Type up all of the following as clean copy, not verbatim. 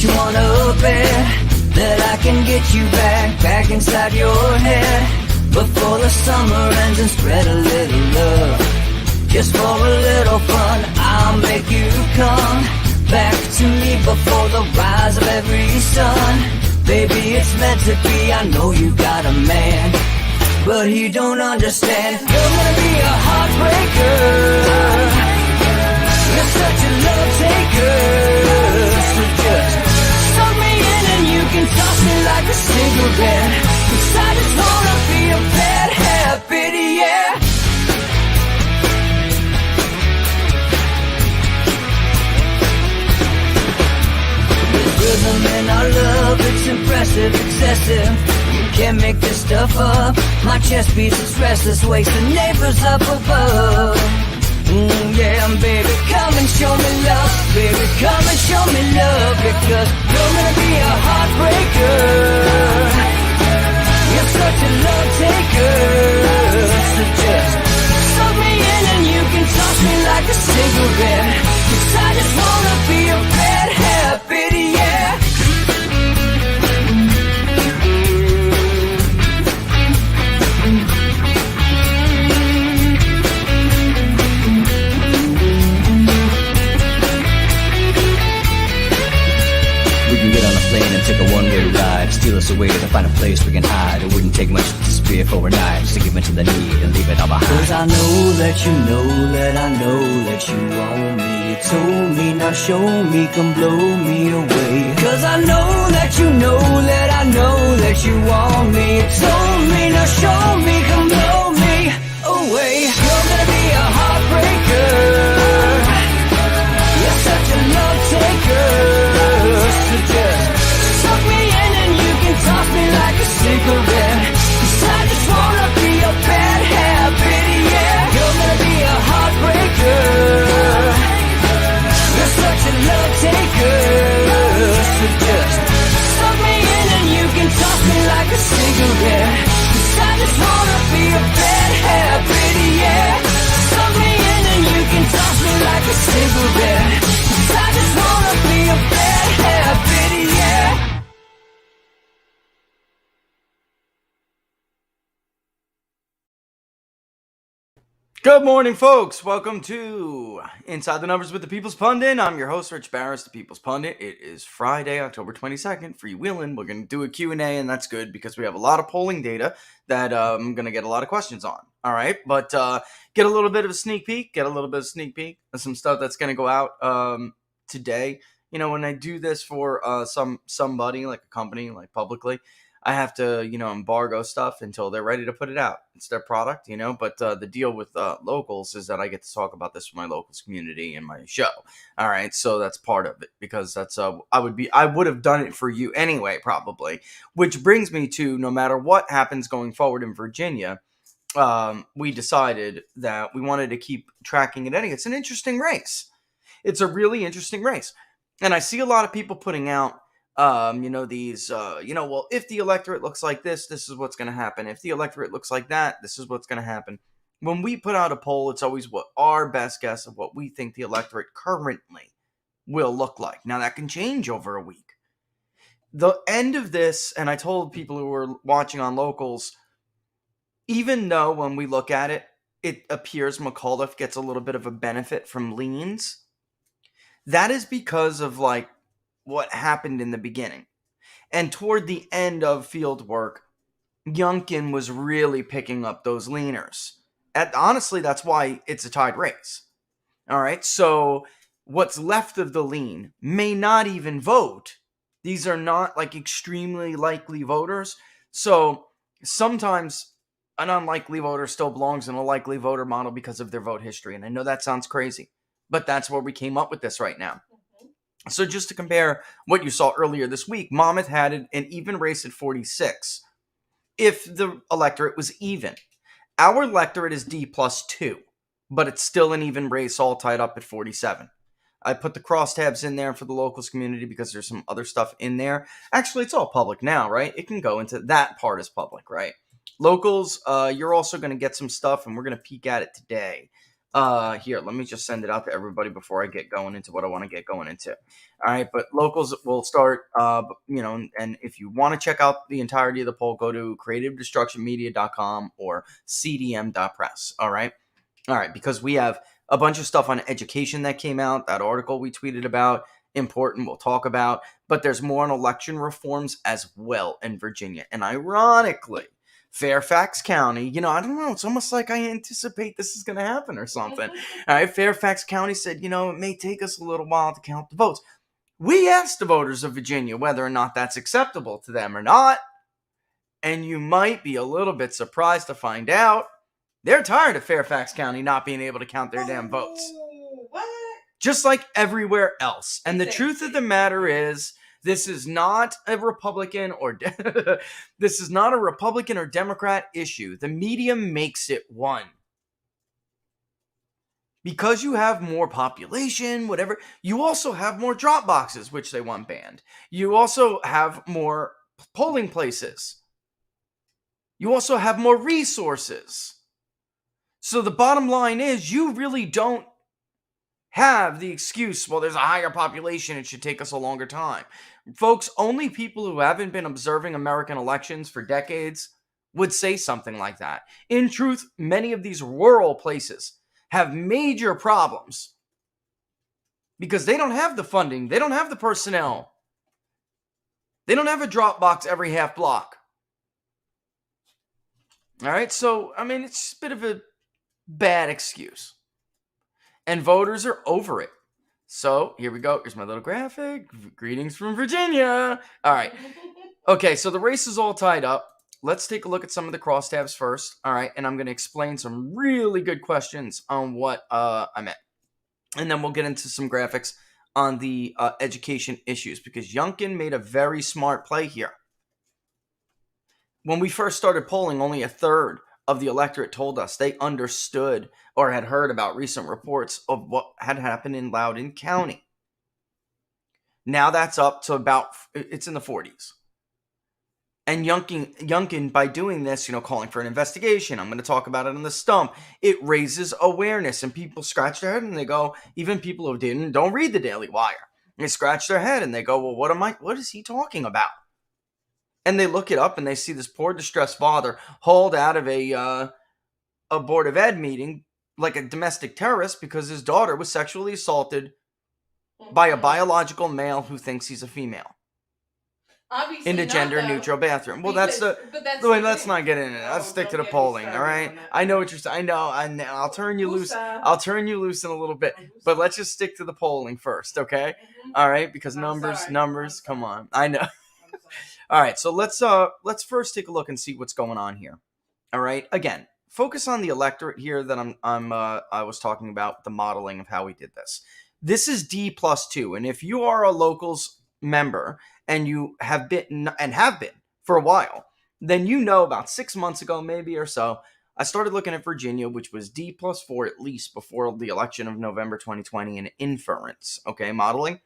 you wanna bet that I can get you back inside your head before the summer ends, and spread a little love. Just for a little fun, I'll make you come back to me before the rise of every sun. Baby, it's meant to be, I know you got a man, but he don't understand. You're gonna be a heartbreaker. You're such a love taker. So just suck me in and you can toss me like a cigarette. 'Cause I just wanna be a bad habit, yeah. There's rhythm in our love, it's impressive, excessive. You can't make this stuff up. My chest beats, it's restless, wakes the neighbors up above. Yeah, baby, come and show me love. Baby, come and show me love. Because you're gonna be a heartbreaker. You're such a love taker. So just suck me in and you can toss me like a cigarette. 'Cause I just wanna be a bad habit, yeah. Take a one-way ride, steal us away to find a place we can hide. It wouldn't take much to disappear for a night, just to give into the need and leave it all behind. 'Cause I know that you know that I know that you want me. You told me, now show me, come blow me away. 'Cause I know that you know that I know that you want me. You told me, now show me, come blow me away. You're gonna be a heartbreaker. You're such a love taker. So just suck me in and you can toss me like a cigarette. 'Cause I just wanna be a bad habit, yeah. You're gonna be a heartbreaker. You're such a love taker. So just suck me in and you can toss me like a cigarette. 'Cause I just wanna be a bad habit, yeah. Suck me in and you can toss me like a cigarette. 'Cause I just wanna be a bad habit, yeah. Good morning, folks. Welcome to Inside the Numbers with the People's Pundit. I'm your host, Rich Barris, the People's Pundit. It is Friday, October 22nd, freewheeling. We're going to do a Q&A, and that's good because we have a lot of polling data that I'm going to get a lot of questions on. All right, but get a little bit of a sneak peek, of some stuff that's going to go out today. You know, when I do this for somebody, like a company, like publicly, I have to, embargo stuff until they're ready to put it out. It's their product, but the deal with locals is that I get to talk about this with my locals community and my show. All right, so that's part of it because that's I would have done it for you anyway, probably. Which brings me to, no matter what happens going forward in Virginia, we decided that we wanted to keep tracking it anyway. It's an interesting race. It's a really interesting race. And I see a lot of people putting out well, if the electorate looks like this is what's going to happen. If the electorate looks like that, this is what's going to happen. When we put out a poll, it's always what our best guess of what we think the electorate currently will look like. Now, that can change over a week. The end of this, and I told people who were watching on locals, even though when we look at it, it appears McAuliffe gets a little bit of a benefit from leans, that is because of, what happened in the beginning. And toward the end of field work, Youngkin was really picking up those leaners. And honestly, that's why it's a tied race. All right, so what's left of the lean may not even vote. These are not extremely likely voters. So sometimes an unlikely voter still belongs in a likely voter model because of their vote history. And I know that sounds crazy, but that's where we came up with this right now. So just to compare what you saw earlier this week, Monmouth had an even race at 46 if the electorate was even. Our electorate is D+2, but it's still an even race all tied up at 47. I put the crosstabs in there for the locals community because there's some other stuff in there. Actually, it's all public now, right? It can go into that part is public, right? Locals, you're also going to get some stuff, and we're going to peek at it today. Here, let me just send it out to everybody before I get going into what I want to get going into. All right, but locals will start, and if you want to check out the entirety of the poll, go to creativedestructionmedia.com or cdm.press. All right, because we have a bunch of stuff on education that came out, that article we tweeted about, important, we'll talk about, but there's more on election reforms as well in Virginia. And ironically, Fairfax County, I don't know, it's almost like I anticipate this is going to happen or something. All right, Fairfax County said, it may take us a little while to count the votes. We asked the voters of Virginia whether or not that's acceptable to them or not. And you might be a little bit surprised to find out they're tired of Fairfax County not being able to count their damn votes. What? Just like everywhere else. And the truth of the matter is, this is not a Republican or Democrat issue. The media makes it one. Because you have more population, whatever, you also have more drop boxes, which they want banned. You also have more polling places. You also have more resources. So the bottom line is, you really don't have the excuse, well, there's a higher population, it should take us a longer time. Folks, only people who haven't been observing American elections for decades would say something like that. In truth, many of these rural places have major problems because they don't have the funding, they don't have the personnel, they don't have a drop box every half block. All right, so, it's a bit of a bad excuse. And voters are over it. So, here we go. Here's my little graphic. Greetings from Virginia. All right. Okay, so the race is all tied up. Let's take a look at some of the crosstabs first. All right, and I'm going to explain some really good questions on what I meant. And then we'll get into some graphics on the education issues, because Youngkin made a very smart play here. When we first started polling, only a third of the electorate told us they understood or had heard about recent reports of what had happened in Loudoun County. Now that's up to it's in the 40s. And Youngkin, by doing this, calling for an investigation, I'm going to talk about it on the stump, it raises awareness, and people scratch their head and they go, even people who don't read the Daily Wire, they scratch their head and they go, well, what is he talking about? And they look it up and they see this poor distressed father hauled out of a Board of Ed meeting like a domestic terrorist because his daughter was sexually assaulted by a biological male who thinks he's a female. Obviously in a gender-neutral bathroom. Well, let's not get into it. Let's stick to the polling, all right? I know what you're saying. I know. I'll turn you loose. I'll turn you loose in a little bit. But let's just stick to the polling first, okay? All right? Because numbers, come on. I know. All right, so let's first take a look and see what's going on here. All right? Again, focus on the electorate here that I was talking about, the modeling of how we did this. This is D+2, and if you are a locals member and you have been for a while, then about 6 months ago, maybe or so, I started looking at Virginia, which was D+4 at least before the election of November 2020, in inference, okay, modeling.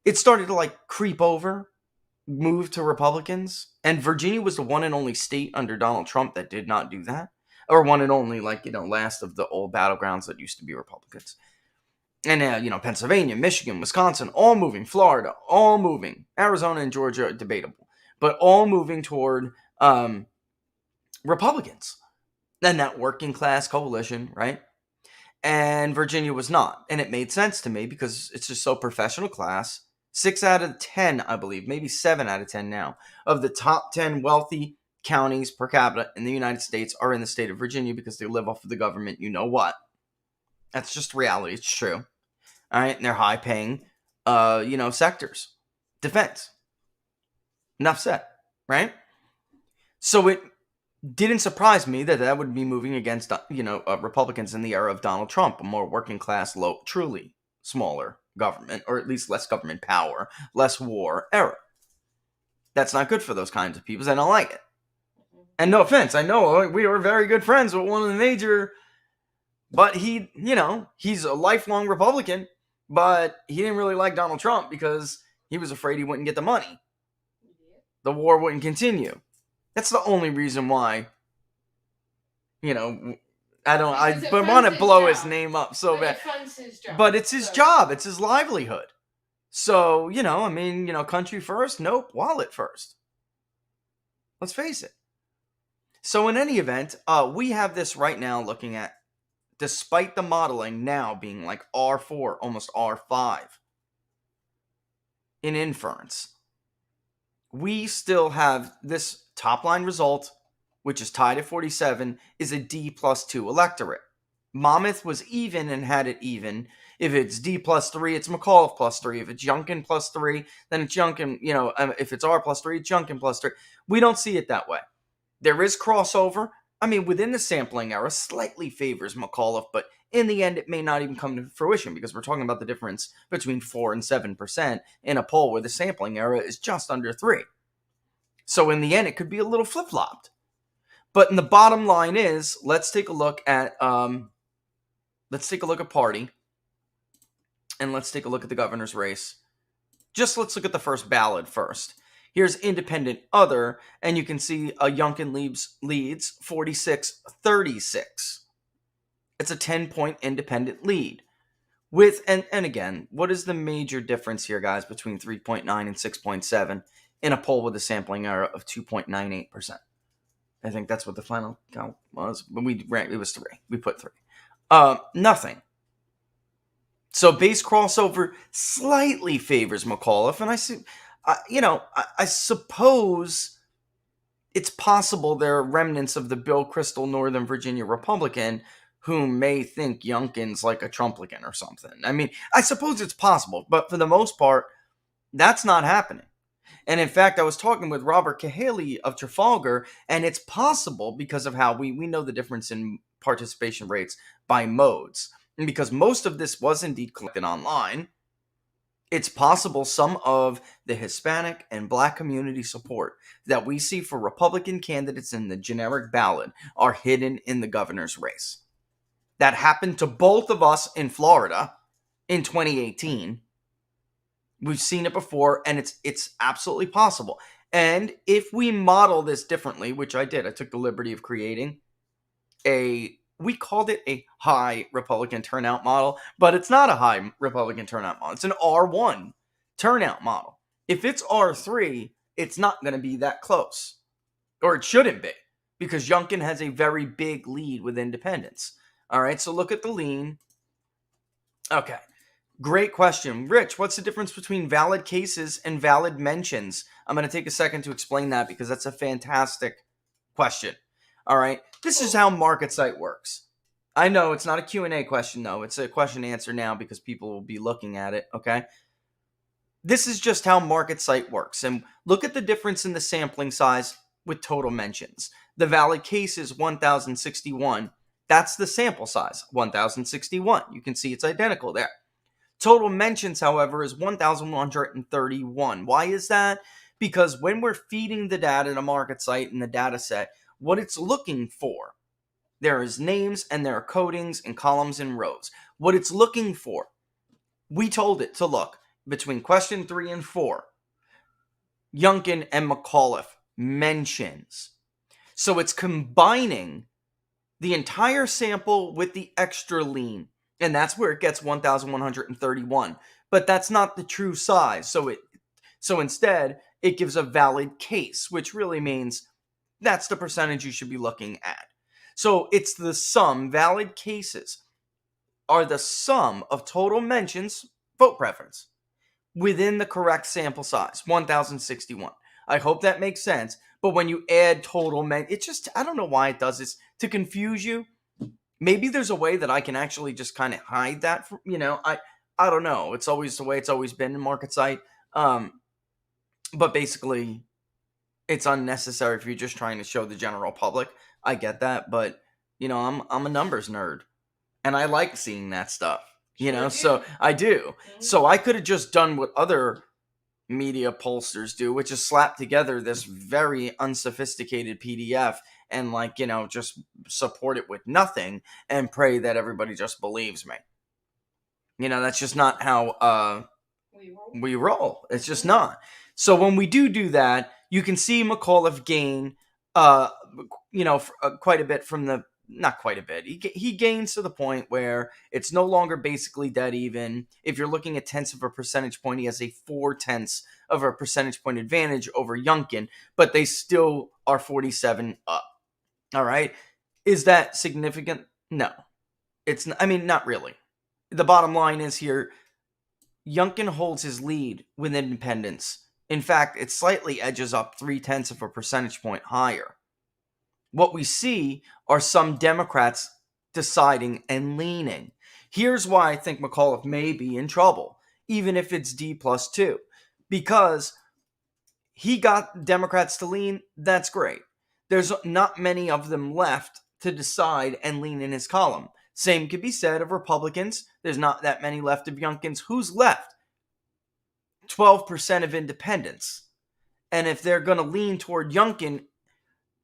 It started to creep over, move to Republicans, and Virginia was the one and only state under Donald Trump that did not do that, or one and only, last of the old battlegrounds that used to be Republicans. And now, Pennsylvania, Michigan, Wisconsin, all moving, Florida, all moving, Arizona and Georgia, debatable, but all moving toward Republicans. And that working class coalition, right? And Virginia was not. And it made sense to me because it's just so professional class. 6 out of 10, I believe, maybe 7 out of 10 now, of the top 10 wealthy counties per capita in the United States are in the state of Virginia because they live off of the government. You know what? That's just reality. It's true. All right, and they're high-paying, sectors. Defense. Enough said, right? So it didn't surprise me that would be moving against, Republicans in the era of Donald Trump, a more working-class, truly smaller government, or at least less government power, less war era. That's not good for those kinds of people. I don't like it. And no offense, I know we were very good friends with one of the major, but he's a lifelong Republican, but he didn't really like Donald Trump because he was afraid he wouldn't get the money. The war wouldn't continue. That's the only reason why, I don't. I Because it but funds want to his blow his job. name up so But bad. it funds his job. But it's his so- job. It's his livelihood. So, I mean, country first? Nope. Wallet first. Let's face it. So in any event, we have this right now looking at, despite the modeling now being like R4, almost R5 in inference, we still have this top line result, which is tied at 47, is a D plus 2 electorate. Monmouth was even and had it even. If it's D plus 3, it's McAuliffe plus 3. If it's Youngkin plus 3, then it's Youngkin, if it's R plus 3, it's Youngkin plus 3. We don't see it that way. There is crossover. I mean, within the sampling error, slightly favors McAuliffe, but in the end, it may not even come to fruition because we're talking about the difference between 4 and 7% in a poll where the sampling error is just under 3. So in the end, it could be a little flip-flopped. But in the bottom line is, let's take a look at party, and let's take a look at the governor's race. Just let's look at the first ballot first. Here's independent other, and you can see Youngkin leads 46-36. It's a 10-point independent lead. And again, what is the major difference here, guys, between 3.9 and 6.7 in a poll with a sampling error of 2.98%? I think that's what the final count was. But it was 3. We put 3. Nothing. So base crossover slightly favors McAuliffe, and I suppose it's possible there are remnants of the Bill Kristol Northern Virginia Republican who may think Youngkin's like a Trumplican or something. I mean, I suppose it's possible, but for the most part, that's not happening. And in fact, I was talking with Robert Cahaley of Trafalgar, and it's possible because of how we know the difference in participation rates by modes. And because most of this was indeed collected online, it's possible some of the Hispanic and Black community support that we see for Republican candidates in the generic ballot are hidden in the governor's race. That happened to both of us in Florida in 2018. We've seen it before, and it's absolutely possible. And if we model this differently, which I did, I took the liberty of creating we called it a high Republican turnout model, but it's not a high Republican turnout model. It's an R1 turnout model. If it's R3, it's not going to be that close. Or it shouldn't be, because Youngkin has a very big lead with independents. All right, so look at the lean. Okay, great question. Rich, what's the difference between valid cases and valid mentions? I'm going to take a second to explain that because that's a fantastic question. All right, this is how MarketSite works. I know it's not a Q&A question, though. It's a question answer now because people will be looking at it, okay? This is just how MarketSite works. And look at the difference in the sampling size with total mentions. The valid case is 1,061. That's the sample size, 1,061. You can see it's identical there. Total mentions, however, is 1,131. Why is that? Because when we're feeding the data to MarketSite in the data set, what it's looking for, there is names and there are codings and columns and rows. What it's looking for, we told it to look between question 3 and 4, Youngkin and McAuliffe mentions. So it's combining the entire sample with the extra lean, and that's where it gets 1,131. But that's not the true size. So instead, it gives a valid case, which really means that's the percentage you should be looking at. So it's the sum. Valid cases are the sum of total mentions, vote preference, within the correct sample size, 1,061. I hope that makes sense. But when you add total it just, I don't know why it does this, to confuse you. Maybe there's a way that I can actually just kind of hide that. I don't know. It's always the way it's always been in MarketSite. But basically, it's unnecessary if you're just trying to show the general public. I get that, but I'm a numbers nerd, and I like seeing that stuff. So I do. So I could have just done what other media pollsters do, which is slap together this very unsophisticated PDF and just support it with nothing and pray that everybody just believes me. That's just not how we roll. It's just not. So when we do that, you can see McAuliffe gain, quite a bit from not quite a bit. He gains to the point where it's no longer basically dead even. If you're looking at tenths of a percentage point, he has a 4/10 of a percentage point advantage over Youngkin, but they still are 47 up. All right. Is that significant? No. It's, I mean, not really. The bottom line is here, Youngkin holds his lead with independents. In fact, it slightly edges up 0.3 of a percentage point higher. What we see are some Democrats deciding and leaning. Here's why I think McAuliffe may be in trouble, even if it's D+2, because he got Democrats to lean. That's great. There's not many of them left to decide and lean in his column. Same could be said of Republicans. There's not that many left of Youngkin's. Who's left? 12% of independents. And if they're going to lean toward Youngkin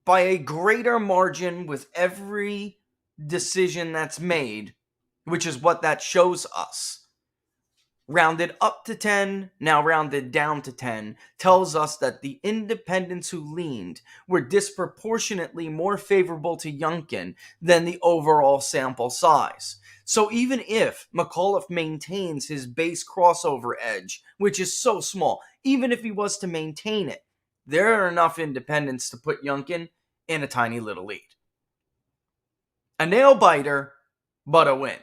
by a greater margin with every decision that's made, which is what that shows us, rounded up to 10, now rounded down to 10, tells us that the independents who leaned were disproportionately more favorable to Youngkin than the overall sample size. So even if McAuliffe maintains his base crossover edge, which is so small, even if he was to maintain it, there are enough independents to put Youngkin in a tiny little lead. A nail biter, but a win.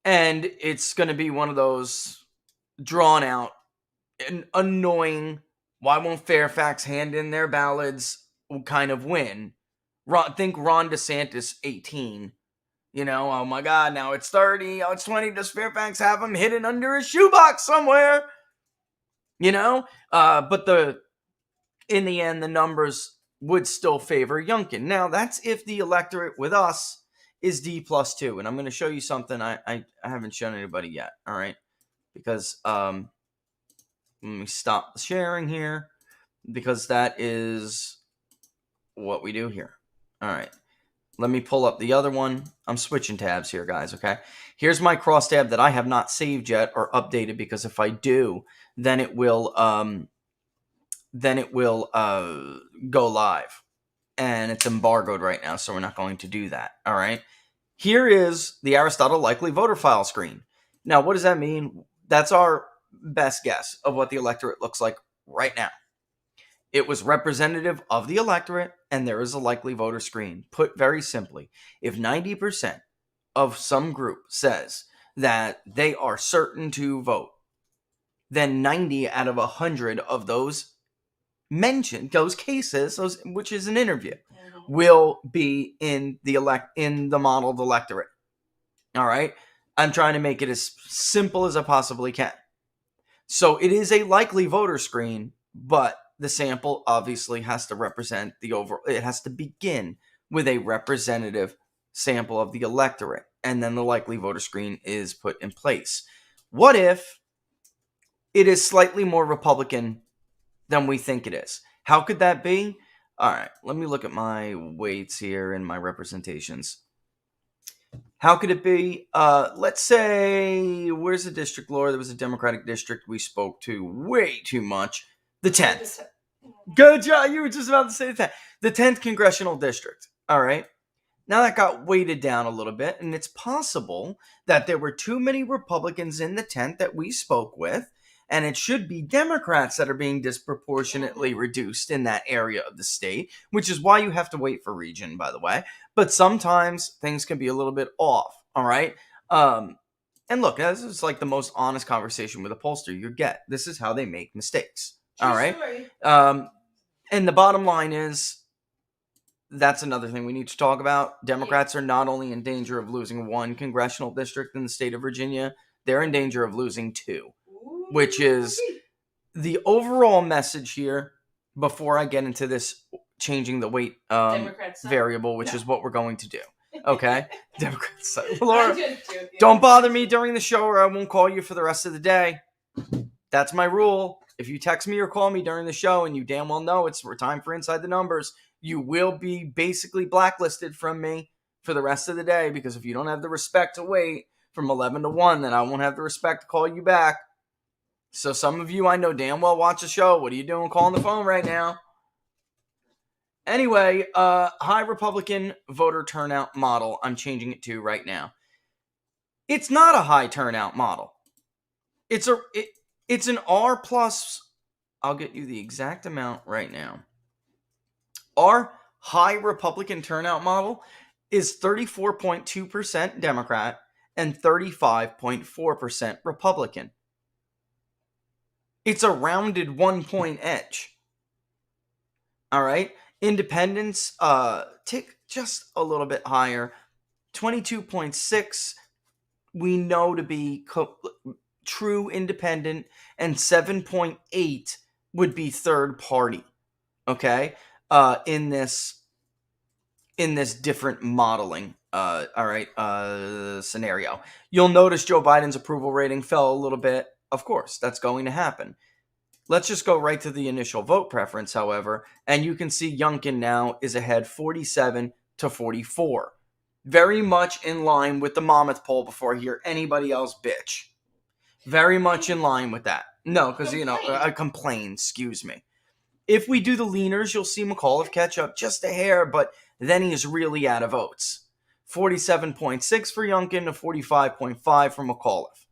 And it's going to be one of those drawn out and annoying, why won't Fairfax hand in their ballots kind of win. Think Ron DeSantis 18. You know, oh my God, now it's 30, oh it's 20. Does Fairfax have him hidden under a shoebox somewhere? You know, but in the end, the numbers would still favor Youngkin. Now, that's if the electorate with us is D+2. And I'm going to show you something I haven't shown anybody yet. All right. Because let me stop the sharing here. Because that is what we do here. All right. Let me pull up the other one. I'm switching tabs here, guys. Okay. Here's my cross tab that I have not saved yet or updated, because if I do, then it will go live. And it's embargoed right now, so we're not going to do that. All right. Here is the Aristotle likely voter file screen. Now, what does that mean? That's our best guess of what the electorate looks like right now. It was representative of the electorate, and there is a likely voter screen. Put very simply, if 90% of some group says that they are certain to vote, then 90 out of 100 of those cases, which is an interview, will be in the modeled electorate. All right. I'm trying to make it as simple as I possibly can. So it is a likely voter screen, but the sample obviously has to represent the overall. It has to begin with a representative sample of the electorate, and then the likely voter screen is put in place. What if it is slightly more Republican than we think it is? How could that be? All right, let me look at my weights here and my representations. How could it be? Let's say, where's the district, Laura? There was a Democratic district we spoke to way too much. The 10th. Good job. You were just about to say the 10th. The 10th congressional district. All right. Now that got weighted down a little bit, and it's possible that there were too many Republicans in the 10th that we spoke with, and it should be Democrats that are being disproportionately reduced in that area of the state, which is why you have to wait for region, by the way. But sometimes things can be a little bit off, all right? And look, this is like the most honest conversation with a pollster you get. This is how they make mistakes, all right? And the bottom line is, that's another thing we need to talk about. Democrats are not only in danger of losing one congressional district in the state of Virginia, they're in danger of losing two. Which is the overall message here, before I get into this changing the weight variable, which is what we're going to do. Okay? Democrats. Laura, don't bother me during the show or I won't call you for the rest of the day. That's my rule. If you text me or call me during the show and you damn well know it's time for Inside the Numbers, you will be basically blacklisted from me for the rest of the day, because if you don't have the respect to wait from 11 to 1, then I won't have the respect to call you back. So some of you I know damn well watch the show. What are you doing calling the phone right now? Anyway, high Republican voter turnout model, I'm changing it to right now. It's not a high turnout model. It's an R plus. I'll get you the exact amount right now. Our high Republican turnout model is 34.2% Democrat and 35.4% Republican. It's a rounded 1 point edge. All right. Independents tick just a little bit higher. 22.6 we know to be true independent, and 7.8 would be third party. Okay, in this different modeling. All right, scenario. You'll notice Joe Biden's approval rating fell a little bit. Of course, that's going to happen. Let's just go right to the initial vote preference, however, and you can see Youngkin now is ahead 47 to 44. Very much in line with the Monmouth poll before I hear anybody else bitch. Very much in line with that. No, because, I complain, excuse me. If we do the leaners, you'll see McAuliffe catch up just a hair, but then he's really out of votes. 47.6 for Youngkin to 45.5 for McAuliffe.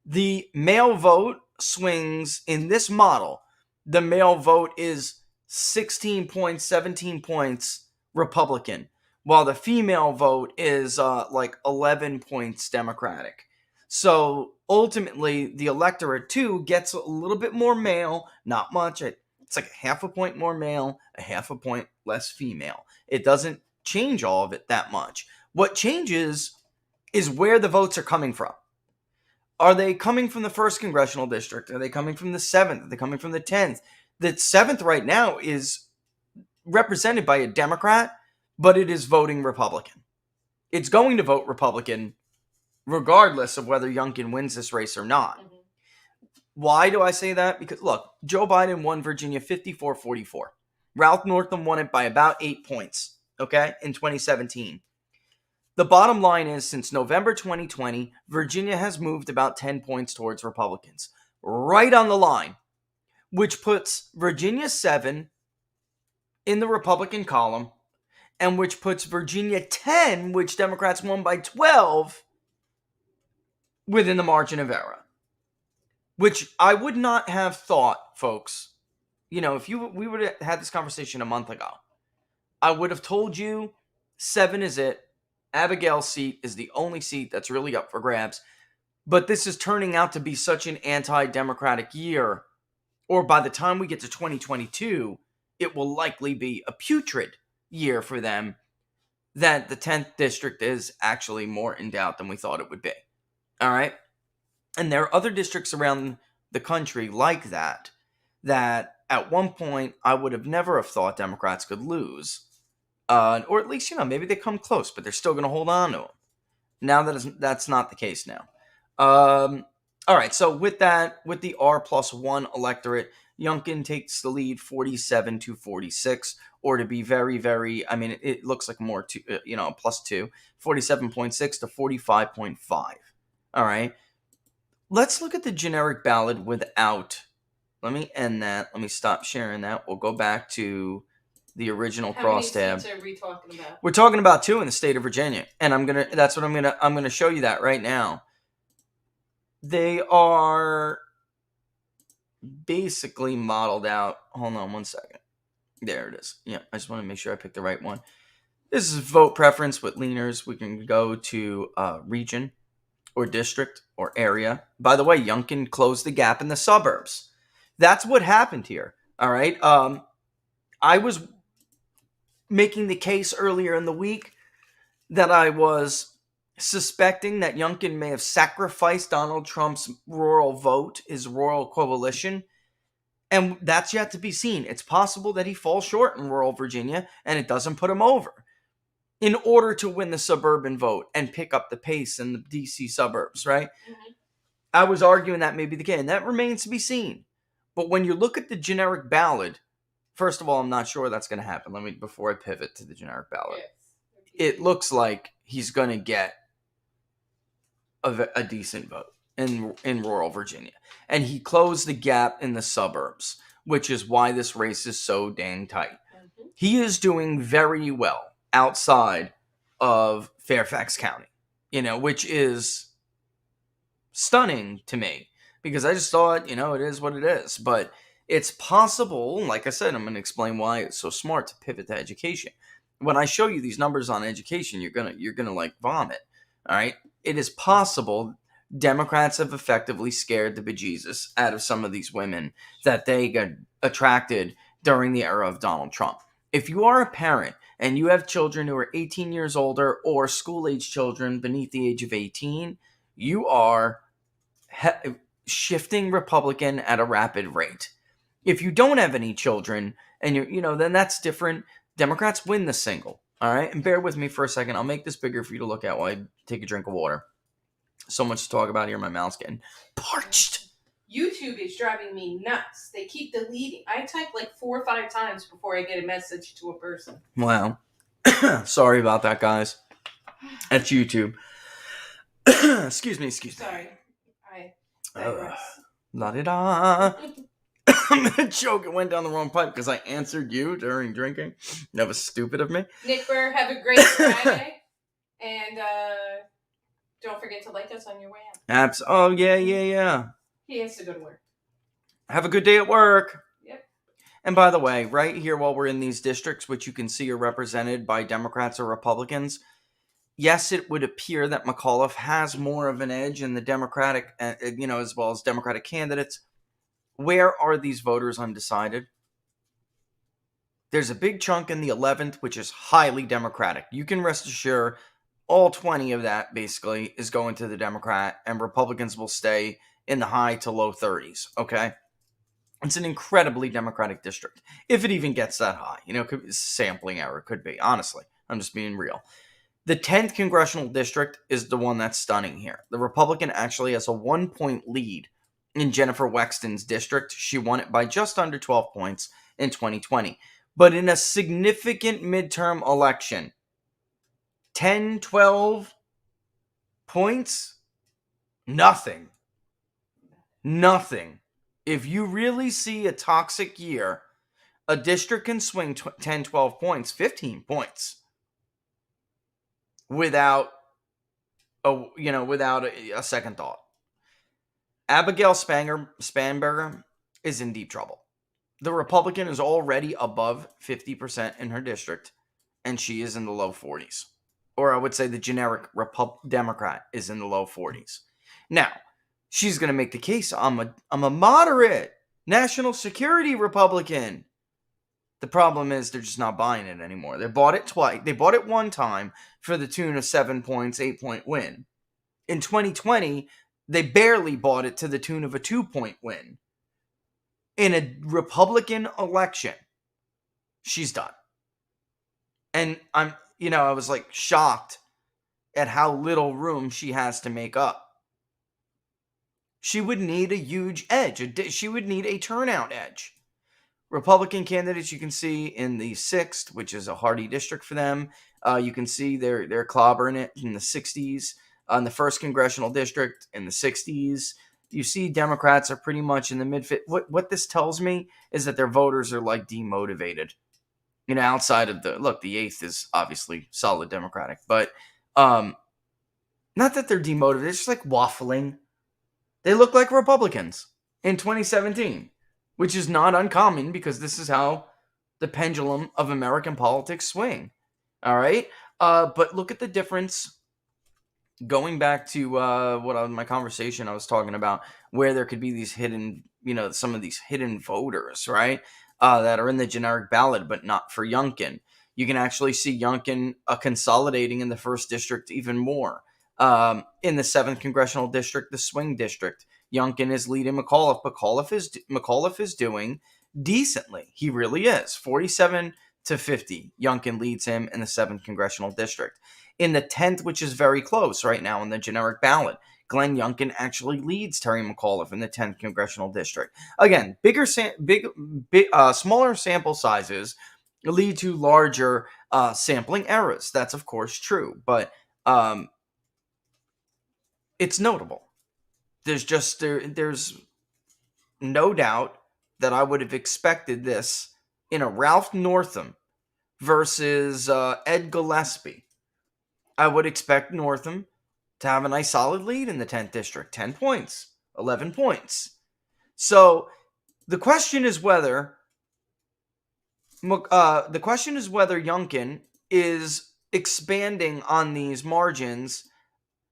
The mail vote swings in this model. The mail vote is 16 points, 17 points Republican, while the female vote is like 11 points Democratic. So ultimately, the electorate too gets a little bit more male, not much. It's like a half a point more male, a half a point less female. It doesn't change all of it that much. What changes is where the votes are coming from. Are they coming from the 1st Congressional District? Are they coming from the 7th? Are they coming from the 10th? The 7th right now is represented by a Democrat, but it is voting Republican. It's going to vote Republican regardless of whether Youngkin wins this race or not. Mm-hmm. Why do I say that? Because, look, Joe Biden won Virginia 54-44. Ralph Northam won it by about 8 points, okay, in 2017. The bottom line is, since November 2020, Virginia has moved about 10 points towards Republicans. Right on the line, which puts Virginia 7 in the Republican column, and which puts Virginia 10, which Democrats won by 12, within the margin of error. Which I would not have thought, folks. If we would have had this conversation a month ago, I would have told you 7 is it. Abigail's seat is the only seat that's really up for grabs. But this is turning out to be such an anti-democratic year, or by the time we get to 2022, it will likely be a putrid year for them, that the 10th district is actually more in doubt than we thought it would be. All right? And there are other districts around the country like that at one point I would have never have thought Democrats could lose. Or at least, maybe they come close, but they're still going to hold on to them. Now that's not the case now. All right, so with the R+1 electorate, Youngkin takes the lead 47 to 46, or to be very, very, it looks like more, +2, 47.6 to 45.5. All right. Let's look at the generic ballot without. Let me end that. Let me stop sharing that. We'll go back to the original crosstab. How many seats are we talking about? We're talking about 2 in the state of Virginia, and I'm gonna show you that right now. They are basically modeled out. Hold on one second. There it is. Yeah, I just want to make sure I picked the right one. This is vote preference with leaners. We can go to region or district or area. By the way, Youngkin closed the gap in the suburbs. That's what happened here. All right. I was making the case earlier in the week that I was suspecting that Youngkin may have sacrificed Donald Trump's rural vote, his rural coalition, and that's yet to be seen. It's possible that he falls short in rural Virginia and it doesn't put him over, in order to win the suburban vote and pick up the pace in the DC suburbs, right? Mm-hmm. I was arguing that may be the case, and that remains to be seen. But when you look at the generic ballot, first of all, I'm not sure that's going to happen. Before I pivot to the generic ballot, yes. It looks like he's going to get a decent vote in rural Virginia. And he closed the gap in the suburbs, which is why this race is so dang tight. Mm-hmm. He is doing very well outside of Fairfax County, which is stunning to me because I just thought, it is what it is. But it's possible, like I said, I'm going to explain why it's so smart to pivot to education. When I show you these numbers on education, you're gonna like vomit. All right, it is possible Democrats have effectively scared the bejesus out of some of these women that they got attracted during the era of Donald Trump. If you are a parent and you have children who are 18 years older or school-age children beneath the age of 18, you are shifting Republican at a rapid rate. If you don't have any children and then that's different. Democrats win the single. All right. And bear with me for a second. I'll make this bigger for you to look at while I take a drink of water. So much to talk about here. My mouth's getting parched. YouTube is driving me nuts. They keep deleting. I type like 4 or 5 times before I get a message to a person. Wow. Sorry about that, guys. That's YouTube. Excuse me. Sorry. I digress. La-di-da. I'm gonna choke. It went down the wrong pipe because I answered you during drinking. That was stupid of me. Nick Burr, have a great Friday. And don't forget to like us on your way out. Oh, yeah. He has to go to work. Have a good day at work. Yep. And by the way, right here while we're in these districts, which you can see are represented by Democrats or Republicans, yes, it would appear that McAuliffe has more of an edge in the Democratic, as well as Democratic candidates. Where are these voters undecided? There's a big chunk in the 11th, which is highly Democratic. You can rest assured all 20 of that basically is going to the Democrat, and Republicans will stay in the high to low 30s, okay? It's an incredibly Democratic district. If it even gets that high, could be sampling error, could be. Honestly, I'm just being real. The 10th congressional district is the one that's stunning here. The Republican actually has a 1-point lead in Jennifer Wexton's district. She won it by just under 12 points in 2020. But in a significant midterm election, 10, 12 points? Nothing. If you really see a toxic year, a district can swing 10, 12 points, 15 points without a second thought. Abigail Spanberger is in deep trouble. The Republican is already above 50% in her district, and she is in the low 40s. Or I would say the generic Democrat is in the low 40s. Now, she's going to make the case, I'm a moderate national security Republican. The problem is they're just not buying it anymore. They bought it twice. They bought it one time for the tune of 7 points, 8-point win. In 2020, they barely bought it to the tune of a 2-point win. In a Republican election, she's done. And I was like shocked at how little room she has to make up. She would need a huge edge. She would need a turnout edge. Republican candidates you can see in the 6th, which is a hardy district for them. You can see they're clobbering it in the 60s. In the 1st congressional district in the 60s. You see Democrats are pretty much in the mid-50s. What this tells me is that their voters are like demotivated. Outside of the 8th is obviously solid Democratic, but not that they're demotivated. They're just like waffling. They look like Republicans in 2017, which is not uncommon because this is how the pendulum of American politics swing. All right, but look at the difference. Going back to my conversation I was talking about, where there could be these hidden, some of these hidden voters, right, that are in the generic ballot, but not for Youngkin. You can actually see Youngkin consolidating in the 1st district even more. In the 7th congressional district, the swing district, Youngkin is leading McAuliffe. McAuliffe is doing decently. He really is. 47-50. Youngkin leads him in the 7th congressional district. In the 10th, which is very close right now in the generic ballot, Glenn Youngkin actually leads Terry McAuliffe in the 10th congressional district. Again, smaller sample sizes lead to larger sampling errors. That's of course true, but it's notable. There's no doubt that I would have expected this in a Ralph Northam versus Ed Gillespie. I would expect Northam to have a nice solid lead in the 10th district. 10 points, 11 points. So the question is whether Youngkin is expanding on these margins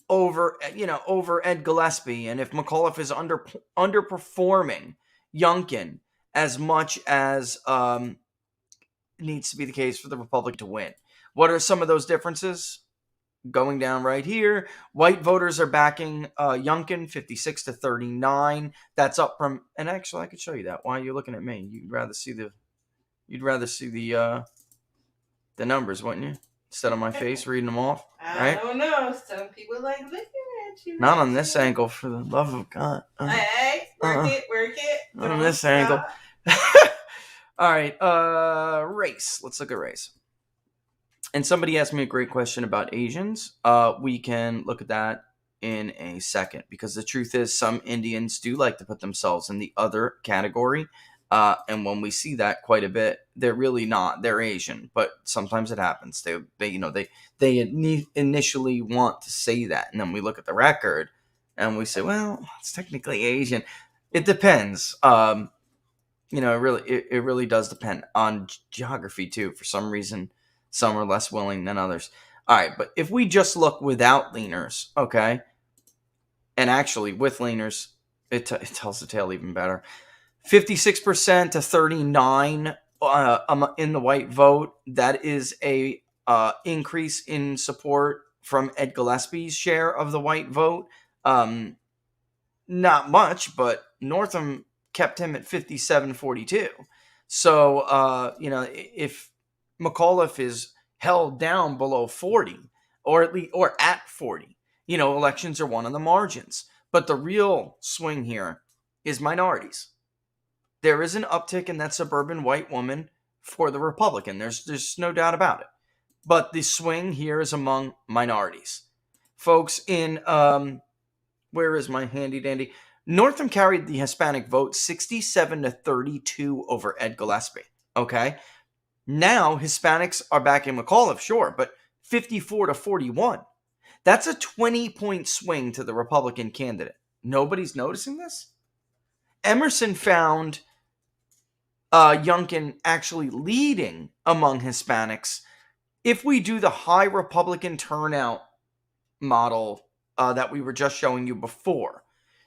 over Ed Gillespie, and if McAuliffe is underperforming Youngkin as much as needs to be the case for the Republican to win. What are some of those differences? Going down right here, white voters are backing Youngkin 56-39. That's up from, and actually I could show you that. Why are you looking at me? You'd rather see the numbers, wouldn't you? Instead of my face reading them off. Right? I don't know. Some people like looking at you. Not on this angle, for the love of God. Hey, work it. Not on this angle. All right, race. Let's look at race. And somebody asked me a great question about Asians. We can look at that in a second, because the truth is some Indians do like to put themselves in the other category. And when we see that quite a bit, they're really not. They're Asian, but sometimes it happens. They initially want to say that, and then we look at the record and we say, well, it's technically Asian. It depends. It really does depend on geography too. For some reason, some are less willing than others. All right, but if we just look without leaners, okay, and actually with leaners, it tells the tale even better. 56% to 39 in the white vote. That is a increase in support from Ed Gillespie's share of the white vote. Not much, but Northam kept him at 57-42. So, if McAuliffe is held down below 40, or at 40, elections are won on the margins. But the real swing here is minorities. There is an uptick in that suburban white woman for the Republican. There's no doubt about it. But the swing here is among minorities. Folks in, where is my handy dandy? Northam carried the Hispanic vote 67-32 over Ed Gillespie. Okay? Now, Hispanics are backing McAuliffe, sure, but 54-41. That's a 20-point swing to the Republican candidate. Nobody's noticing this? Emerson found Youngkin actually leading among Hispanics. If we do the high Republican turnout model that we were just showing you before,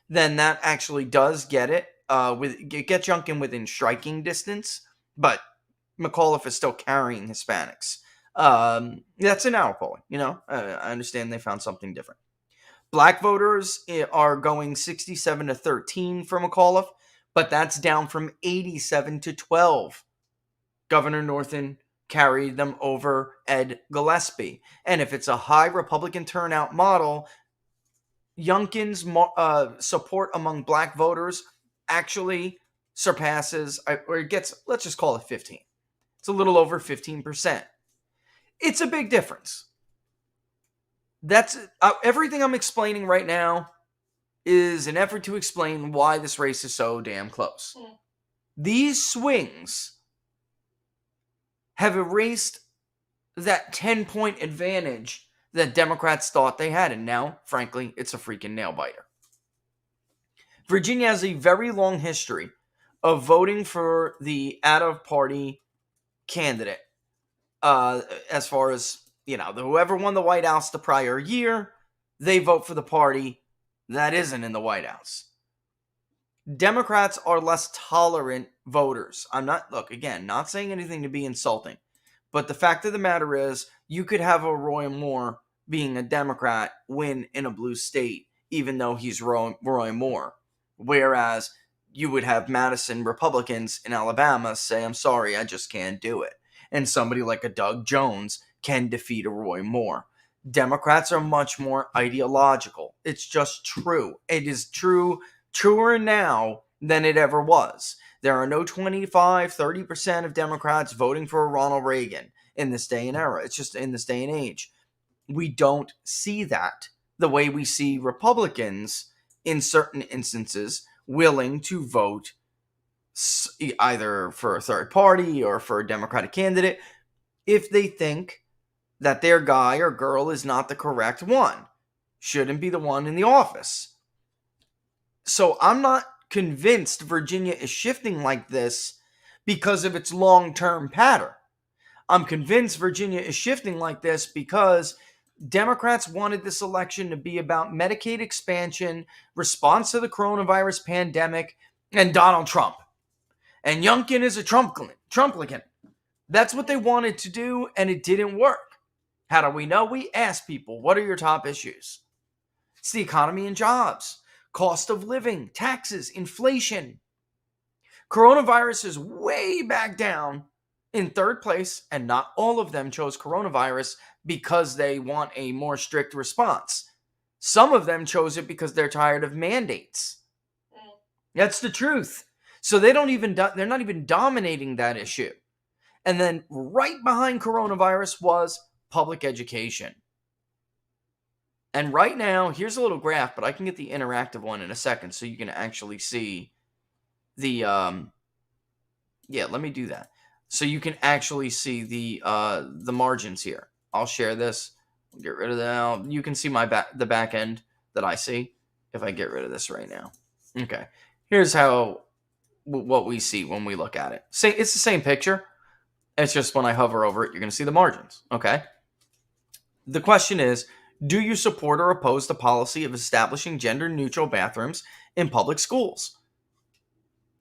then that actually does get it. Get Youngkin within striking distance, but McAuliffe is still carrying Hispanics. That's in our polling. I understand they found something different. Black voters are going 67-13 for McAuliffe, but that's down from 87-12. Governor Northam carried them over Ed Gillespie. And if it's a high Republican turnout model, Youngkin's support among black voters actually surpasses, or it gets, let's just call it 15. It's a little over 15%. It's a big difference. That's everything I'm explaining right now is an effort to explain why this race is so damn close. These swings have erased that 10-point advantage that Democrats thought they had, and now, frankly, it's a freaking nail-biter. Virginia has a very long history of voting for the out-of-party candidate. As far as, whoever won the White House the prior year, they vote for the party that isn't in the White House. Democrats are less tolerant voters. I'm not saying anything to be insulting, but the fact of the matter is, you could have a Roy Moore being a Democrat win in a blue state, even though he's Roy Moore. Whereas you would have Madison Republicans in Alabama say, I'm sorry, I just can't do it. And somebody like a Doug Jones can defeat a Roy Moore. Democrats are much more ideological. It's just true. It is truer now than it ever was. There are no 25, 30% of Democrats voting for Ronald Reagan in this day and era. It's just in this day and age. We don't see that the way we see Republicans in certain instances willing to vote either for a third party or for a Democratic candidate. if they think that their guy or girl is not the correct one, shouldn't be the one in the office. So I'm not convinced Virginia is shifting like this because of its long-term pattern. I'm convinced Virginia is shifting like this because Democrats wanted this election to be about Medicaid expansion, response to the coronavirus pandemic, and Donald Trump. And Youngkin is a Trumplican. That's what they wanted to do, and it didn't work. How do we know? We asked people, what are your top issues? It's the economy and jobs, cost of living, taxes, inflation. Coronavirus is way back down in third place, and not all of them chose coronavirus because they want a more strict response. Some of them chose it because they're tired of mandates. That's the truth. So they're not even dominating that issue. And then right behind coronavirus was public education. And right now, here's a little graph, but I can get the interactive one in a second so you can actually see the let me do that. So you can actually see the margins here. I'll share this. Get rid of that. You can see the back end that I see if I get rid of this right now. Okay. Here's what we see when we look at it. It's the same picture. It's just when I hover over it, you're going to see the margins. Okay. The question is, do you support or oppose the policy of establishing gender-neutral bathrooms in public schools?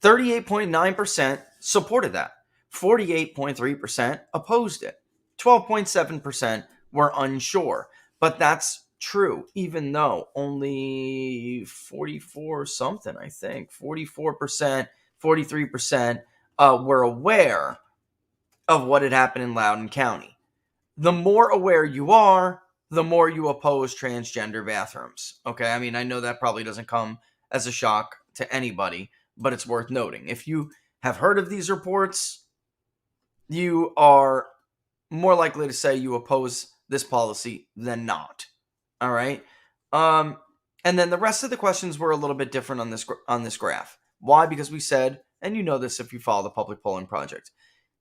38.9% supported that. 48.3% opposed it. 12.7% were unsure. But that's true, even though only 44 something, I think, 44%, 43% were aware of what had happened in Loudoun County. The more aware you are, the more you oppose transgender bathrooms. Okay, I mean, I know that probably doesn't come as a shock to anybody, but it's worth noting. If you have heard of these reports, you are more likely to say you oppose this policy than not. All right? And then the rest of the questions were a little bit different on this graph. Why? Because we said, and you know this if you follow the Public Polling Project,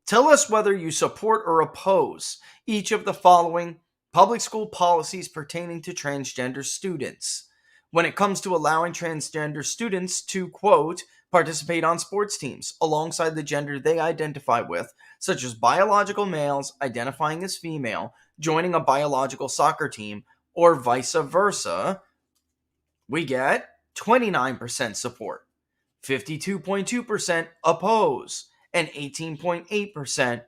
tell us whether you support or oppose each of the following public school policies pertaining to transgender students. When it comes to allowing transgender students to, quote, participate on sports teams alongside the gender they identify with, such as biological males identifying as female, joining a biological soccer team, or vice versa, we get 29% support, 52.2% oppose, and 18.8%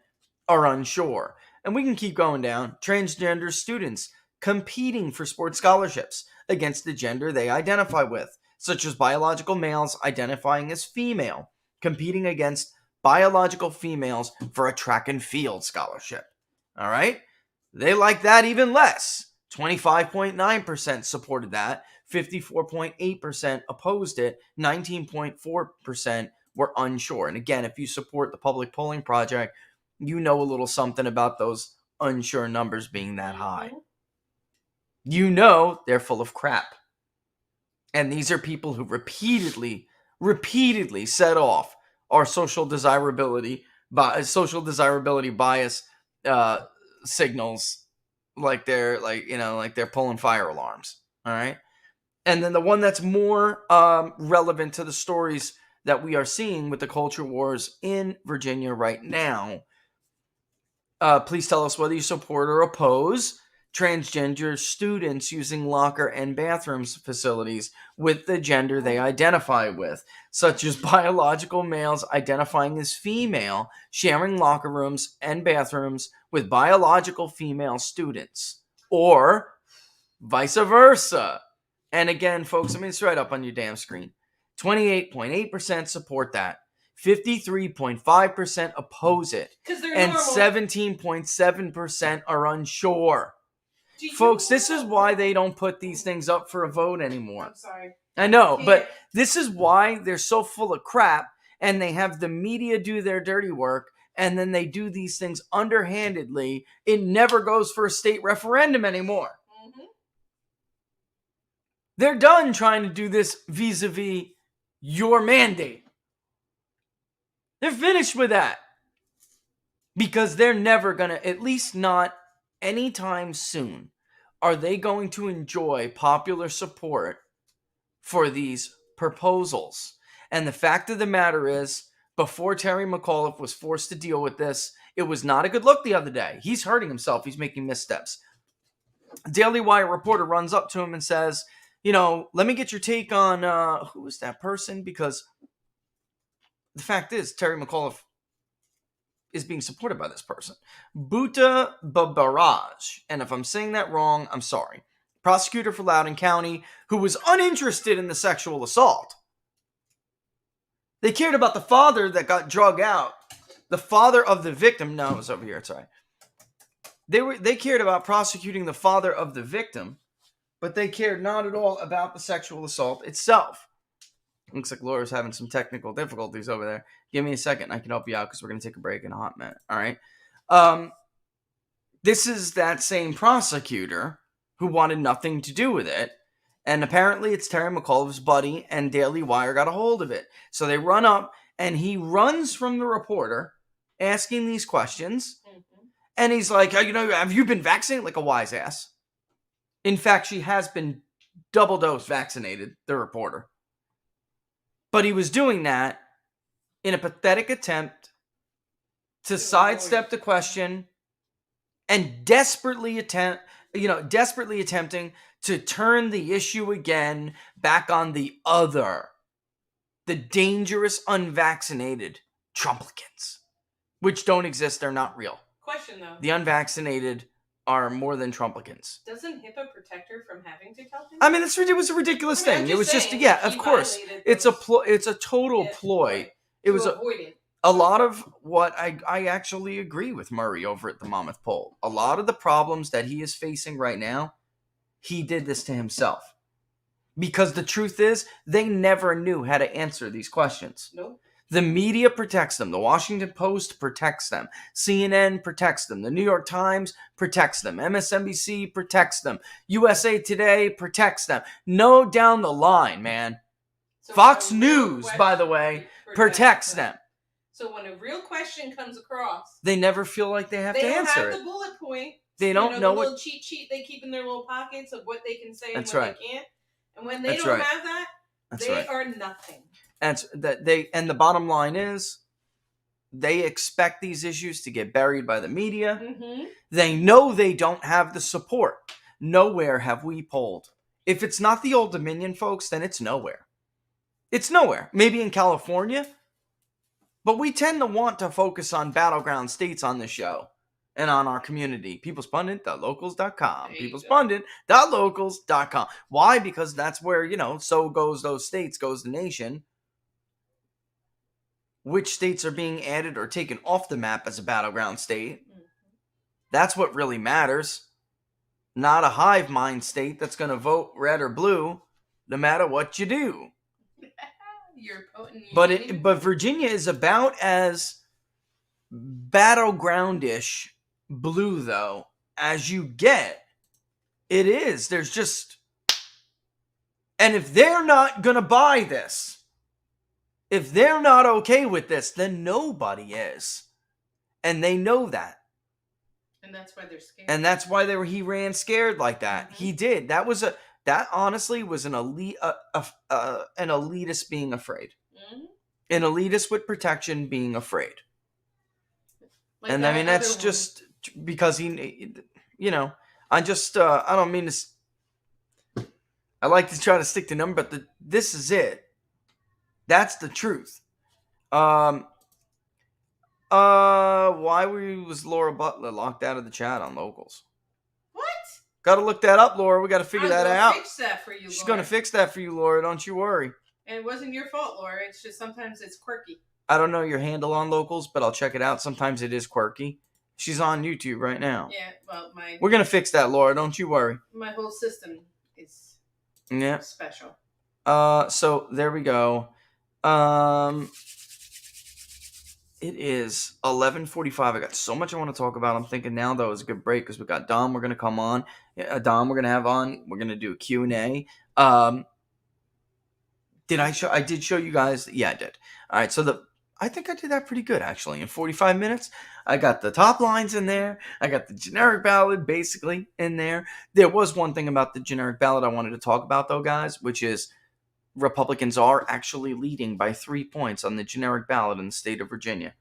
are unsure. And we can keep going down. Transgender students competing for sports scholarships against the gender they identify with, such as biological males identifying as female, competing against biological females for a track and field scholarship. All right? They like that even less. 25.9% supported that. 54.8% opposed it. 19.4% were unsure. And again, if you support the Public Polling Project, you know a little something about those unsure numbers being that high. You know they're full of crap. And these are people who repeatedly set off our social desirability bias signals like they're pulling fire alarms. All right. And then the one that's more relevant to the stories that we are seeing with the culture wars in Virginia right now. Please tell us whether you support or oppose transgender students using locker and bathrooms facilities with the gender they identify with, such as biological males identifying as female, sharing locker rooms and bathrooms with biological female students, or vice versa. And again, folks, I mean, it's right up on your damn screen. 28.8% support that. 53.5% oppose it. And 17.7% are unsure. Folks, this is why they don't put these things up for a vote anymore. I'm sorry. I know, but this is why they're so full of crap, and they have the media do their dirty work, and then they do these things underhandedly. It never goes for a state referendum anymore. Mm-hmm. They're done trying to do this vis-a-vis your mandate. They're finished with that. Because they're never going to, at least not anytime soon, are they going to enjoy popular support for these proposals. And the fact of the matter is, before Terry McAuliffe was forced to deal with this, it was not a good look the other day. He's hurting himself. He's making missteps. A Daily Wire reporter runs up to him and says, let me get your take on who is that person? Because the fact is, Terry McAuliffe is being supported by this person. Bhuta Babaraj. And if I'm saying that wrong, I'm sorry. Prosecutor for Loudoun County, who was uninterested in the sexual assault. They cared about the father that got drug out. The father of the victim. No, it was over here. Sorry. They cared about prosecuting the father of the victim, but they cared not at all about the sexual assault itself. Looks like Laura's having some technical difficulties over there. Give me a second. I can help you out because we're going to take a break in a hot minute. All right. This is that same prosecutor who wanted nothing to do with it. And apparently it's Terry McAuliffe's buddy, and Daily Wire got a hold of it. So they run up, and he runs from the reporter asking these questions. Mm-hmm. And he's like, have you been vaccinated? Like a wise ass. In fact, she has been double dose vaccinated, the reporter. But he was doing that in a pathetic attempt to sidestep the question and desperately attempting to turn the issue again back on the dangerous unvaccinated Trumplicans, which don't exist. They're not real. Question though. The unvaccinated are more than Trumplicans. Doesn't HIPAA protect her from having to tell him? I mean, it was a ridiculous thing. It was saying, of course. It's a total ploy. It was a lot of what I actually agree with Murray over at the Monmouth Poll. A lot of the problems that he is facing right now, he did this to himself. Because the truth is, they never knew how to answer these questions. Nope. The media protects them. The Washington Post protects them. CNN protects them. The New York Times protects them. MSNBC protects them. USA Today protects them. No, down the line, man. So Fox News, by the way, protects them. So when a real question comes across, they never feel like they have to answer it. They don't have the bullet point. They don't know the what little cheat sheet they keep in their little pockets of what they can say and That's what right. they can't. And when they don't have that, they are nothing. And the bottom line is, they expect these issues to get buried by the media. Mm-hmm. They know they don't have the support. Nowhere have we polled. If it's not the Old Dominion, folks, then it's nowhere. It's nowhere. Maybe in California. But we tend to want to focus on battleground states on the show and on our community. peoplespundit.locals.com. peoplespundit.locals.com. Why? Because that's where, so goes those states, goes the nation. Which states are being added or taken off the map as a battleground state. Mm-hmm. That's what really matters. Not a hive mind state that's going to vote red or blue no matter what you do. You're potent. But Virginia is about as battlegroundish blue, though, as you get. It is. There's just... And if they're not going to buy this, if they're not okay with this, then nobody is. And they know that. And that's why they're scared. And that's why he ran scared like that. Mm-hmm. He did. That honestly was an elitist being afraid. Mm-hmm. An elitist with protection being afraid. Like, and I mean, that's just because I don't mean to, I like to try to stick to number, but this is it. That's the truth. Why was Laura Butler locked out of the chat on Locals? Got to look that up, Laura. We got to figure that out. Fix that for you, She's going to fix that for you, Laura. Don't you worry. And it wasn't your fault, Laura. It's just sometimes it's quirky. I don't know your handle on Locals, but I'll check it out. Sometimes it is quirky. She's on YouTube right now. Yeah, well, we're going to fix that, Laura. Don't you worry. My whole system is special. So there we go. It is 11:45. I got so much I want to talk about. I'm thinking now, though, is a good break because we got Dom. We're going to come on. Dom, we're going to have on. We're going to do a Q&A. I did show you guys. Yeah, I did. All right. So I think I did that pretty good, actually. In 45 minutes, I got the top lines in there. I got the generic ballot basically in there. There was one thing about the generic ballot I wanted to talk about, though, guys, which is Republicans are actually leading by 3 points on the generic ballot in the state of Virginia.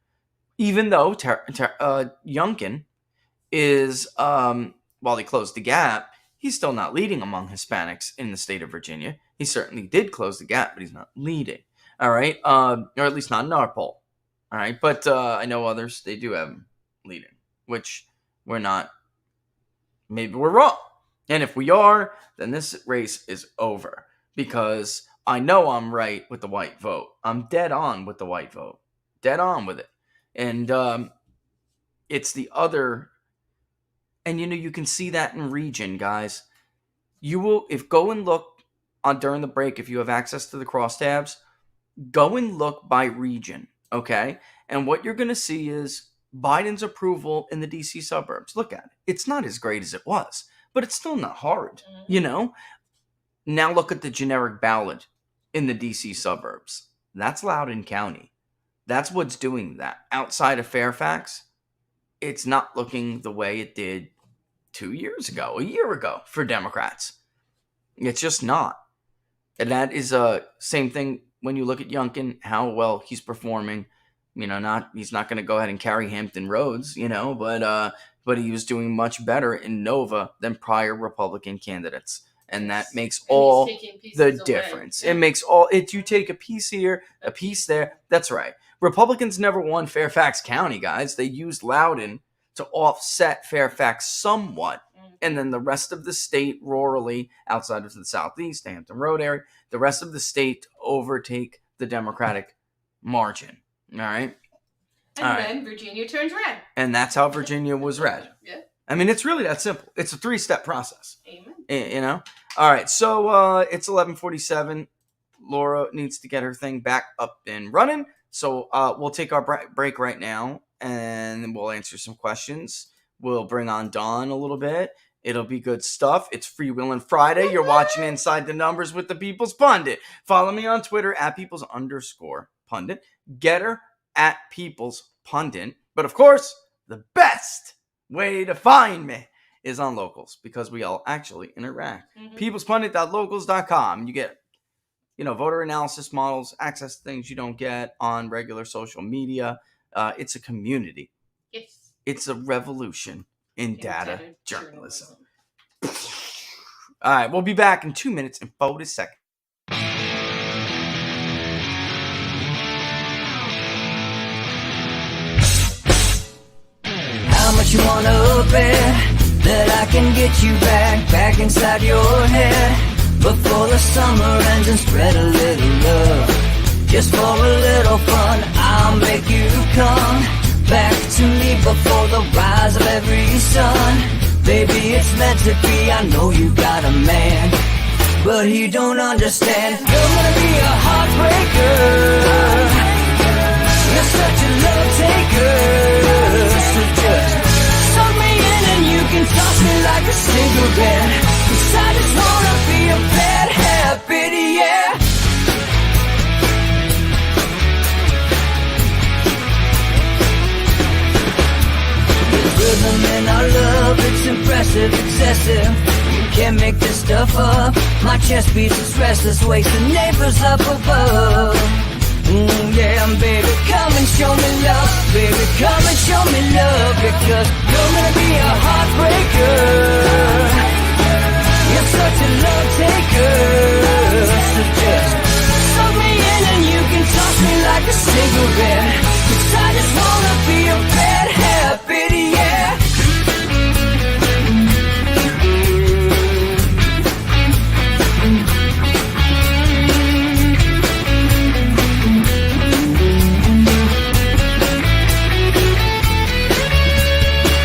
Even though Youngkin is, while he closed the gap, he's still not leading among Hispanics in the state of Virginia. He certainly did close the gap, but he's not leading. All right, or at least not in our poll. All right, but I know others, they do have him leading, which we're not. Maybe we're wrong. And if we are, then this race is over, because I know I'm right with the white vote. I'm dead on with the white vote. Dead on with it. And it's the other. And, you can see that in region, guys. You will, go and look during the break, if you have access to the crosstabs, go and look by region, okay? And what you're going to see is Biden's approval in the D.C. suburbs. Look at it. It's not as great as it was, but it's still not hard, Now look at the generic ballot in the D.C. suburbs. That's Loudoun County. That's what's doing that. Outside of Fairfax, it's not looking the way it did 2 years ago, a year ago for Democrats. It's just not. And that is same thing when you look at Youngkin, how well he's performing. He's not going to go ahead and carry Hampton Roads, but he was doing much better in Nova than prior Republican candidates. And that makes all the difference. Away. It makes all it. You take a piece here, a piece there. That's right. Republicans never won Fairfax County, guys. They used Loudoun to offset Fairfax somewhat. And then the rest of the state, rurally, outside of the southeast, the Hampton Road area, the rest of the state to overtake the Democratic margin. All right? And then Virginia turns red. And that's how Virginia was red. Yeah. I mean, it's really that simple. It's a 3-step process. Amen. All right, so it's 11:47. Laura needs to get her thing back up and running. So we'll take our break right now, and we'll answer some questions. We'll bring on Dawn a little bit. It'll be good stuff. It's Freewheelin' Friday. You're watching Inside the Numbers with the People's Pundit. Follow me on Twitter at @Peoples_Pundit. Get her at People's Pundit. But of course, the best way to find me is on Locals, because we all actually interact. peoplespundit.locals.com. You get, voter analysis models, access to things you don't get on regular social media. It's a community. Yes. It's a revolution in data journalism. All right, we'll be back in 2 minutes and 40 seconds. How much you wanna bet that I can get you back inside your head before the summer ends, and spread a little love. Just for a little fun, I'll make you come back to me before the rise of every sun. Baby, it's meant to be. I know you got a man, but he don't understand. You're gonna be a heartbreaker. You're such a love taker. So just suck me in and you can toss me like a cigarette. 'Cause I just wanna be a bad habit, yeah. Rhythm in our love, it's impressive, excessive. You can't make this stuff up. My chest beats, it's restless, wakes the neighbors up above. Yeah, baby, come and show me love. Baby, come and show me love. Because you're gonna be a heartbreaker. You're such a love taker. So just suck me in and you can toss me like a cigarette. 'Cause I just wanna be a bad habit, yeah.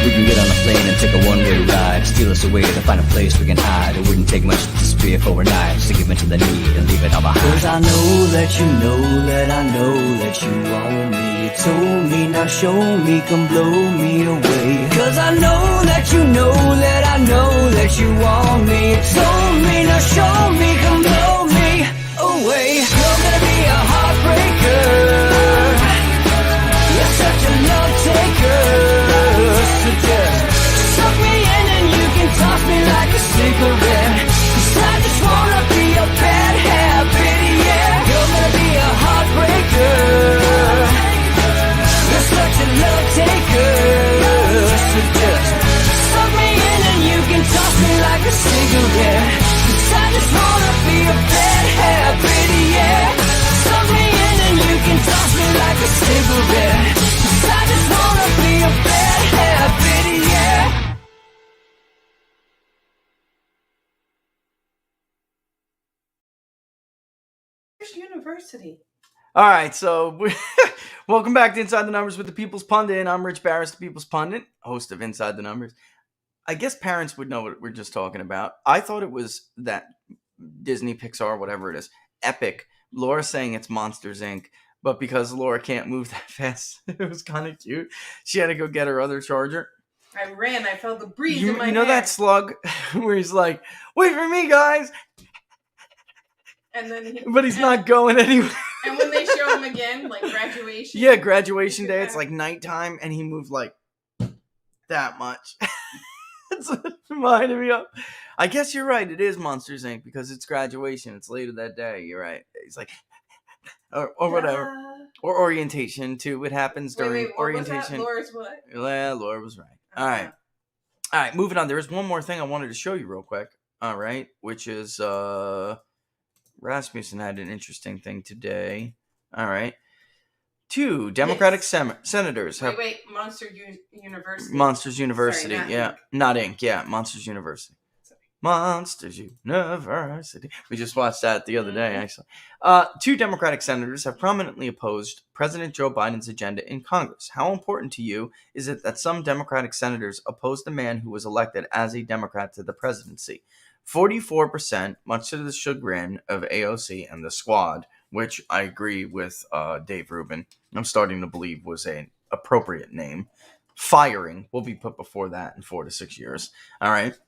We can get on a plane and take a one-way ride, steal us away to find a place we can hide. It wouldn't take much to spear for knives to give in to the need and leave it all behind. 'Cause I know that you know that I know that you want me. You told me, now show me, come blow me away. 'Cause I know that you know that I know that you want me. You told me, now show me, come blow me away. You're gonna be a heartbreaker. University. All right, so welcome back to Inside the Numbers with the People's Pundit. I'm Rich Barris, the People's Pundit, host of Inside the Numbers. I guess parents would know what we're just talking about. I thought it was that Disney, Pixar, whatever it is, Epic. Laura's saying it's Monsters, Inc., but because Laura can't move that fast, it was kind of cute. She had to go get her other charger. I ran. I felt the breeze You in my know hair. that slug where he's like, wait for me, guys. And then But he's not going anywhere. And when they show him again, like graduation. Yeah, graduation day, it's like nighttime, and he moved like that much. It's reminding me of. I guess you're right. It is Monsters Inc. because it's graduation. It's later that day. You're right. He's like, or whatever. Or orientation too. It happens during what orientation. Was that? Laura's what? Yeah, Laura was right. All right. All right, moving on. There is one more thing I wanted to show you real quick. All right, which is Rasmussen had an interesting thing today. All right. 2 Democratic senators have... Wait, Monsters University. Monsters University, Sorry, yeah. Not Inc., yeah, Monsters University. Sorry. Monsters University. We just watched that the other day, actually. 2 Democratic senators have prominently opposed President Joe Biden's agenda in Congress. How important to you is it that some Democratic senators opposed the man who was elected as a Democrat to the presidency? 44%, much to the chagrin of AOC and the squad, which I agree with Dave Rubin, I'm starting to believe was an appropriate name. Firing will be put before that in 4 to 6 years. All right.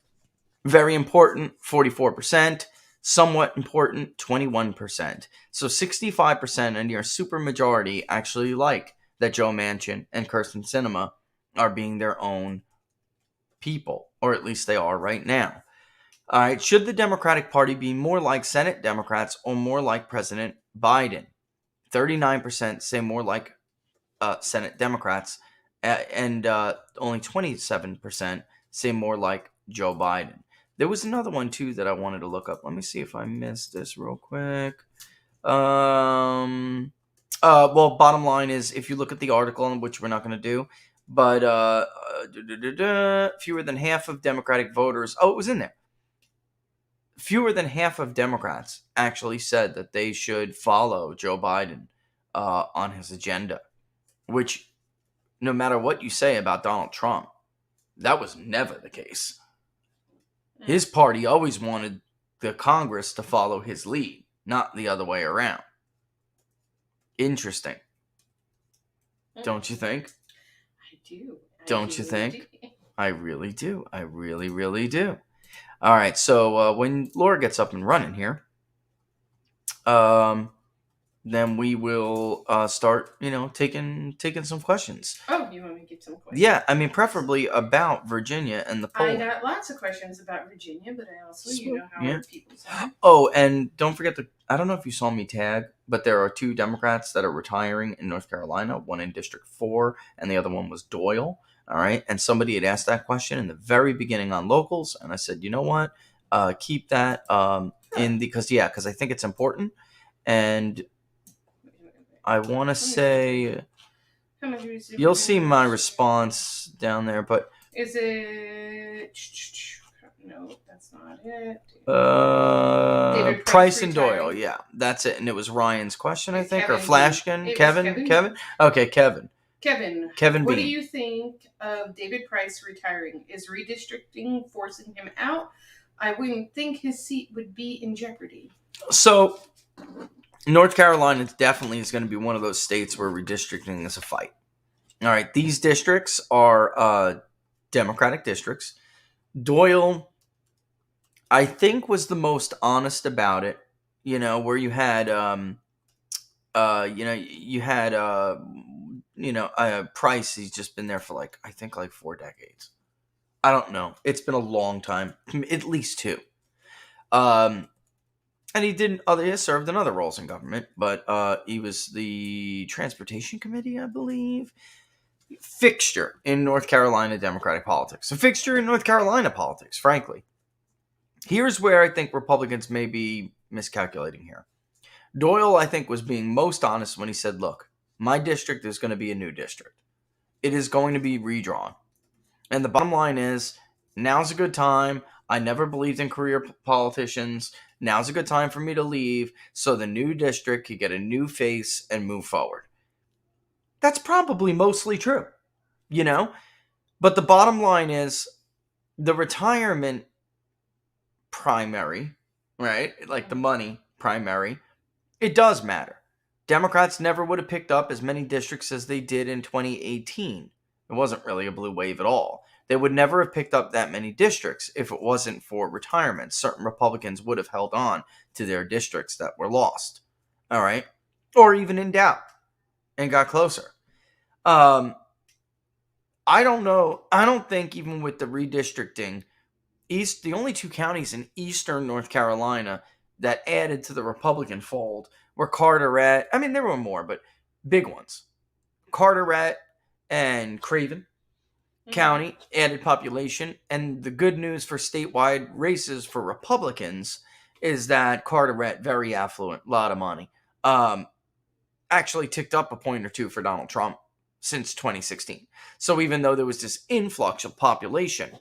Very important, 44%. Somewhat important, 21%. So 65%, a near super majority, actually like that Joe Manchin and Kyrsten Sinema are being their own people, or at least they are right now. All right, should the Democratic Party be more like Senate Democrats or more like President Biden? 39% say more like Senate Democrats, and only 27% say more like Joe Biden. There was another one, too, that I wanted to look up. Let me see if I missed this real quick. Well, bottom line is, if you look at the article, which we're not going to do, but fewer than half of Democratic voters... Oh, it was in there. Fewer than half of Democrats actually said that they should follow Joe Biden on his agenda, which, no matter what you say about Donald Trump, that was never the case. His party always wanted the Congress to follow his lead, not the other way around. Interesting. Don't you think? I do. Don't you think? I really do. I really, really do. All right, so when Laura gets up and running here, then we will start, taking some questions. Oh, you want me to get some questions? Yeah, I mean, preferably about Virginia and the poll. I got lots of questions about Virginia, but I also, how people say. Oh, and don't forget I don't know if you saw me tag, but there are 2 Democrats that are retiring in North Carolina, one in District 4, and the other one was Doyle. All right. And somebody had asked that question in the very beginning on locals. And I said, you know what? Keep that because I think it's important. And I want to say, you'll see my response down there, but. Is it? No, that's not it. David Price and Doyle. Yeah, that's it. And it was Ryan's question, I think, or Flashkin. Kevin? Okay, Kevin. Kevin What B. do you think of David Price retiring? Is redistricting forcing him out? I wouldn't think his seat would be in jeopardy. So, North Carolina definitely is going to be one of those states where redistricting is a fight. All right, these districts are Democratic districts. Doyle, I think, was the most honest about it. Where you had, Price. He's just been there for I think 4 decades. I don't know. It's been a long time, at least 2. And he served in other roles in government, but he was the Transportation Committee, I believe. Fixture in North Carolina Democratic politics. A fixture in North Carolina politics, frankly. Here's where I think Republicans may be miscalculating here. Doyle, I think, was being most honest when he said, look, my district is going to be a new district. It is going to be redrawn. And the bottom line is, now's a good time. I never believed in career politicians. Now's a good time for me to leave so the new district could get a new face and move forward. That's probably mostly true, you know? But the bottom line is the retirement primary, right? Like the money primary, it does matter. Democrats never would have picked up as many districts as they did in 2018. It wasn't really a blue wave at all. They would never have picked up that many districts if it wasn't for retirement. Certain Republicans would have held on to their districts that were lost. All right? Or even in doubt and got closer. I don't know. I don't think even with the redistricting, the only two counties in eastern North Carolina that added to the Republican fold were Carteret. I mean, there were more, but big ones. Carteret and Craven County added population. And the good news for statewide races for Republicans is that Carteret, very affluent, lot of money, actually ticked up a point or two for Donald Trump since 2016. So even though there was this influx of population,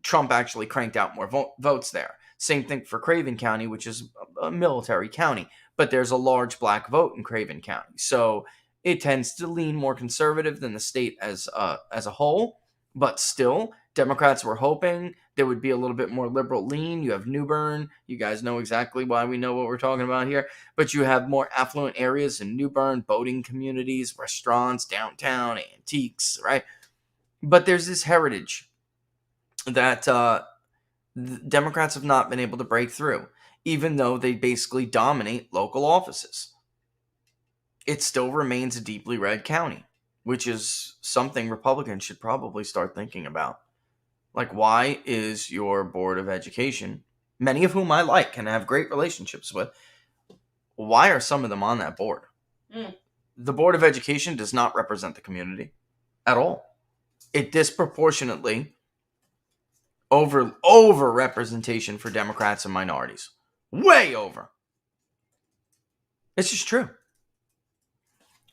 Trump actually cranked out more votes there. Same thing for Craven County, which is a military county, but there's a large black vote in Craven County. So it tends to lean more conservative than the state as a whole, but still, Democrats were hoping there would be a little bit more liberal lean. You have New Bern. You guys know exactly why we know what we're talking about here, but you have more affluent areas in New Bern, boating communities, restaurants, downtown, antiques, right? But there's this heritage that Democrats have not been able to break through, even though they basically dominate local offices. It still remains a deeply red county, which is something Republicans should probably start thinking about. Like, why is your Board of Education, many of whom I like and have great relationships with, why are some of them on that board? The Board of Education does not represent the community at all. It disproportionately over representation for Democrats and minorities. Way over. It's just true.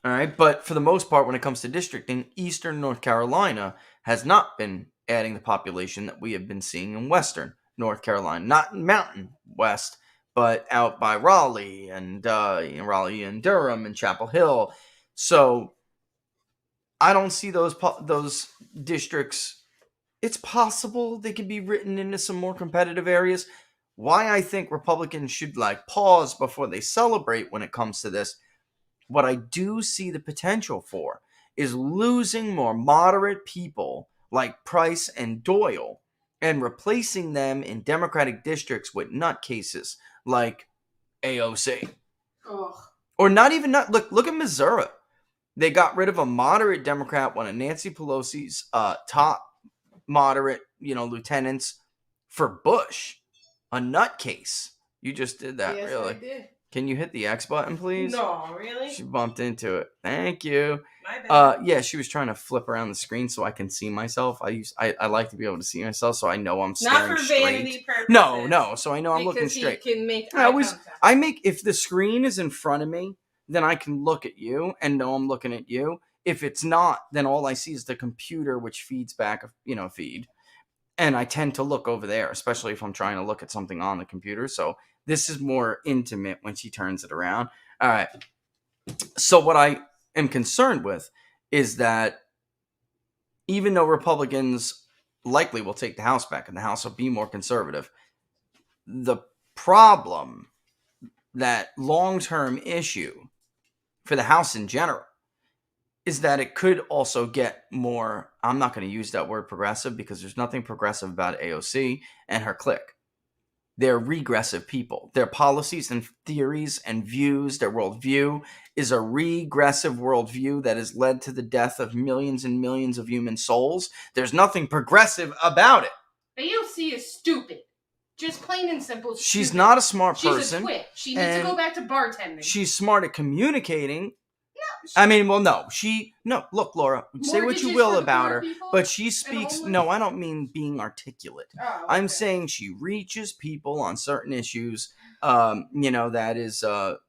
All right, but for the most part, when it comes to districting, Eastern North Carolina has not been adding the population that we have been seeing in Western North Carolina. Not in Mountain West, but out by Raleigh and Raleigh and Durham and Chapel Hill. So I don't see those districts. It's possible they could be written into some more competitive areas. Why I think Republicans should pause before they celebrate when it comes to this. What I do see the potential for is losing more moderate people like Price and Doyle and replacing them in Democratic districts with nutcases like AOC. Ugh. Or look at Missouri. They got rid of a moderate Democrat, one of Nancy Pelosi's top moderate, lieutenants for Bush. A nutcase. You just did that, yes, really. I did. Can you hit the X button, please? No, really? She bumped into it. Thank you. My bad. Yeah, she was trying to flip around the screen so I can see myself. I like to be able to see myself, so I know I'm staring Not for straight. vanity purposes. No. So I know I'm looking Because straight. he can make If the screen is in front of me, then I can look at you and know I'm looking at you. If it's not, then all I see is the computer, which feeds back a feed. And I tend to look over there, especially if I'm trying to look at something on the computer. So this is more intimate when she turns it around. All right. So what I am concerned with is that even though Republicans likely will take the House back and the House will be more conservative, the problem, that long-term issue for the House in general, is that it could also get more, I'm not going to use that word progressive because there's nothing progressive about AOC and her clique. They're regressive people. Their policies and theories and views, their worldview is a regressive worldview that has led to the death of millions and millions of human souls. There's nothing progressive about it. AOC is stupid. Just plain and simple stupid. She's not a smart person. She's a twit. She needs to go back to bartending. She's smart at communicating. Look, Laura, say what you will about her, but she speaks, no, I don't mean being articulate. Oh, okay. I'm saying she reaches people on certain issues, that is, that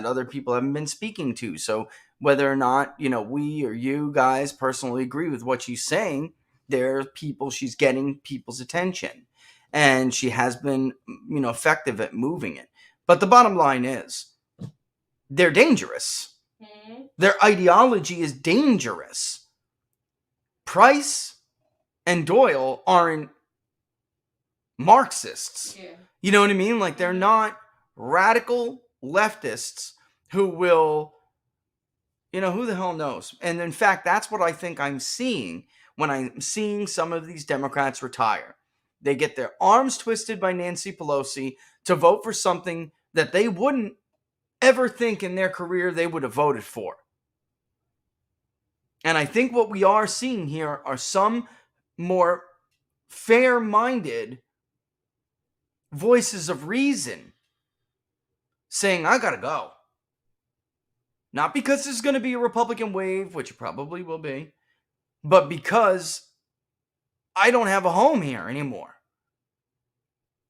other people haven't been speaking to. So whether or not, we or you guys personally agree with what she's saying, There are people, she's getting people's attention. And she has been, effective at moving it. But the bottom line is, they're dangerous. Mm-hmm. Their ideology is dangerous. Price and Doyle aren't Marxists. Yeah. You know what I mean? Like, they're not radical leftists who will, who the hell knows? And in fact, that's what I think I'm seeing when I'm seeing some of these Democrats retire. They get their arms twisted by Nancy Pelosi to vote for something that they wouldn't ever think in their career they would have voted for. And I think what we are seeing here are some more fair-minded voices of reason saying, I gotta go. Not because there's going to be a Republican wave, which it probably will be, but because I don't have a home here anymore.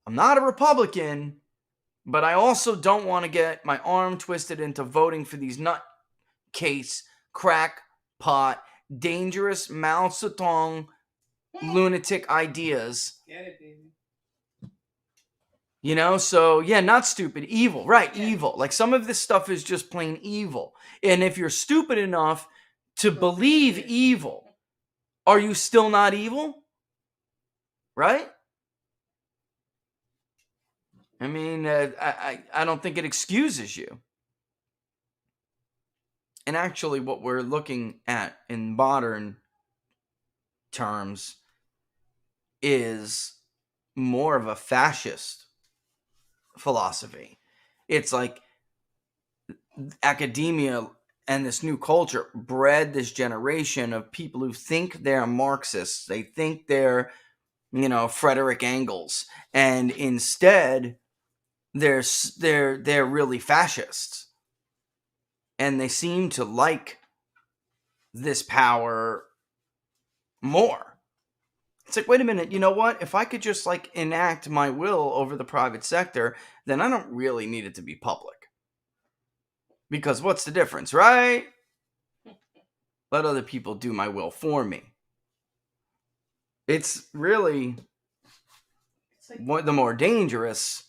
I'm not a Republican, but I also don't want to get my arm twisted into voting for these nutcase, crackpot, dangerous, Mao Zedong, lunatic ideas. Get it, baby. So, yeah, not stupid, evil, right, Yeah. evil. Like, some of this stuff is just plain evil. And if you're stupid enough to believe evil, are you still not evil? Right? I mean, I don't think it excuses you. And actually, what we're looking at in modern terms is more of a fascist philosophy. It's like academia and this new culture bred this generation of people who think they're Marxists. They think they're, Frederick Engels, and instead they're really fascists, and they seem to like this power more. It's like, wait a minute, you know what? If I could just enact my will over the private sector, then I don't really need it to be public. Because what's the difference, right? Let other people do my will for me. It's really the more dangerous.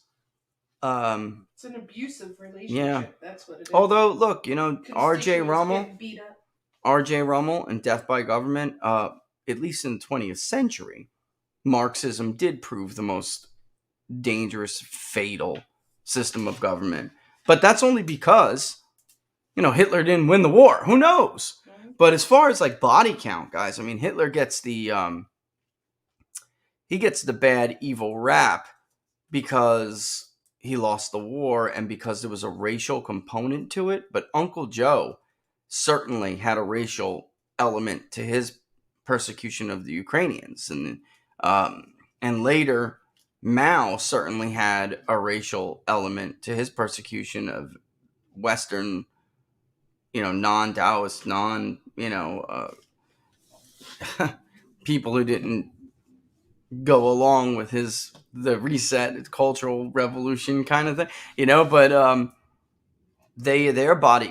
It's an abusive relationship. Yeah. That's what it is. Although, look, R.J. Rummel and Death by Government, at least in the 20th century, Marxism did prove the most dangerous, fatal system of government. But that's only because, Hitler didn't win the war. Who knows? Mm-hmm. But as far as body count, guys, I mean, Hitler gets the bad, evil rap because he lost the war and because there was a racial component to it. But Uncle Joe certainly had a racial element to his persecution of the Ukrainians, and later Mao certainly had a racial element to his persecution of Western, non-Taoist, people who didn't go along with the reset, cultural revolution kind of thing, but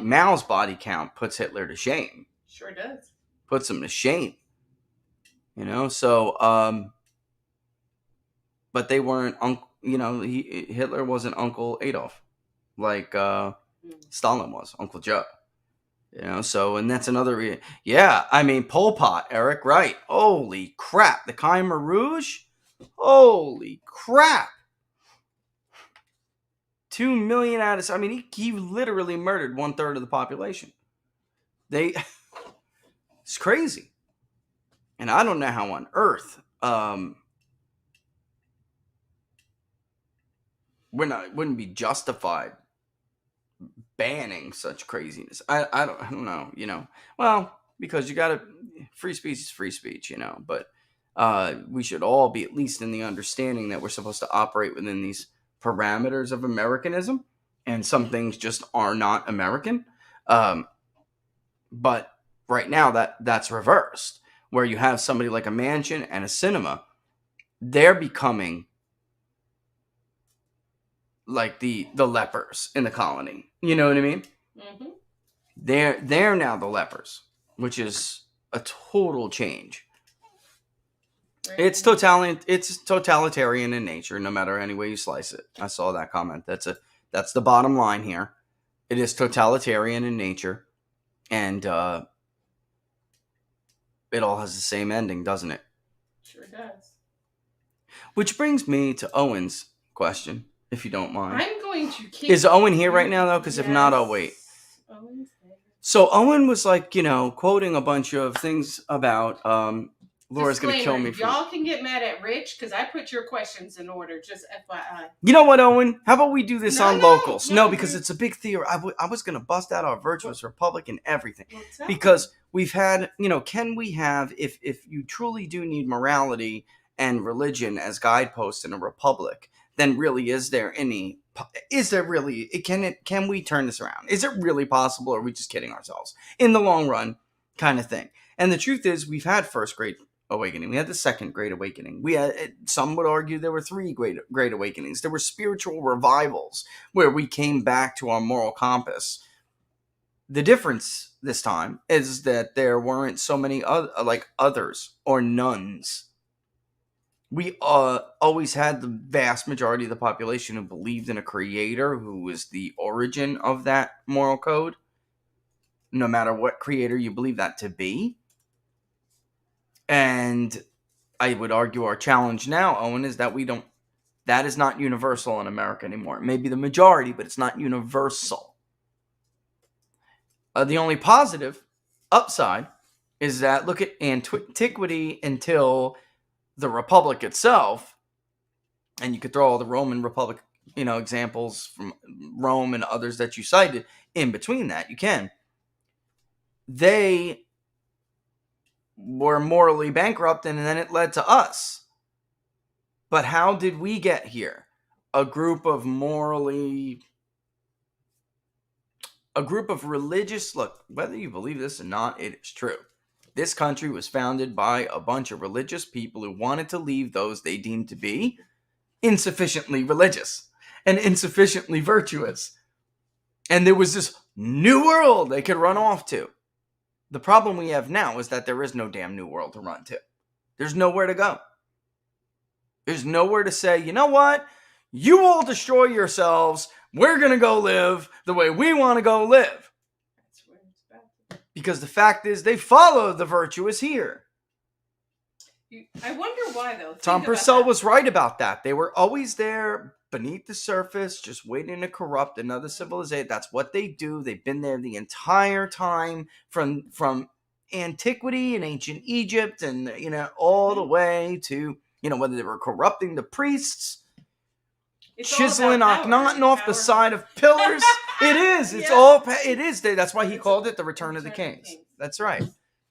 Mao's body count puts Hitler to shame. Sure does. Puts him to shame. So, but they weren't, Hitler wasn't Uncle Adolf, like Stalin was, Uncle Joe. So, and that's another, I mean, Pol Pot, Eric, right? Holy crap. The Khmer Rouge? Holy crap. 2 million he literally murdered 1/3 of the population. It's crazy. And I don't know how on earth wouldn't be justified banning such craziness. I don't know, well, because you gotta, free speech is free speech, but we should all be at least in the understanding that we're supposed to operate within these parameters of Americanism, and some things just are not American. But right now that's reversed, where you have somebody like a mansion and a cinema. They're becoming like the lepers in the colony. You know what I mean? Mm-hmm. They're now the lepers, which is a total change. Right? It's totalitarian in nature, no matter any way you slice it. I saw that comment. That's the bottom line here. It is totalitarian in nature, and it all has the same ending, doesn't it? Sure does. Which brings me to Owen's question, if you don't mind. I'm going to keep. Is Owen here right now, though? Because if not, I'll wait. Owen's there. So Owen was like, quoting a bunch of things about Laura's going to kill me. Y'all can get mad at Rich because I put your questions in order, just FYI. You know what, Owen? How about we do this on locals? No, because dude. it's a big theory. I was going to bust out our virtuous republic and everything. What's Because we've had, can we have, if you truly do need morality and religion as guideposts in a republic, then really can we turn this around? Is it really possible, or are we just kidding ourselves? In the long run, kind of thing. And the truth is, we've had first great awakening. We had the second great awakening. We had, some would argue there were three great awakenings. There were spiritual revivals where we came back to our moral compass. The difference this time is that there weren't so many others or nuns. We always had the vast majority of the population who believed in a creator who was the origin of that moral code, no matter what creator you believe that to be. And I would argue our challenge now, Owen, is that that is not universal in America anymore. It may be the majority, but it's not universal. The only positive upside is that look at antiquity until the Republic itself, and you could throw all the Roman Republic, examples from Rome and others that you cited in between that. You can. They were morally bankrupt, and then it led to us. But how did we get here? A group of religious, look, whether you believe this or not, it is true. This country was founded by a bunch of religious people who wanted to leave those they deemed to be insufficiently religious and insufficiently virtuous. And there was this new world they could run off to. The problem we have now is that there is no damn new world to run to. There's nowhere to go. There's nowhere to say, you know what? You all destroy yourselves. We're going to go live the way we want to go live. That's where it's about. Because the fact is, they follow the virtuous here. I wonder why, though. Tom Purcell was right about that. They were always there beneath the surface, just waiting to corrupt another civilization. That's what they do. They've been there the entire time from antiquity and ancient Egypt and, all the way to, whether they were corrupting the priests, chiseling Akhenaten off the side of pillars. It is. It's it is. That's why he called it The Return of the Kings. That's right.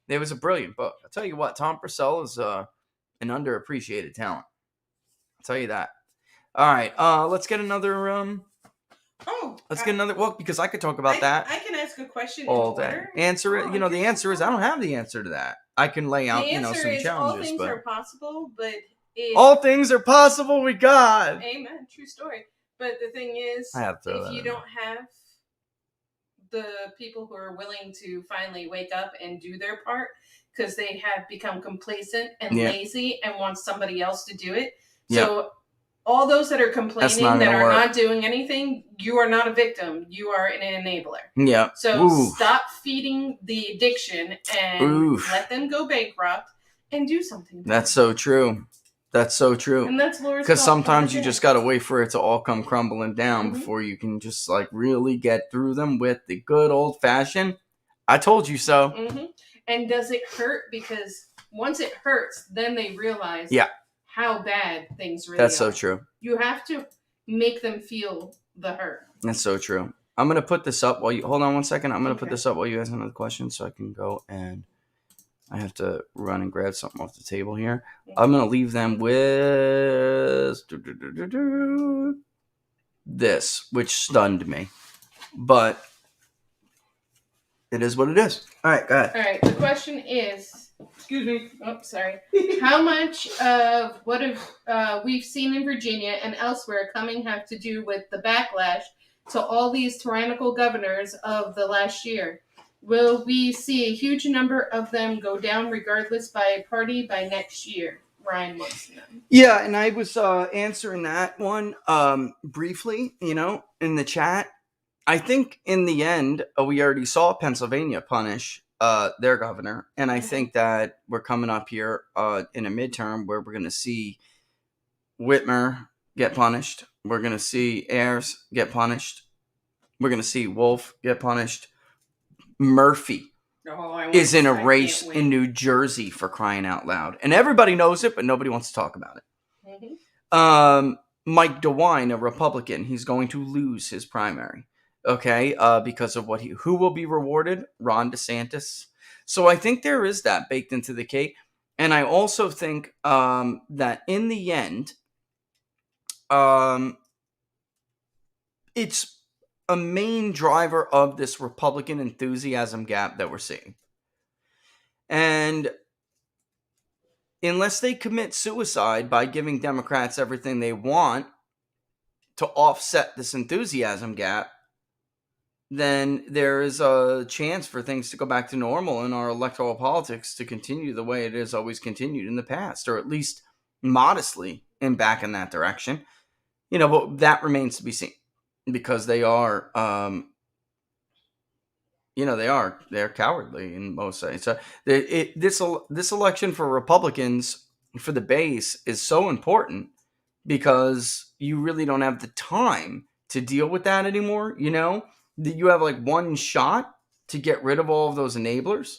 It was a brilliant book. I'll tell you what, Tom Purcell is an underappreciated talent. I'll tell you that. All right, let's get another. Get another. Well, because I could talk about that. I can ask a question all day. Answer it. The answer is I don't have the answer to that. I can lay out, some challenges. All things are possible, but all things are possible with God. Amen. True story. But the thing is, if you don't have the people who are willing to finally wake up and do their part, because they have become complacent and lazy and want somebody else to do it. So all those that are complaining that are not doing anything, you are not a victim. You are an enabler. Yeah. So stop feeding the addiction and let them go bankrupt and do something. That's so true. That's so true. And that's Laura's because sometimes you just got to wait for it to all come crumbling down before you can just really get through them with the good old fashioned, I told you so. Mm-hmm. And does it hurt? Because once it hurts, then they realize how bad things really are. That's so true. You have to make them feel the hurt. That's so true. I'm going to put this up while you... Hold on one second. I'm going to put this up while you ask another question so I can go and... I have to run and grab something off the table here. I'm going to leave them with... this, which stunned me. But... it is what it is. All right, go ahead. All right, the question is... Excuse me. Oh, sorry. How much of what we've seen in Virginia and elsewhere coming have to do with the backlash to all these tyrannical governors of the last year? Will we see a huge number of them go down regardless by party by next year? Ryan wants to know. Yeah, and I was answering that one briefly, in the chat. I think in the end, we already saw Pennsylvania punish their governor, and I think that we're coming up here in a midterm where we're going to see Whitmer get punished. We're going to see Ayers get punished. We're going to see Wolf get punished. Murphy is in a race in New Jersey, for crying out loud. And everybody knows it, but nobody wants to talk about it. Mm-hmm. Mike DeWine, a Republican, he's going to lose his primary. Okay, because of who will be rewarded? Ron DeSantis. So I think there is that baked into the cake. And I also think that in the end, it's a main driver of this Republican enthusiasm gap that we're seeing. And unless they commit suicide by giving Democrats everything they want to offset this enthusiasm gap, then there is a chance for things to go back to normal and our electoral politics to continue the way it has always continued in the past, or at least modestly back in that direction. But that remains to be seen, because they are, they're cowardly in most ways. So this election for Republicans, for the base, is so important because you really don't have the time to deal with that anymore. You have like one shot to get rid of all of those enablers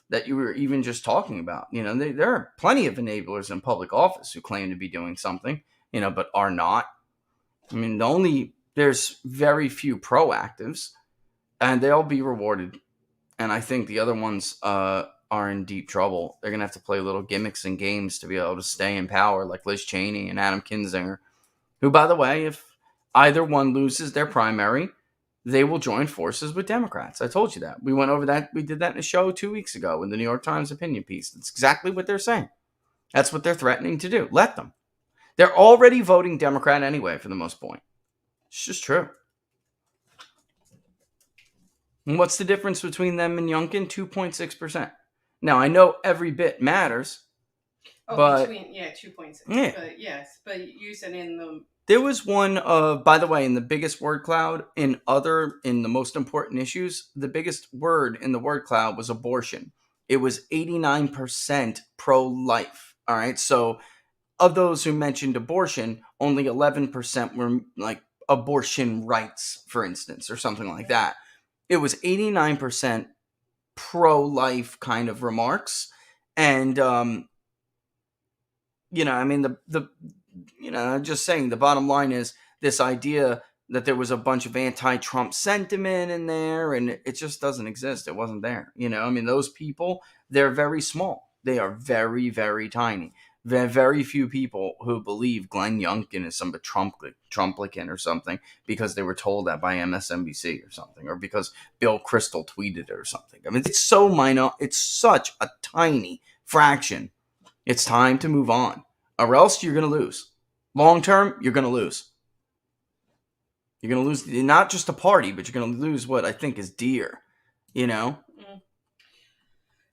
that you were even just talking about. There are plenty of enablers in public office who claim to be doing something, but are not. I mean, there's very few proactives, and they'll be rewarded. And I think the other ones are in deep trouble. They're going to have to play little gimmicks and games to be able to stay in power, like Liz Cheney and Adam Kinzinger, who, by the way, if either one loses their primary, they will join forces with Democrats. I told you that. We went over that. We did that in a show 2 weeks ago in the New York Times opinion piece. That's exactly what they're saying. That's what they're threatening to do. Let them. They're already voting Democrat anyway, for the most part. It's just true. And what's the difference between them and Youngkin? 2.6%. Now, I know every bit matters. But 2.6. Yeah. But yes, but you said in the... There was one, by the way, in the biggest word cloud, in the most important issues, the biggest word in the word cloud was abortion. It was 89% pro-life. All right. So of those who mentioned abortion, only 11% were like abortion rights, for instance, or something like that. It was 89% pro-life kind of remarks. And, I'm just saying, the bottom line is this idea that there was a bunch of anti-Trump sentiment in there, and it just doesn't exist. It wasn't there. Those people, they're very small. They are very, very tiny. Very few people who believe Glenn Youngkin is some Trumplican or something because they were told that by MSNBC or something, or because Bill Kristol tweeted it or something. It's so minor. It's such a tiny fraction. It's time to move on, or else you're going to lose. Long term, you're going to lose. You're going to lose not just a party, but you're going to lose what I think is dear,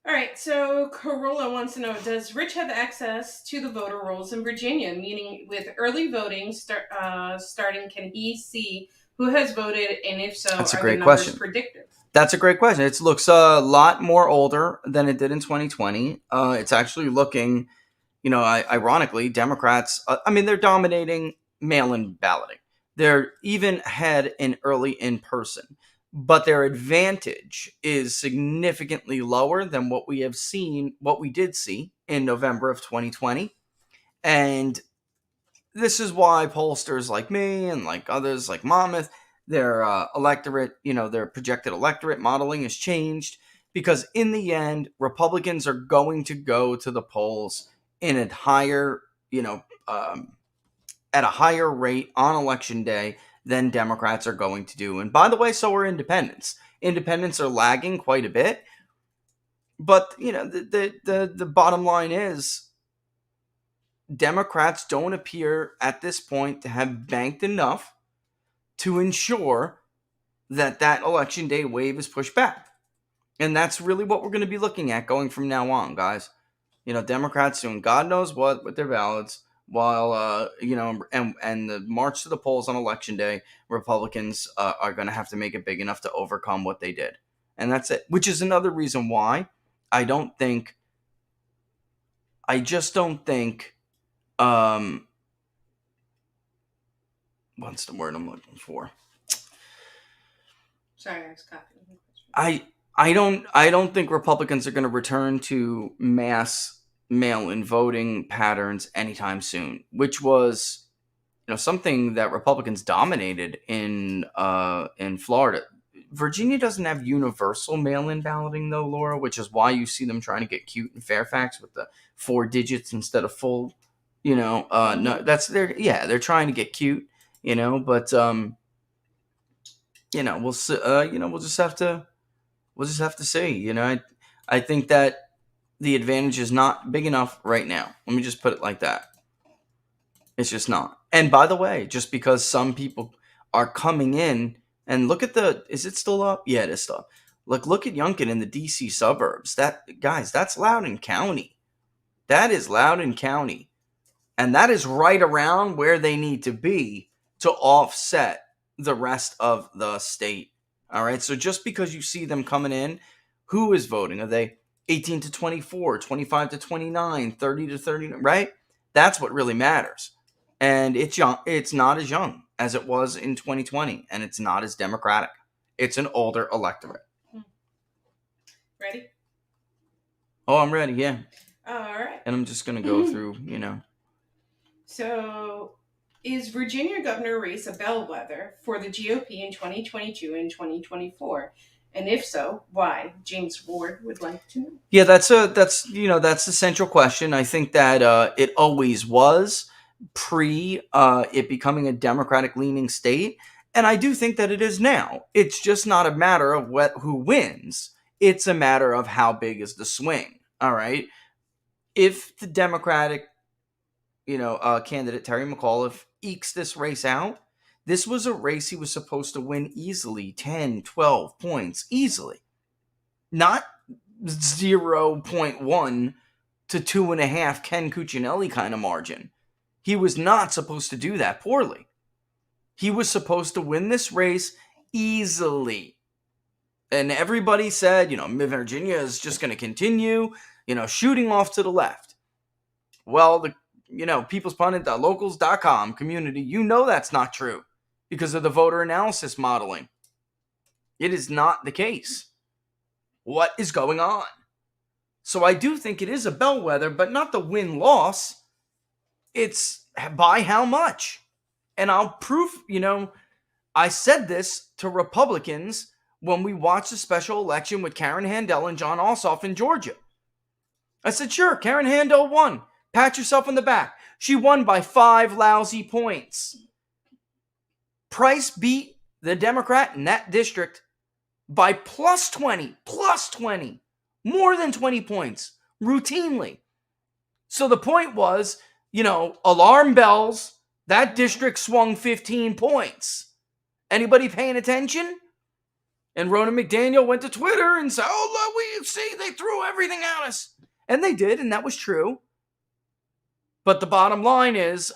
All right, so Corolla wants to know, does Rich have access to the voter rolls in Virginia? Meaning, with early voting starting, can he see who has voted, and if so, that's a are great the numbers question. Predictive? That's a great question. It looks a lot more older than it did in 2020. It's actually looking, ironically, Democrats, they're dominating mail-in balloting. They're even ahead in early in-person. But their advantage is significantly lower than what we did see in November of 2020. And this is why pollsters like me and like others like Monmouth, their electorate, their projected electorate modeling has changed, because in the end, Republicans are going to go to the polls in a higher, at a higher rate on election day than Democrats are going to do. And by the way, so are independents. Independents are lagging quite a bit. But, the bottom line is Democrats don't appear at this point to have banked enough to ensure that election day wave is pushed back. And that's really what we're going to be looking at going from now on, guys. Democrats doing God knows what with their ballots, while and the march to the polls on election day, Republicans are going to have to make it big enough to overcome what they did, and that's it. Which is another reason why I just don't think. What's the word I'm looking for? Sorry, I was copying. I don't think Republicans are going to return to mass mail-in voting patterns anytime soon, which was something that Republicans dominated in Florida. Virginia doesn't have universal mail-in balloting though, Laura, which is why you see them trying to get cute in Fairfax with the 4 digits instead of full. No, they're trying to get cute, but we'll just have to see. I think that the advantage is not big enough right now. Let me just put it like that. It's just not. And by the way, just because some people are coming in and look at is it still up? Yeah, it is still up. Look at Yunkin in the DC suburbs. That's Loudoun County. That is Loudoun County. And that is right around where they need to be to offset the rest of the state. All right. So just because you see them coming in, who is voting? Are they 18 to 24, 25 to 29, 30 to 39, right? That's what really matters. And it's young. It's not as young as it was in 2020, and it's not as democratic. It's an older electorate. Ready? Oh, I'm ready. Yeah. All right. And I'm just going to go through, So, is Virginia governor race a bellwether for the GOP in 2022 and 2024? And if so, why? James Ward would like to know. Yeah, that's the central question. I think that it always was pre it becoming a Democratic leaning state, and I do think that it is now. It's just not a matter of who wins. It's a matter of how big is the swing. All right. If the Democratic, candidate Terry McAuliffe ekes this race out, this was a race he was supposed to win easily, 10, 12 points, easily. Not 0.1 to 2.5 Ken Cuccinelli kind of margin. He was not supposed to do that poorly. He was supposed to win this race easily. And everybody said, Virginia is just going to continue, shooting off to the left. Well, the People's Pundit, locals.com community, that's not true because of the voter analysis modeling. It is not the case. What is going on? So I do think it is a bellwether, but not the win-loss. It's by how much. And I'll prove, I said this to Republicans when we watched the special election with Karen Handel and John Ossoff in Georgia. I said, sure, Karen Handel won. Pat yourself on the back. She won by 5 lousy points. Price beat the Democrat in that district by plus 20, more than 20 points, routinely. So the point was, alarm bells, that district swung 15 points. Anybody paying attention? And Ronna McDaniel went to Twitter and said, oh, look, we see, they threw everything at us. And they did, and that was true. But the bottom line is,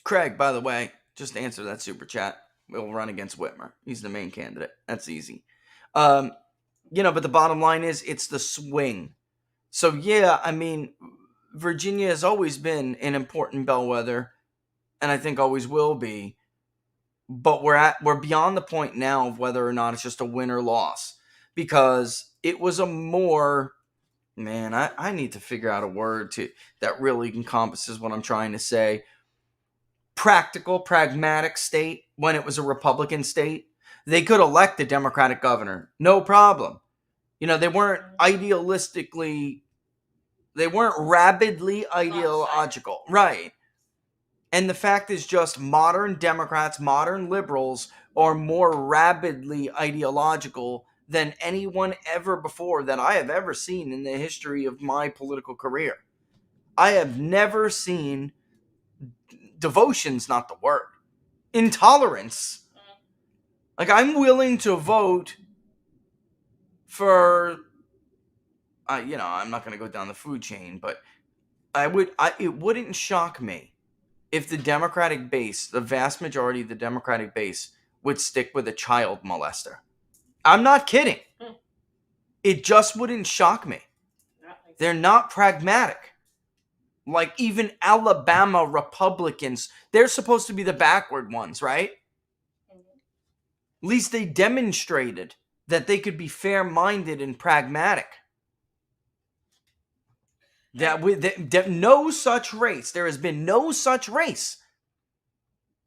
Craig, by the way, just answer that super chat. We'll run against Whitmer. He's the main candidate. That's easy. But the bottom line is it's the swing. So, yeah, Virginia has always been an important bellwether, and I think always will be. But we're beyond the point now of whether or not it's just a win or loss. Because it was a more... Man, I need to figure out a word that really encompasses what I'm trying to say. Practical, pragmatic state when it was a Republican state. They could elect a Democratic governor. No problem. They weren't rabidly ideological. Right. And the fact is just modern Democrats, modern liberals are more rabidly ideological than anyone ever before that I have ever seen in the history of my political career. I have never seen, devotion's not the word, intolerance. I'm willing to vote for I'm not going to go down the food chain, but it wouldn't shock me if the Democratic base, the vast majority of the Democratic base, would stick with a child molester. I'm not kidding. It just wouldn't shock me. They're not pragmatic. Like even Alabama Republicans, they're supposed to be the backward ones, right? At least they demonstrated that they could be fair-minded and pragmatic. No such race. There has been no such race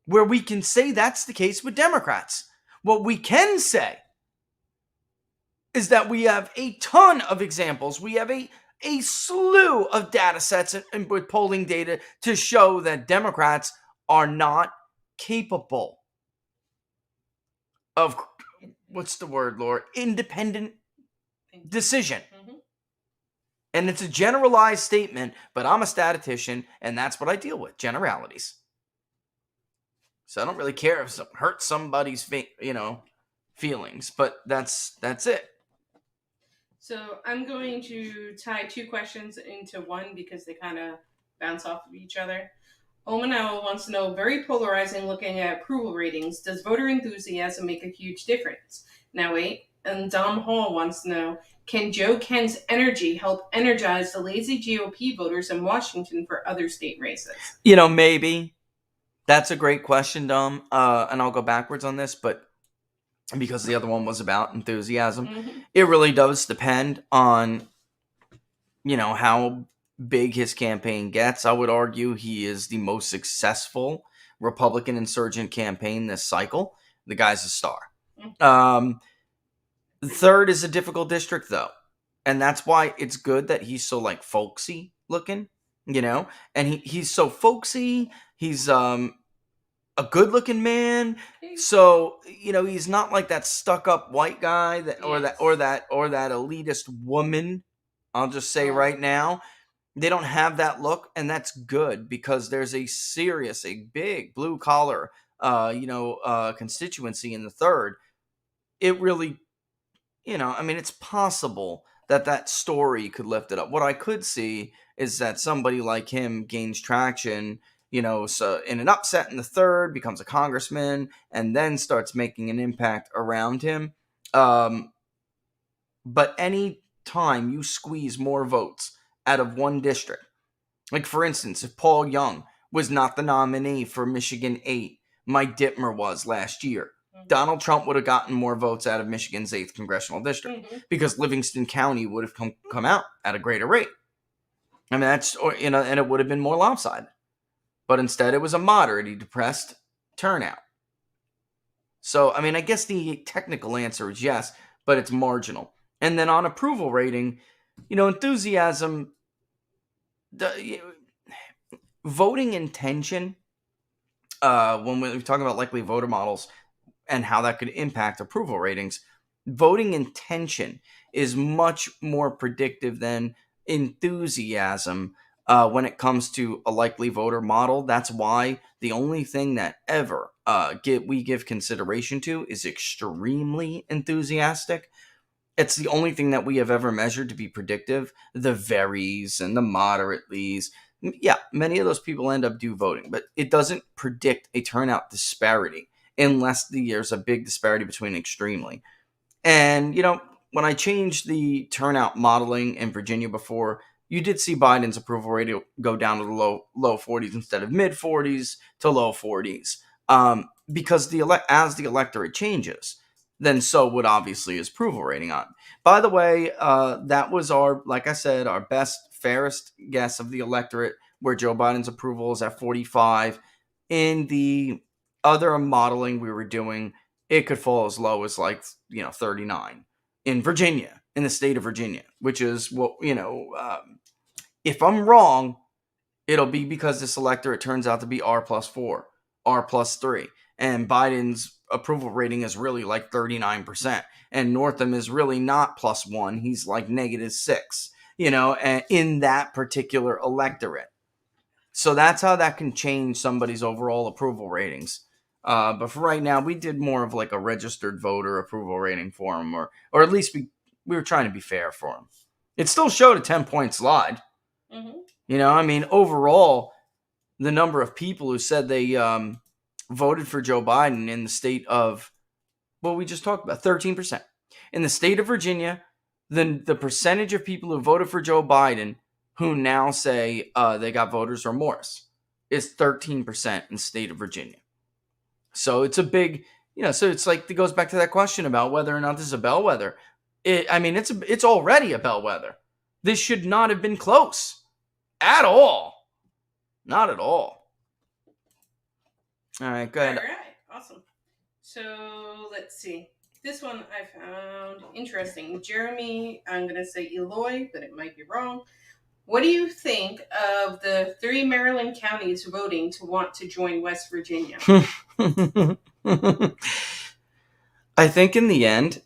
where we can say that's the case with Democrats. What we can say is that we have a ton of examples. We have a slew of data sets and with polling data to show that Democrats are not capable of, what's the word, Laura? Independent decision. Mm-hmm. And it's a generalized statement, but I'm a statistician, and that's what I deal with, generalities. So I don't really care if it hurts somebody's, feelings, but that's it. So I'm going to tie two questions into one because they kind of bounce off of each other. Omanel wants to know, very polarizing looking at approval ratings. Does voter enthusiasm make a huge difference? Now wait. And Dom Hall wants to know, can Joe Kent's energy help energize the lazy GOP voters in Washington for other state races? Maybe. That's a great question, Dom. And I'll go backwards on this, but because the other one was about enthusiasm, It really does depend on, how big his campaign gets. I would argue he is the most successful Republican insurgent campaign this cycle. The guy's a star. The third is a difficult district, though. And that's why it's good that he's so, folksy looking, And he's so folksy. He's a good-looking man. So, he's not like that stuck-up white guy or that elitist woman. I'll just say right now, they don't have that look, and that's good because there's a big blue-collar, constituency in the third. It really, it's possible that story could lift it up. What I could see is that somebody like him gains traction, so in an upset in the third, becomes a congressman, and then starts making an impact around him. But any time you squeeze more votes out of one district, like for instance, if Paul Young was not the nominee for Michigan 8, Mike Whitmer was last year, Donald Trump would have gotten more votes out of Michigan's 8th congressional district because Livingston County would have come out at a greater rate. I mean, and it would have been more lopsided. But instead, it was a moderately depressed turnout. So, I guess the technical answer is yes, but it's marginal. And then on approval rating, enthusiasm, voting intention, when we're talking about likely voter models and how that could impact approval ratings, voting intention is much more predictive than enthusiasm. When it comes to a likely voter model. That's why the only thing that ever we give consideration to is extremely enthusiastic. It's the only thing that we have ever measured to be predictive. The veries and the moderatelys. Yeah, many of those people end up voting, but it doesn't predict a turnout disparity unless there's a big disparity between extremely. And, when I changed the turnout modeling in Virginia before, you did see Biden's approval rate go down to the low 40s instead of mid 40s to low 40s. Because as the electorate changes, then so would obviously his approval rating on. By the way, that was our best, fairest guess of the electorate, where Joe Biden's approval is at 45. In the other modeling we were doing, it could fall as low as 39 in Virginia, in the state of Virginia, which is what, if I'm wrong, it'll be because this electorate turns out to be R+4, R+3, and Biden's approval rating is really 39%, and Northam is really not +1, he's -6, and in that particular electorate. So that's how that can change somebody's overall approval ratings. But for right now, we did more of a registered voter approval rating for him, or at least we were trying to be fair for him. It still showed a 10-point slide. Mm-hmm. You know, I mean, overall, the number of people who said they voted for Joe Biden in the state of, well, we just talked about 13%. In the state of Virginia, the percentage of people who voted for Joe Biden who now say they got voters' remorse is 13% in the state of Virginia. So it's a big, so it's like, it goes back to that question about whether or not this is a bellwether. It's already a bellwether. This should not have been close at all. Not at all. All right, go ahead. All right, awesome. So let's see. This one I found interesting. Jeremy, I'm going to say Eloy, but it might be wrong. What do you think of the 3 Maryland counties voting to want to join West Virginia? I think in the end,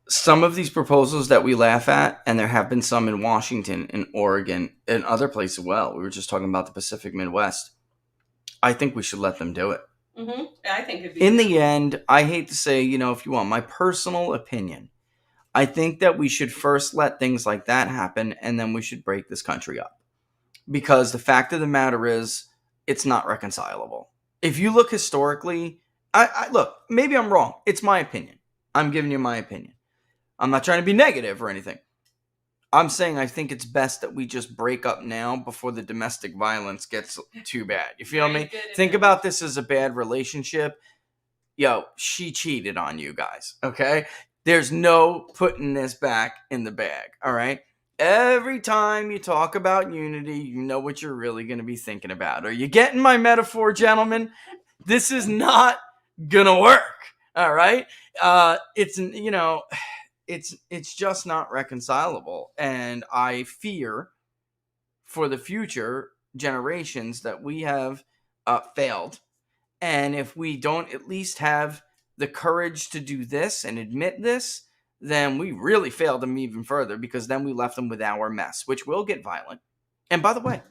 some of these proposals that we laugh at, and there have been some in Washington, in Oregon, and other places as well. We were just talking about the Pacific Midwest. I think we should let them do it. Mm-hmm. I think it'd be in the end, I hate to say, if you want my personal opinion, I think that we should first let things like that happen, and then we should break this country up. Because the fact of the matter is, it's not reconcilable. If you look historically, look, maybe I'm wrong. It's my opinion. I'm giving you my opinion. I'm not trying to be negative or anything. I'm saying I think it's best that we just break up now before the domestic violence gets too bad. You feel me? Think about this as a bad relationship. Yo, she cheated on you guys, okay? There's no putting this back in the bag, all right? Every time you talk about unity, you know what you're really going to be thinking about. Are you getting my metaphor, gentlemen? This is not going to work, all right? It's just not reconcilable. And I fear for the future generations that we have failed. And if we don't at least have the courage to do this and admit this, then we really failed them even further, because then we left them with our mess, which will get violent. And by the way,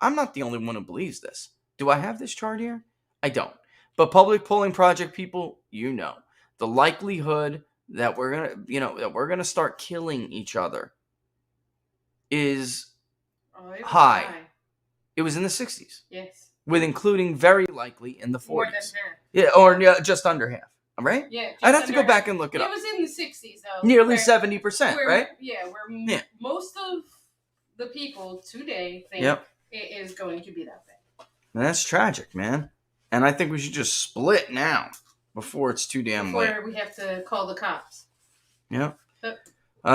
I'm not the only one who believes this. Do I have this chart here? I don't. But public polling project people, the likelihood that we're gonna start killing each other is high. It was in the 60s. Yes. With including very likely in the 40s. More than half. Yeah, or just under half. All right? Yeah. I'd have to go back and look it up. It was in the 60s, though. Nearly 70%, right? Where most of the people today think it is going to be that bad. That's tragic, man. And I think we should just split now before it's too damn late. Before we have to call the cops. Yep.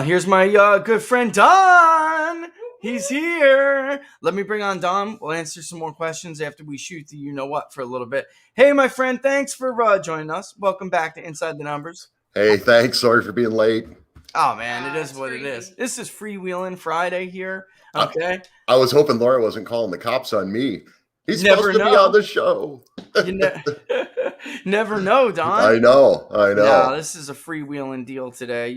Here's my good friend Don. He's here. Let me bring on Don. We'll answer some more questions after we shoot the you-know-what for a little bit. Hey, my friend, thanks for joining us. Welcome back to Inside the Numbers. Hey, thanks. Sorry for being late. Oh, man, it is what it is. This is Freewheeling Friday here, okay? I was hoping Laura wasn't calling the cops on me. He's supposed to be on the show. You never know, Don. I know. No, this is a freewheeling deal today.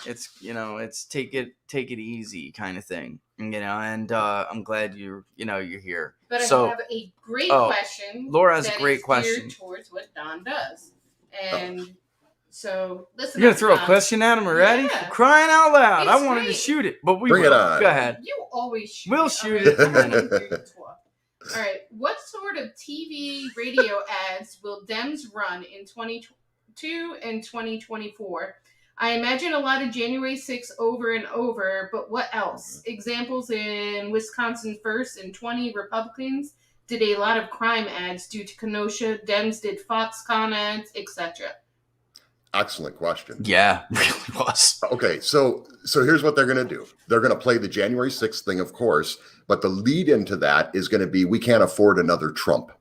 It's take it easy kind of thing. And I'm glad you're here. But I have a great question. Laura has a great question towards what Don does, and so listen. You're gonna throw a question at him already? Yeah. Crying out loud! I wanted great. to shoot it, but Bring it on. Go ahead. You always shoot. We'll shoot it. All right. What sort of TV, radio ads will Dems run in 2022 and 2024? I imagine a lot of January 6th over and over, but what else? Examples in Wisconsin first and 20 Republicans did a lot of crime ads due to Kenosha. Dems did Foxconn ads, etc. Excellent question. Yeah, it really was. Okay, so here's what they're going to do. They're going to play the January 6th thing, of course, but the lead into that is going to be, we can't afford another Trump.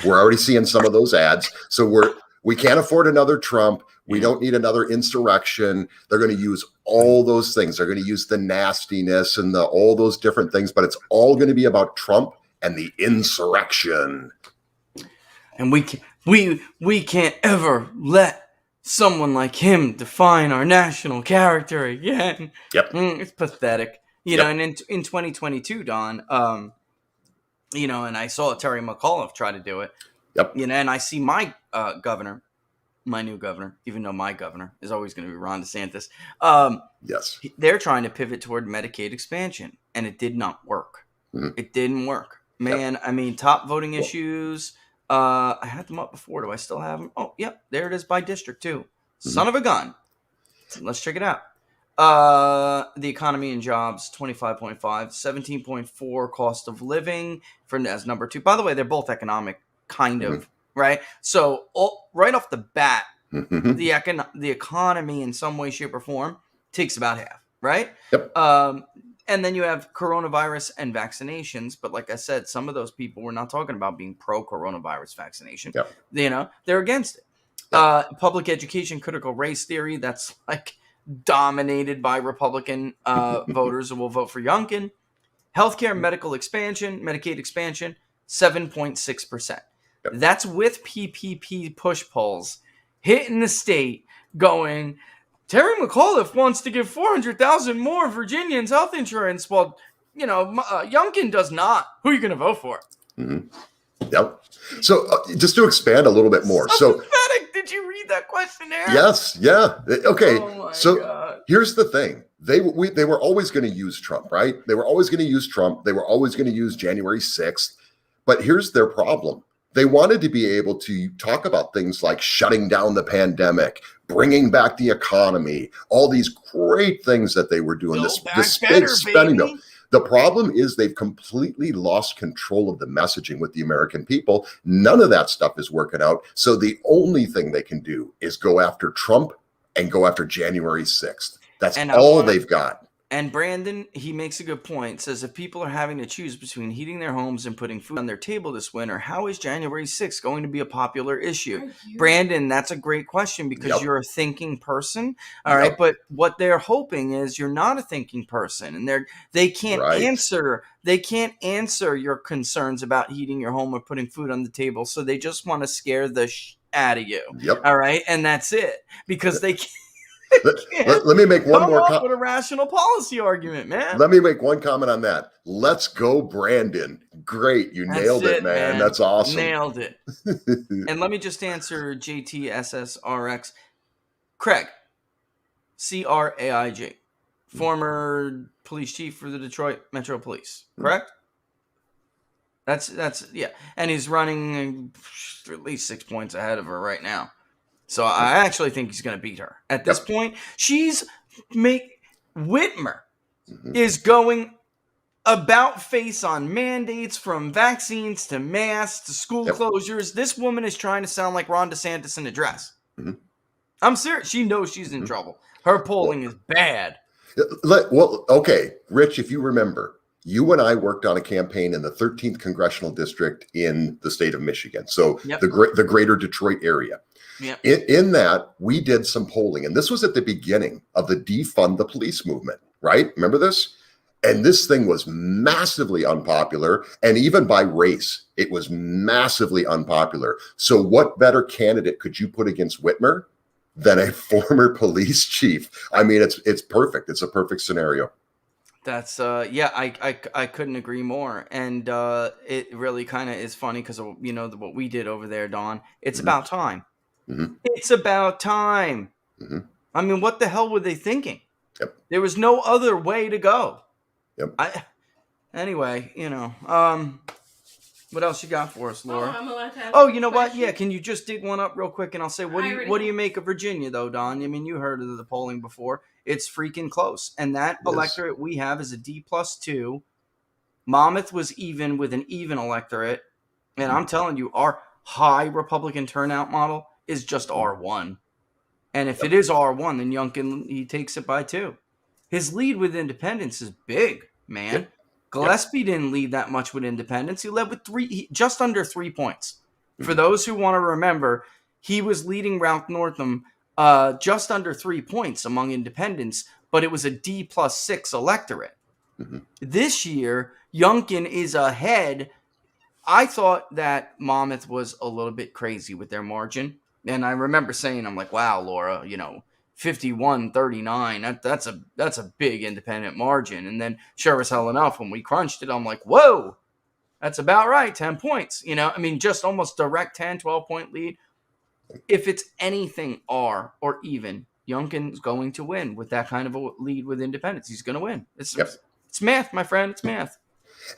We're already seeing some of those ads. So we can't afford another Trump. We don't need another insurrection. They're going to use all those things. They're going to use the nastiness and all those different things, but it's all going to be about Trump and the insurrection. And we can't ever let someone like him define our national character again. Yep. It's pathetic. And in 2022, Don, and I saw Terry McAuliffe try to do it. Yep. And I see my governor my new governor, even though my governor is always going to be Ron DeSantis. Yes. They're trying to pivot toward Medicaid expansion, and it did not work. Mhm. It didn't work. Man, I mean, top voting Well- issues. I had them up before. Do I still have them? Oh, yep. There it is by district, too. Son of a gun. Let's check it out. The economy and jobs, 25.5, 17.4 cost of living as number 2. By the way, they're both economic, kind of, right? So right off the bat, the economy in some way, shape, or form takes about half, right? Yep. And then you have coronavirus and vaccinations. But like I said, some of those people, we're not talking about being pro-coronavirus vaccination. Yep. You know, they're against it. Yep. Public education, critical race theory, that's like dominated by Republican voters who will vote for Youngkin. Healthcare, medical expansion, Medicaid expansion, 7.6%. Yep. That's with PPP push polls hitting the state going, Terry McAuliffe wants to give 400,000 more Virginians health insurance. Well, you know, Youngkin does not. Who are you going to vote for? Yep. So just to expand a little bit more. So pathetic. Did you read that questionnaire? Yes. Yeah. Okay. Oh my So God. here's the thing. They were always going to use Trump, right? They were always going to use Trump. They were always going to use January 6th. But here's their problem. They wanted to be able to talk about things like shutting down the pandemic, bringing back the economy, all these great things that they were doing. This big spending bill. The problem is they've completely lost control of the messaging with the American people. None of that stuff is working out. So the only thing they can do is go after Trump and go after January 6th. That's all they've got. And Brandon, he makes a good point, says if people are having to choose between heating their homes and putting food on their table this winter, how is January 6th going to be a popular issue? Brandon, that's a great question because you're a thinking person. All right. But what they're hoping is you're not a thinking person and they can't answer your concerns about heating your home or putting food on the table. So they just want to scare the out of you. All right. And that's it because they can't. Let me make one more comment. With a rational policy argument, man. Let me make one comment on that. Let's go, Brandon. Great. You nailed it, man. That's awesome. Nailed it. And let me just answer JTSSRX. Craig, CRAIG, former police chief for the Detroit Metro Police, correct? That's yeah. And he's running at least 6 points ahead of her right now. So I actually think he's going to beat her. At this point, Whitmer is going about face on mandates from vaccines to masks to school closures. This woman is trying to sound like Ron DeSantis in a dress. I'm serious. She knows she's in trouble. Her polling is bad. Well, okay, Rich, if you remember, you and I worked on a campaign in the 13th Congressional District in the state of Michigan. So the greater Detroit area. Yep. In that, we did some polling, and this was at the beginning of the defund the police movement, right? Remember this? And this thing was massively unpopular, and even by race, it was massively unpopular. So what better candidate could you put against Whitmer than a former police chief? I mean, it's perfect. It's a perfect scenario. That's I couldn't agree more, and it really kind of is funny because you know what we did over there, Don. It's about time. It's about time. I mean, what the hell were they thinking? There was no other way to go. Anyway, you know, what else you got for us, Laura? I'm allowed to ask you know what? Yeah, can you just dig one up real quick and I'll say, what do you make of Virginia though, Don? I mean, you heard of the polling before. It's freaking close. And that electorate we have is a D+2. Monmouth was even with an even electorate. And I'm telling you, our high Republican turnout model is just R1. And if it is R1, then Youngkin, he takes it by 2. His lead with independents is big, man. Gillespie didn't lead that much with independents. He led with just under 3 points. For those who want to remember, he was leading Ralph Northam just under 3 points among independents, but it was a D+6 electorate. This year, Youngkin is ahead. I thought that Monmouth was a little bit crazy with their margin. And I remember saying, I'm like, wow, Laura, you know, 51-39, that's a big independent margin. And then sure as hell enough, when we crunched it, I'm like, whoa, that's about right, 10 points. You know, I mean, just almost direct 10, 12-point lead. if it's anything or even, Youngkin's going to win with that kind of a lead with independents. He's going to win. It's math, my friend. It's math.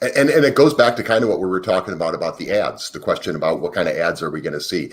And it goes back to kind of what we were talking about the ads, the question about what kind of ads are we going to see.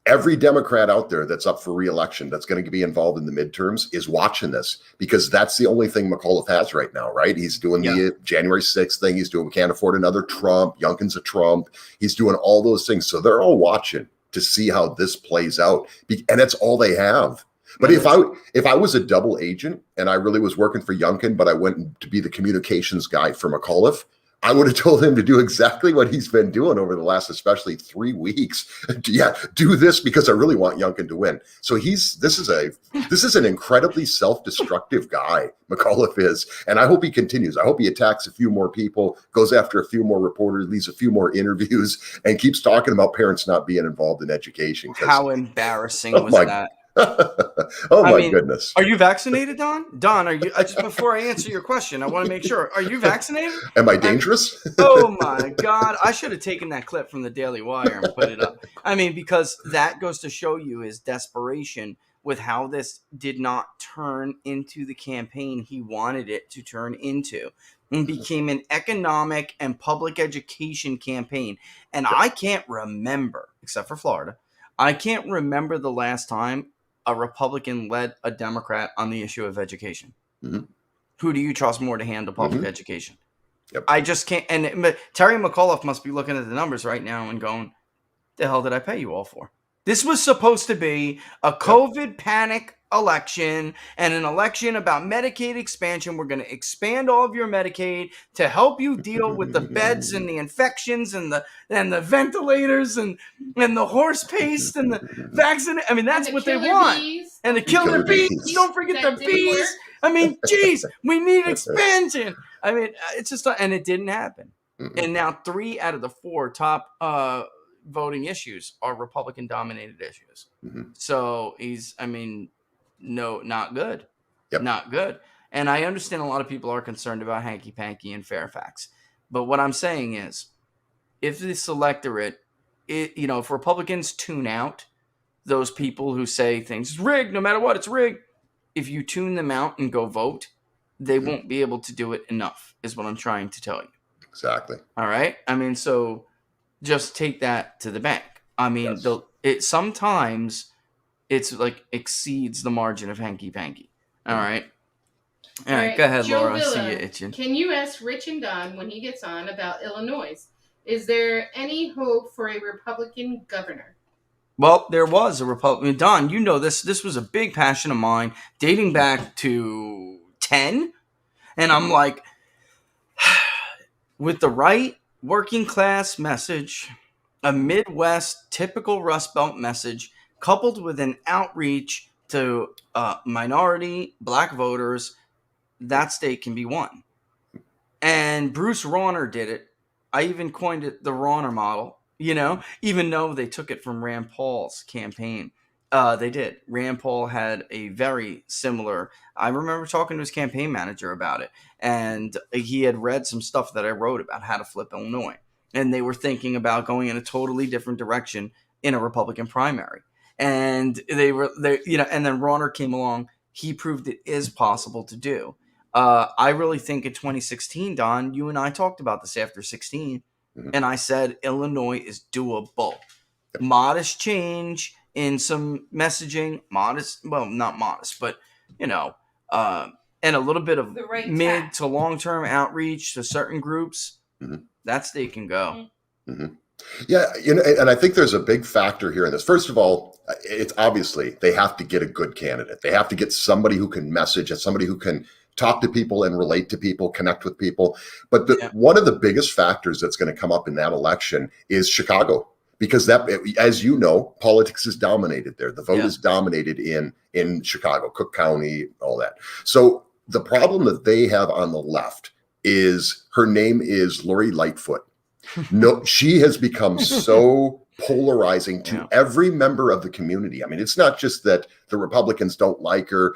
Every Democrat out there that's up for re-election, that's going to be involved in the midterms, is watching this, because that's the only thing McAuliffe has right now, right? He's doing the January 6th thing. He's doing, we can't afford another Trump. Youngkin's a Trump. He's doing all those things. So they're all watching to see how this plays out. And that's all they have. But if I was a double agent and I really was working for Youngkin, but I went to be the communications guy for McAuliffe, I would have told him to do exactly what he's been doing over the last, especially 3 weeks. Do this because I really want Youngkin to win. So this is an incredibly self-destructive guy, McAuliffe is, and I hope he continues. I hope he attacks a few more people, goes after a few more reporters, leaves a few more interviews, and keeps talking about parents not being involved in education. How embarrassing was that? My goodness. Are you vaccinated, Don? Don, are you? Just before I answer your question, I want to make sure. Are you vaccinated? Am I dangerous? Oh my God! I should have taken that clip from the Daily Wire and put it up. I mean, because that goes to show you his desperation with how this did not turn into the campaign he wanted it to turn into, and became an economic and public education campaign. And I can't remember, except for Florida, I can't remember the last time a Republican led a Democrat on the issue of education. Mm-hmm. Who do you trust more to handle public education? Yep. I just can't. And Terry McAuliffe must be looking at the numbers right now and going, the hell did I pay you all for? This was supposed to be a COVID panic election and an election about Medicaid expansion. We're going to expand all of your Medicaid to help you deal with the beds and the infections and the ventilators and the horse paste and the vaccine. I mean, that's what they want. Bees. And the killer bees. Don't forget the bees. Work. I mean, geez, we need expansion. I mean, it's just, and it didn't happen. Mm-hmm. And now 3 out of the 4 top voting issues are Republican dominated issues. Mm-hmm. So no, not good. Yep. Not good. And I understand a lot of people are concerned about hanky-panky in Fairfax. But what I'm saying is, if this electorate, if Republicans tune out those people who say things, it's rigged, no matter what, it's rigged. If you tune them out and go vote, they won't be able to do it enough, is what I'm trying to tell you. Exactly. All right? I mean, so just take that to the bank. I mean, sometimes it's like exceeds the margin of hanky-panky. All right? All right, go ahead, Joe Laura. Villa, I see you itching. Can you ask Rich and Don when he gets on about Illinois? Is there any hope for a Republican governor? Well, there was a Republican. Don, you know this. This was a big passion of mine dating back to 10. And I'm like, with the right working class message, a Midwest typical Rust Belt message, coupled with an outreach to minority black voters, that state can be won. And Bruce Rauner did it. I even coined it the Rauner model, even though they took it from Rand Paul's campaign. They did. Rand Paul had a very similar, I remember talking to his campaign manager about it, and he had read some stuff that I wrote about how to flip Illinois. And they were thinking about going in a totally different direction in a Republican primary. And and then Rauner came along. He proved it is possible to do. I really think in 2016, Don, you and I talked about this after 16, and I said Illinois is doable. Yep. Modest change in some messaging, not modest, but and a little bit of mid to long-term outreach to certain groups. Mm-hmm. That state can go. Mm-hmm. Yeah, and I think there's a big factor here in this. First of all, it's obviously they have to get a good candidate. They have to get somebody who can message and somebody who can talk to people and relate to people, connect with people. But one of the biggest factors that's going to come up in that election is Chicago, because that, as you know, politics is dominated there. The vote is dominated in Chicago, Cook County, all that. So the problem that they have on the left is her name is Lori Lightfoot. No, she has become so polarizing to every member of the community. I mean, it's not just that the Republicans don't like her.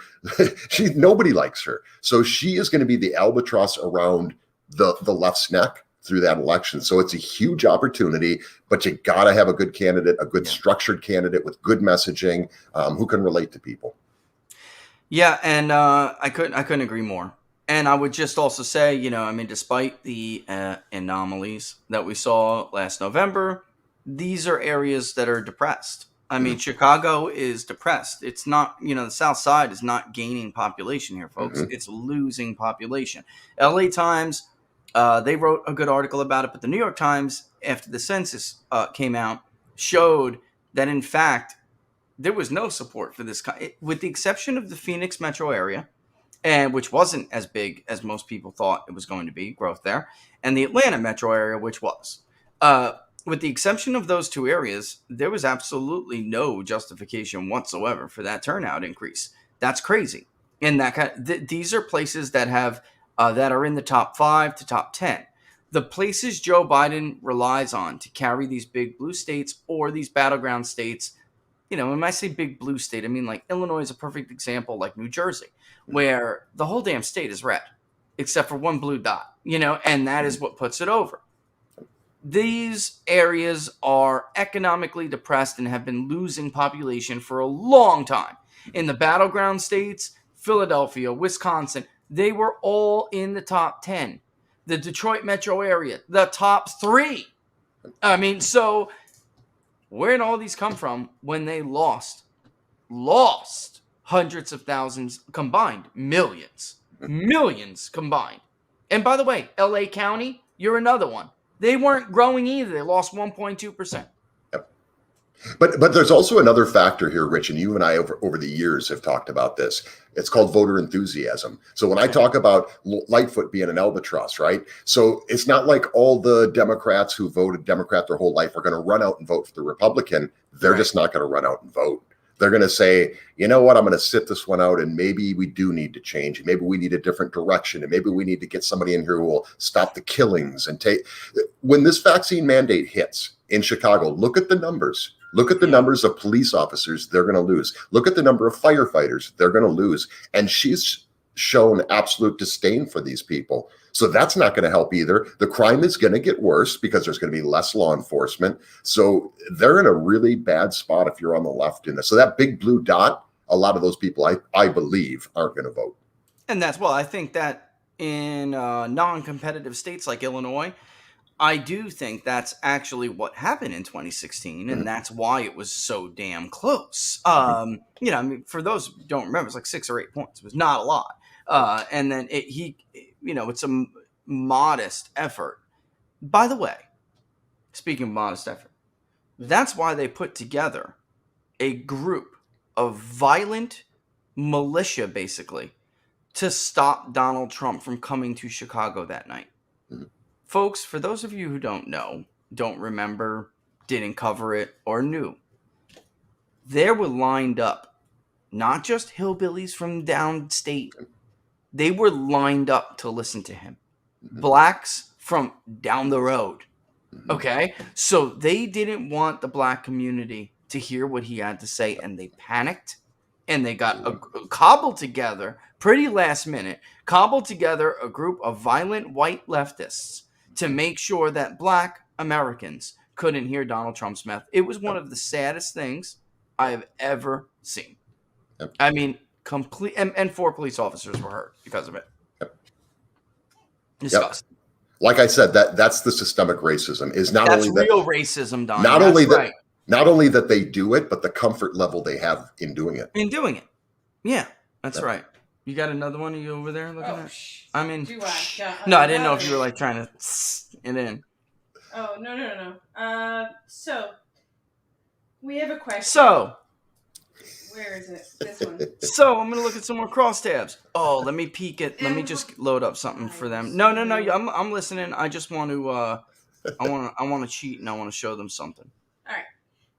Nobody likes her. So she is going to be the albatross around the left's neck. through that election. So it's a huge opportunity, but you got to have a good candidate, a good structured candidate with good messaging, who can relate to people. Yeah, and I couldn't agree more. And I would just also say, despite the anomalies that we saw last November, these are areas that are depressed. I mean, Chicago is depressed. It's not, the South Side is not gaining population here, folks. It's losing population. LA Times, they wrote a good article about it, but the New York Times, after the census came out, showed that, in fact, there was no support for this, with the exception of the Phoenix metro area, and which wasn't as big as most people thought it was going to be, growth there, and the Atlanta metro area, which was. With the exception of those two areas, there was absolutely no justification whatsoever for that turnout increase. That's crazy. And these are places that have that are in the top 5 to top 10. The places Joe Biden relies on to carry these big blue states or these battleground states. When I say big blue state, I mean like Illinois is a perfect example, like New Jersey, where the whole damn state is red, except for one blue dot, and that is what puts it over. These areas are economically depressed and have been losing population for a long time. In the battleground states, Philadelphia, Wisconsin, they were all in the top 10. The Detroit metro area, the top 3. I mean, so where did all these come from when they lost hundreds of thousands combined, millions combined? And by the way, LA County, you're another one. They weren't growing either. They lost 1.2%. Yep. But there's also another factor here, Rich, and you and I over the years have talked about this. It's called voter enthusiasm. So when I talk about Lightfoot being an albatross, right? So it's not like all the Democrats who voted Democrat their whole life are going to run out and vote for the Republican. They're just not going to run out and vote. They're going to say, you know what, I'm going to sit this one out, and maybe we do need to change. Maybe we need a different direction, and maybe we need to get somebody in here who will stop the killings and take. When this vaccine mandate hits in Chicago, look at the numbers. Look at the numbers of police officers they're going to lose. Look at the number of firefighters they're going to lose. And she's shown absolute disdain for these people. So that's not going to help either. The crime is going to get worse because there's going to be less law enforcement. So they're in a really bad spot if you're on the left in this. So that big blue dot, a lot of those people, I believe, aren't going to vote. And I think that in non-competitive states like Illinois, I do think that's actually what happened in 2016, and that's why it was so damn close. For those who don't remember, it's like 6 or 8 points. It was not a lot. And then it's a modest effort. By the way, speaking of modest effort, that's why they put together a group of violent militia, basically, to stop Donald Trump from coming to Chicago that night. Folks, for those of you who don't know, don't remember, didn't cover it, or knew, there were lined up not just hillbillies from downstate. They were lined up to listen to him. Blacks from down the road. Okay? So they didn't want the black community to hear what he had to say, and they panicked, and they got cobbled together, pretty last minute, cobbled together a group of violent white leftists to make sure that black Americans couldn't hear Donald Trump's message. It was one of the saddest things I have ever seen. I mean, complete, and 4 police officers were hurt because of it. Disgusting. Like I said, that's the systemic racism. Is not that's only real racism, Don. Not only that, not only that they do it, but the comfort level they have in doing it. Yeah, that's right. You got another one? Are you over there looking at? I mean, no, I didn't know if you were like trying to it in. Oh, no. So we have a question. So where is it? This one. So I'm gonna look at some more crosstabs. Oh, let me peek it. Let me just load up something for them. No. I'm listening. I just want to. I want to cheat and I want to show them something. All right.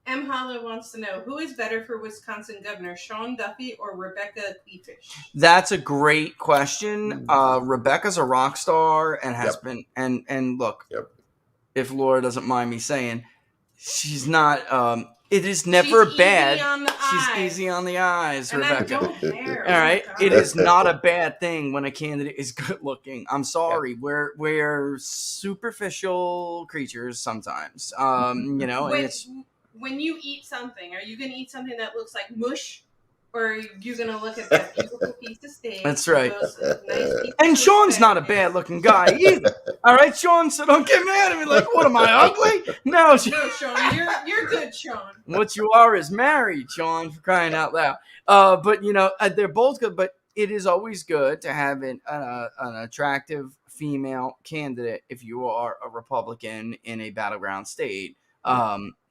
M. Hollow wants to know, who is better for Wisconsin governor, Sean Duffy or Rebecca Kleefisch? That's a great question. Rebecca's a rock star and has been. And look, if Laura doesn't mind me saying, she's not. It is never bad. She's easy on the eyes, and Rebecca. that gold hair. All right, it is not a bad thing when a candidate is good looking. I'm sorry, we're superficial creatures sometimes. You know, when you eat something, are you going to eat something that looks like mush? Or are you going to look at that beautiful piece of steak? That's right. Nice and Sean's not a bad looking guy either. All right, Sean, so don't get mad at me like, what am I, ugly? No, Sean, you're good, Sean. What you are is married, Sean, for crying out loud. But, you know, they're both good, but it is always good to have an attractive female candidate if you are a Republican in a battleground state.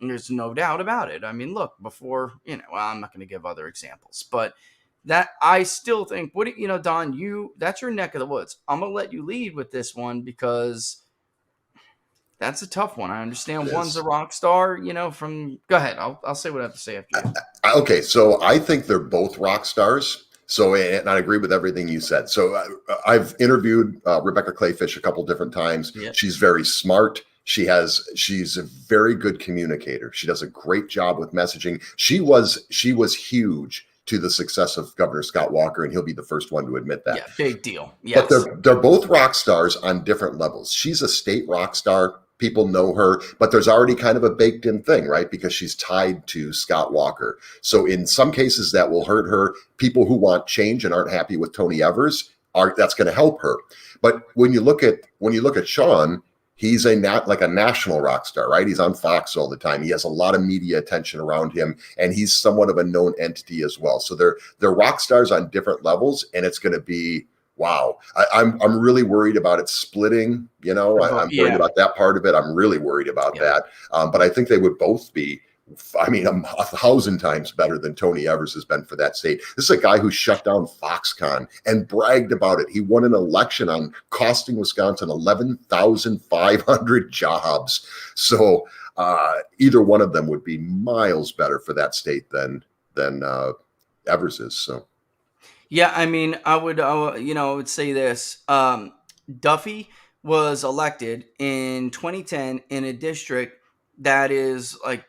There's no doubt about it. I mean, look, before, you know, well, I'm not going to give other examples, but that I still think, Don, that's your neck of the woods. I'm going to let you lead with this one because that's a tough one. I understand one's a rock star, you know, go ahead. I'll say what I have to say after you. Okay. So I think they're both rock stars. So, and I agree with everything you said. So I've interviewed Rebecca Clayfish a couple different times. Yep. She's very smart. She's a very good communicator. She does a great job with messaging. She was huge to the success of Governor Scott Walker, and he'll be the first one to admit that. Yeah, big deal. Yes. But they're both rock stars on different levels. She's a state rock star. People know her, but there's already kind of a baked in thing, right? Because she's tied to Scott Walker. So in some cases that will hurt her. People who want change and aren't happy with Tony Evers, that's going to help her. But when you look at Sean, he's not like a national rock star, right? He's on Fox all the time. He has a lot of media attention around him, and he's somewhat of a known entity as well. So they're rock stars on different levels, and it's going to be wow. I'm really worried about it splitting. You know, I'm worried about that part of it. I'm really worried about that. But I think they would both be. I mean, 1,000 times better than Tony Evers has been for that state. This is a guy who shut down Foxconn and bragged about it. He won an election on costing Wisconsin 11,500 jobs. So either one of them would be miles better for that state than Evers is. So, yeah, I mean, I would say this. Duffy was elected in 2010 in a district that is like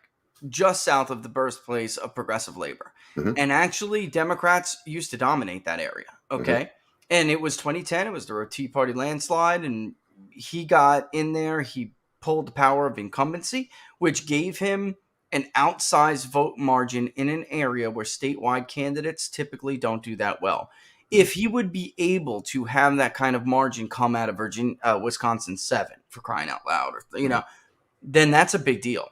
just south of the birthplace of progressive labor. Mm-hmm. And actually, Democrats used to dominate that area. Okay. Mm-hmm. And it was 2010. It was the Tea Party landslide. And he got in there. He pulled the power of incumbency, which gave him an outsized vote margin in an area where statewide candidates typically don't do that well. If he would be able to have that kind of margin come out of Wisconsin 7, for crying out loud, or, you know, then that's a big deal.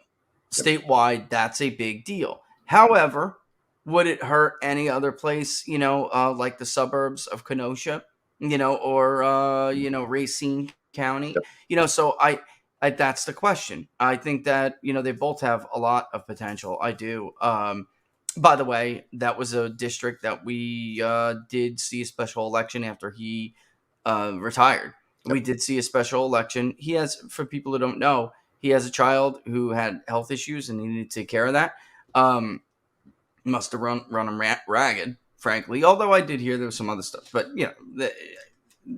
Statewide, that's a big deal. However, would it hurt any other place, you know, like the suburbs of Kenosha, you know, or, you know, Racine County, you know, so I that's the question. I think that, you know, they both have a lot of potential. I do. By the way, that was a district that we did see a special election after he retired. Yep. We did see a special election. He has, for people who don't know, he has a child who had health issues and he needed to take care of that. Must have run him ragged, frankly. Although I did hear there was some other stuff. But, you know,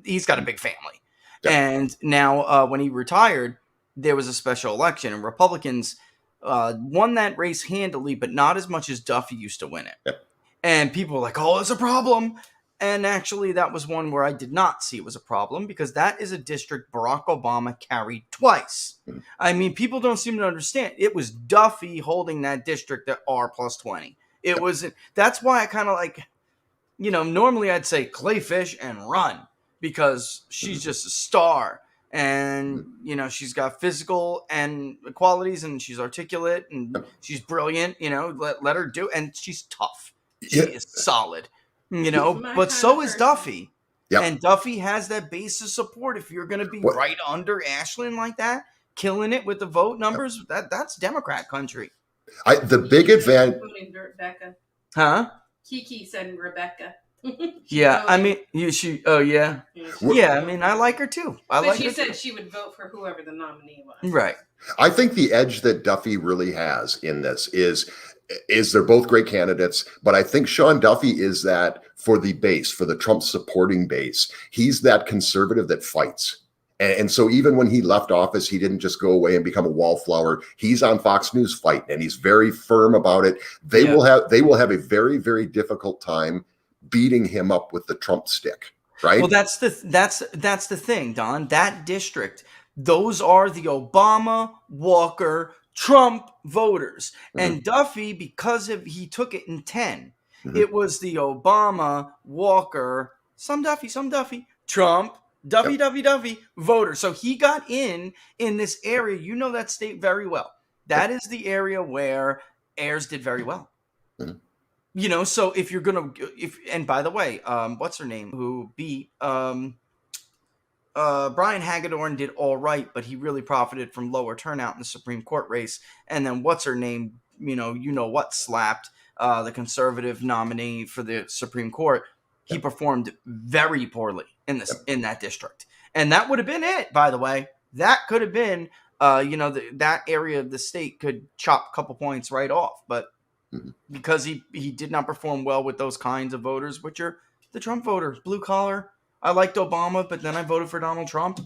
he's got a big family. Yep. And now when he retired, there was a special election. And Republicans won that race handily, but not as much as Duffy used to win it. Yep. And people were like, oh, it's a problem. And actually, that was one where I did not see it was a problem because that is a district Barack Obama carried twice. Mm-hmm. I mean, people don't seem to understand. It was Duffy holding that district at R+20. It was. That's why I kind of like, you know, normally I'd say Clayfish and run because she's just a star. And, you know, she's got physical and qualities and she's articulate and she's brilliant, you know, let her do it. And she's tough. She is solid. You know, but so is Duffy. Yep. And Duffy has that base of support. If you're going to be right under Ashland like that, killing it with the vote numbers, that's Democrat country. The big advantage. Rebecca. Huh? Kiki said Rebecca. Yeah, I mean, oh yeah. Yeah, I mean, I like her too. She said she would vote for whoever the nominee was. Right. I think the edge that Duffy really has in this is they're both great candidates, but I think Sean Duffy is that for the base, for the Trump supporting base. He's that conservative that fights. And so even when he left office, he didn't just go away and become a wallflower. He's on Fox News fighting, and he's very firm about it. They will have a very, very difficult time beating him up with the Trump stick, right? Well, that's the thing, Don. That district, those are the Obama, Walker, Trump voters. And Duffy, because he took it in 10, it was the Obama, Walker, some Duffy, Trump, Duffy voter. So he got in this area. You know that state very well. That is the area where Ayers did very well. You know, so if you're gonna, and by the way, what's her name? Who beat Brian Hagedorn did all right, but he really profited from lower turnout in the Supreme Court race. And then what's her name? You know what slapped the conservative nominee for the Supreme Court. He performed very poorly in that district, and that would have been it. By the way, that could have been, that area of the state could chop a couple points right off. But because he did not perform well with those kinds of voters, which are the Trump voters, blue collar. I liked Obama, but then I voted for Donald Trump.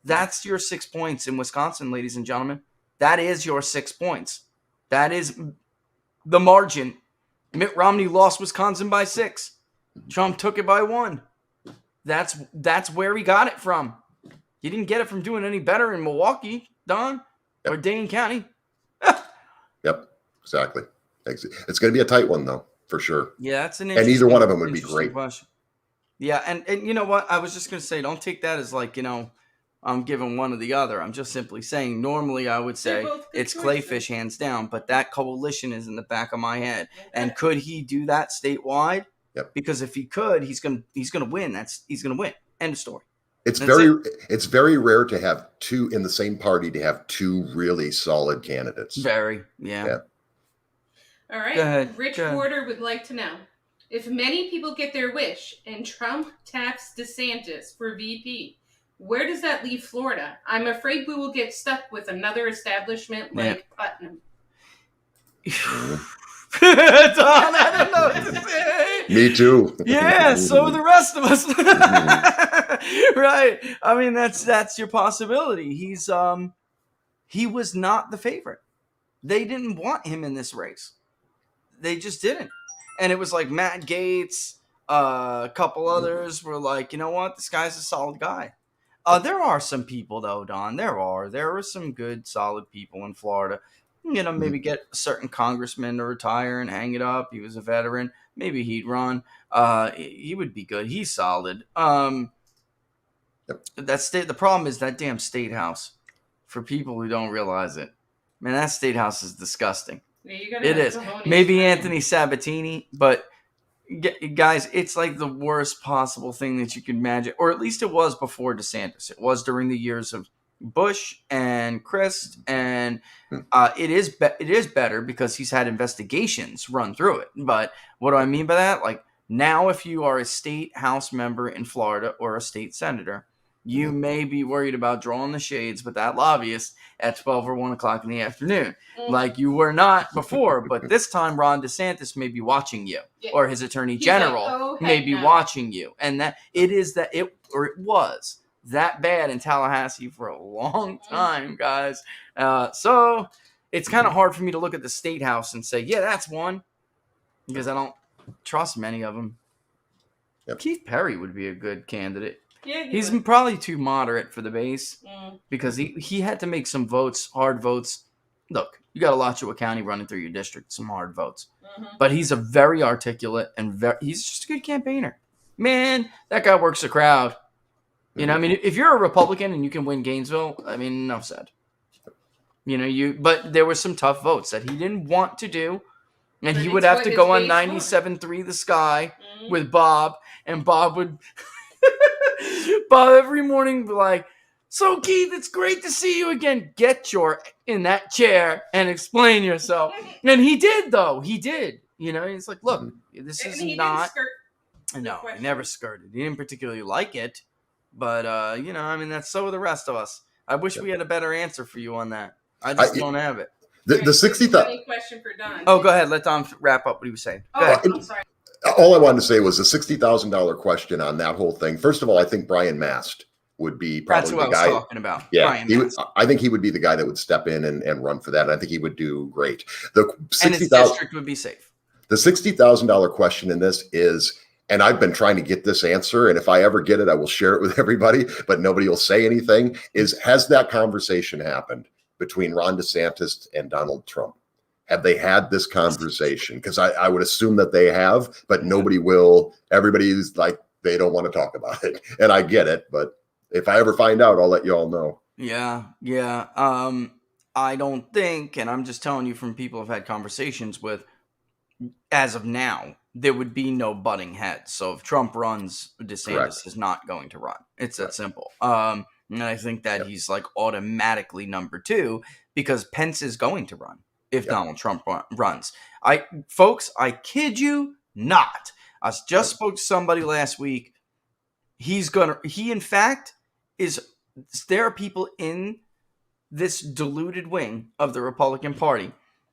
That's your 6 points in Wisconsin, ladies and gentlemen. That is your 6 points. That is the margin. Mitt Romney lost Wisconsin by 6. Trump took it by 1. That's where he got it from. He didn't get it from doing any better in Milwaukee, Don, or Dane County. Yep, exactly. It's going to be a tight one, though, for sure. Yeah, that's an and either one of them would be great. Question. Yeah, and you know what? I was just going to say, don't take that as like, I'm giving one or the other. I'm just simply saying, normally I would say it's Clayfish hands down, but that coalition is in the back of my head. And could he do that statewide? Yep. Because if he could, he's going to win. He's going to win. End of story. It's very rare to have two in the same party to have two really solid candidates. Very, yeah. All right. Rich Porter would like to know, if many people get their wish and Trump taps DeSantis for VP, where does that leave Florida? I'm afraid we will get stuck with another establishment like Putnam. Don, I don't know what to say. Me too. Yeah, so are the rest of us. Right. I mean, that's your possibility. He was not the favorite. They didn't want him in this race. They just didn't. And it was like Matt Gaetz, a couple others were like, you know what? This guy's a solid guy. There are some people, though, Don. There are some good, solid people in Florida. Maybe get a certain congressman to retire and hang it up. He was a veteran. Maybe he'd run. He would be good. He's solid. The problem is that damn state house. For people who don't realize it, man, that state house is disgusting. Yeah, it is. Maybe Anthony Sabatini, but guys, it's like the worst possible thing that you could imagine, or at least it was before DeSantis. It was during the years of Bush and Christ, and it is better because he's had investigations run through it. But what do I mean by that? Like, now, if you are a state house member in Florida or a state senator, you may be worried about drawing the shades with that lobbyist at 12 or 1 o'clock in the afternoon, like you were not before. But this time, Ron DeSantis may be watching you, or his attorney general may be watching you, and that it was that bad in Tallahassee for a long time, guys. So it's kind of hard for me to look at the state house and say, yeah, that's one, because I don't trust many of them. Yep. Keith Perry would be a good candidate. Yeah, he's probably too moderate for the base because he had to make some votes, hard votes. Look, you got Alachua County running through your district, some hard votes. But he's a very articulate and he's just a good campaigner. Man, that guy works the crowd. I mean, if you're a Republican and you can win Gainesville, I mean, enough said. But there were some tough votes that he didn't want to do. And he would have to go on 97.3 The Sky with Bob, and Bob would... Bob every morning be like, so Keith, it's great to see you again. Get in that chair and explain yourself. And he did, though. He did. He's like, look, this is not... No, he never skirted. He didn't particularly like it. But, I mean, that's so are the rest of us. I wish we had a better answer for you on that. I just don't have it. The 60,000... question for Don. Oh, go ahead. Let Don wrap up what he was saying. Go ahead. I'm sorry. All I wanted to say was a $60,000 question on that whole thing. First of all, I think Brian Mast would be probably That's who I the was guy. talking about. Yeah, I think he would be the guy that would step in and run for that. And I think he would do great. And his district would be safe. The $60,000 question in this is, and I've been trying to get this answer, and if I ever get it, I will share it with everybody, but nobody will say anything, is has that conversation happened between Ron DeSantis and Donald Trump? Have they had this conversation? Because I would assume that they have, but nobody will. Everybody's like, they don't want to talk about it. And I get it, but if I ever find out, I'll let you all know. Yeah. I don't think, and I'm just telling you from people I've had conversations with, as of now, there would be no butting heads. So if Trump runs, DeSantis Correct. Is not going to run. It's that simple. And I think that he's like automatically number 2 because Pence is going to run if Donald Trump runs. I kid you not. I just spoke to somebody last week. There are people in this diluted wing of the Republican Party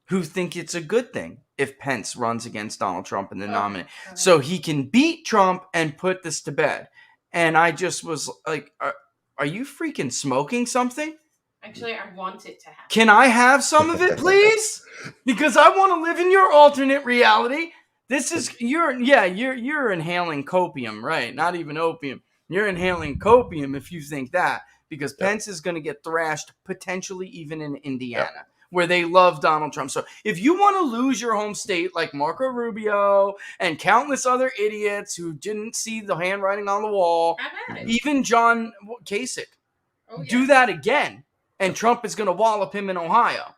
who think it's a good thing if Pence runs against Donald Trump in the nominee. So he can beat Trump and put this to bed. And I just was like, are you freaking smoking something? Actually, I want it to happen. Can I have some of it, please? Because I want to live in your alternate reality. This is, you're inhaling copium, right? Not even opium. You're inhaling copium if you think that. Because Pence is going to get thrashed potentially even in Indiana, where they love Donald Trump. So if you want to lose your home state like Marco Rubio and countless other idiots who didn't see the handwriting on the wall, even John Kasich, do that again, and Trump is going to wallop him in Ohio.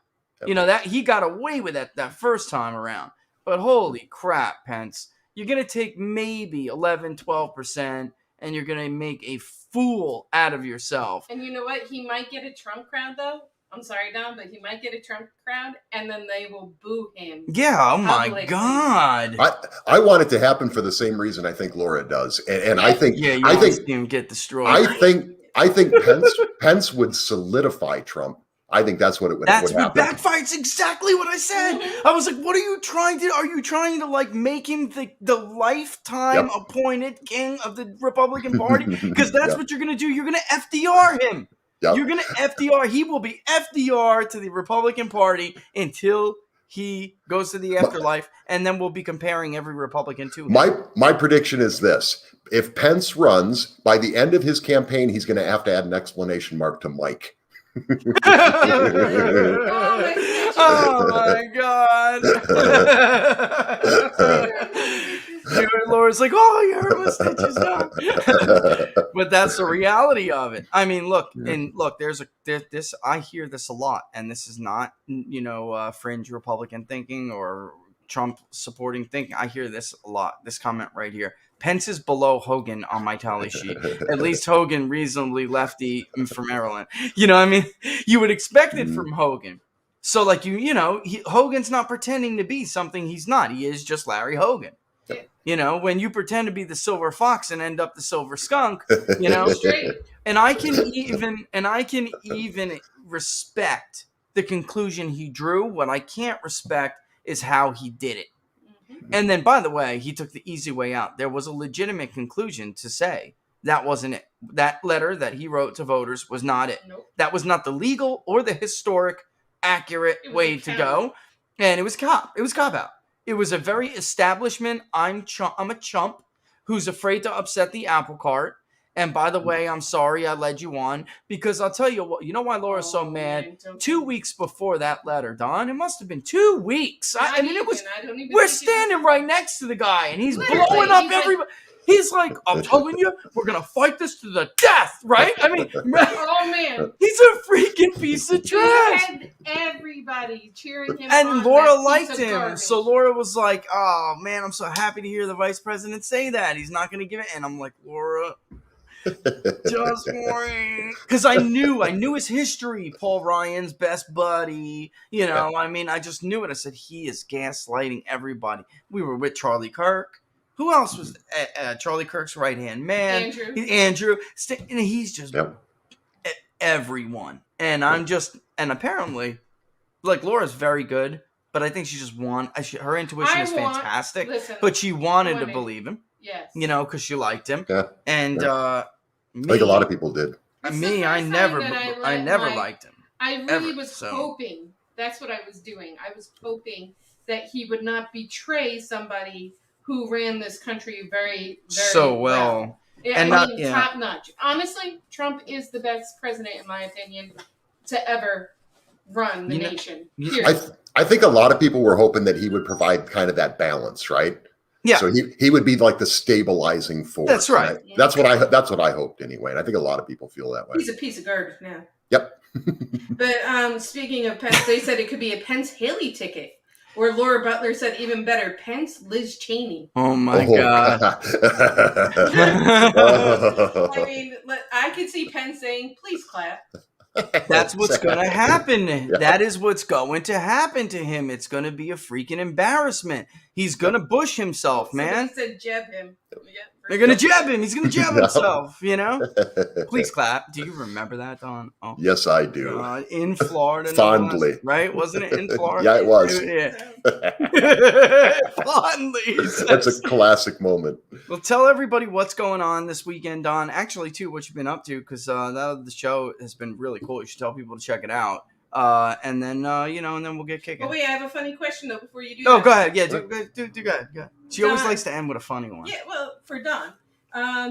You know, that he got away with that first time around. But holy crap, Pence, you're going to take maybe 11, 12%, and you're going to make a fool out of yourself. And you know what? He might get a Trump crowd, though. I'm sorry, Don, but he might get a Trump crowd, and then they will boo him. Yeah, oh my God. I want it to happen for the same reason I think Laura does. And I think I think him get destroyed. I think Pence would solidify Trump. I think that's what it would happen. That's what backfires exactly what I said. I was like, what are you trying to do? Are you trying to like make him the lifetime appointed king of the Republican Party? Because that's what you're going to do. You're going to FDR him. Yep. You're going to FDR. He will be FDR to the Republican Party until he goes to the afterlife, and then we'll be comparing every Republican to him. My prediction is this. If Pence runs, by the end of his campaign, he's going to have to add an exclamation mark to Mike. Oh my God. Laura's like, oh, you heard what Stitch is done. But that's the reality of it. I mean, look, there's this. I hear this a lot, and this is not, fringe Republican thinking or Trump supporting thinking. I hear this a lot. This comment right here. Pence is below Hogan on my tally sheet. At least Hogan reasonably lefty from Maryland. You know what I mean? You would expect it from Hogan. So like, Hogan's not pretending to be something he's not. He is just Larry Hogan. You know, when you pretend to be the silver fox and end up the silver skunk, and I can even respect the conclusion he drew. What I can't respect is how he did it. And then, by the way, he took the easy way out. There was a legitimate conclusion to say that wasn't it. That letter that he wrote to voters was not it. Nope. That was not the legal or the historic accurate way to go. And it was cop out. It was a very establishment. I'm a chump who's afraid to upset the apple cart. And by the way, I'm sorry I led you on, because I'll tell you what, you know why Laura's so mad? 2 weeks before that letter, Don, it must have been 2 weeks. I mean, we're standing right next to the guy and he's blowing up everybody. He's like, I'm telling you, we're going to fight this to the death, right? I mean, oh man, he's a freaking piece of trash. He had everybody cheering him and on. Laura liked him. So Laura was like, oh man, I'm so happy to hear the vice president say that. He's not going to give it. And I'm like, Laura, just worry, because I knew his history. Paul Ryan's best buddy, I mean, I just knew it. I said he is gaslighting everybody. We were with Charlie Kirk. Who else was Charlie Kirk's right hand man? Andrew. And he's just everyone. And and apparently, like, Laura's very good, but I think she just her intuition is fantastic. But she wanted to believe him. Yes. Because she liked him. Yeah. And I think a lot of people did. I never liked him. I really was hoping. That's what I was doing. I was hoping that he would not betray somebody who ran this country very, very so well. Yeah, I mean, top notch. Honestly, Trump is the best president, in my opinion, to ever run the nation. I think a lot of people were hoping that he would provide kind of that balance, right? Yeah. So he would be like the stabilizing force. That's right. That's what I hoped anyway. And I think a lot of people feel that way. He's a piece of garbage now. Yep. But speaking of Pence, they said it could be a Pence-Haley ticket. Or Laura Butler said even better, Pence-Liz Cheney. Oh my God. I mean, I could see Pence saying, please clap. That's what's going to happen. Yeah. That is what's going to happen to him. It's going to be a freaking embarrassment. He's going to bush himself, man. Somebody said jab him. They're going to jab him. He's going to jab himself, you know? Please clap. Do you remember that, Don? Oh. Yes, I do. In Florida. Fondly. Right? Wasn't it in Florida? Yeah, it was. Yeah. Fondly. That's a classic moment. Well, tell everybody what's going on this weekend, Don. Actually, too, what you've been up to, because the show has been really cool. You should tell people to check it out. And then, and then we'll get kicking. Oh, wait, I have a funny question, though, before you do that. Oh, go ahead. Yeah, do go ahead. She always likes to end with a funny one. Yeah, well, for Don.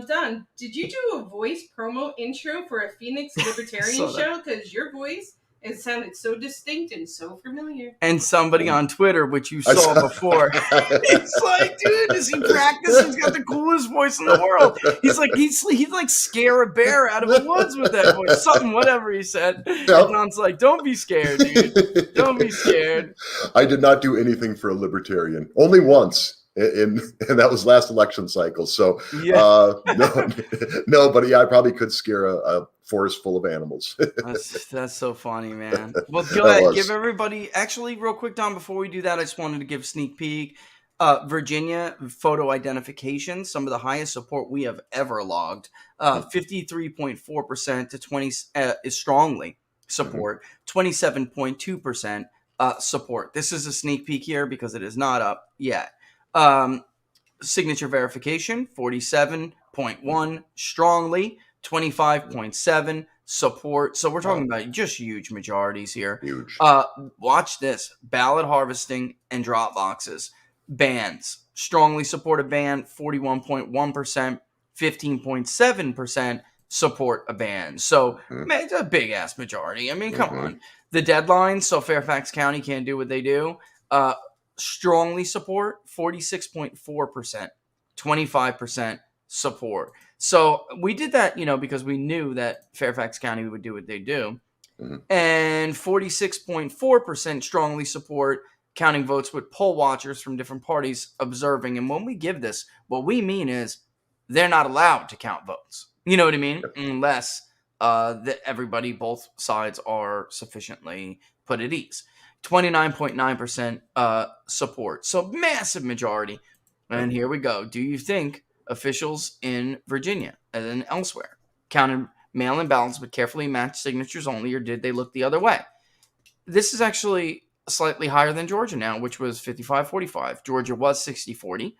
Don, did you do a voice promo intro for a Phoenix Libertarian show? Because your voice, it sounded so distinct and so familiar. And somebody on Twitter, which you saw before, it's like, dude, does he practice? He's got the coolest voice in the world. He's like, he'd like scare a bear out of the woods with that voice. Something, whatever he said. Yep. And Don's like, don't be scared, dude. Don't be scared. I did not do anything for a libertarian. Only once. And that was last election cycle. So no, but yeah, I probably could scare a forest full of animals. That's so funny, man. Well, go ahead, give everybody. Actually, real quick, Don, before we do that, I just wanted to give a sneak peek. Virginia photo identification, some of the highest support we have ever logged. 53.4% to 20 is strongly support. 27.2% support. This is a sneak peek here because it is not up yet. Signature verification, 47.1 strongly, 25.7 support. So we're talking about just huge majorities here. Huge. Watch this. Ballot harvesting and drop boxes. Bans. Strongly support a ban, 41.1%, 15.7% support a ban. So man, it's a big ass majority. I mean, come on. The deadline, so Fairfax County can't do what they do. Strongly support, 46.4%, 25% support. So we did that, because we knew that Fairfax County would do what they do. And 46.4% strongly support, counting votes with poll watchers from different parties observing. And when we give this, what we mean is they're not allowed to count votes. You know what I mean? Unless that everybody, both sides are sufficiently put at ease. 29.9% support. So massive majority. And here we go. Do you think officials in Virginia and then elsewhere counted mail-in ballots with carefully matched signatures only, or did they look the other way? This is actually slightly higher than Georgia now, which was 55-45. Georgia was 60-40.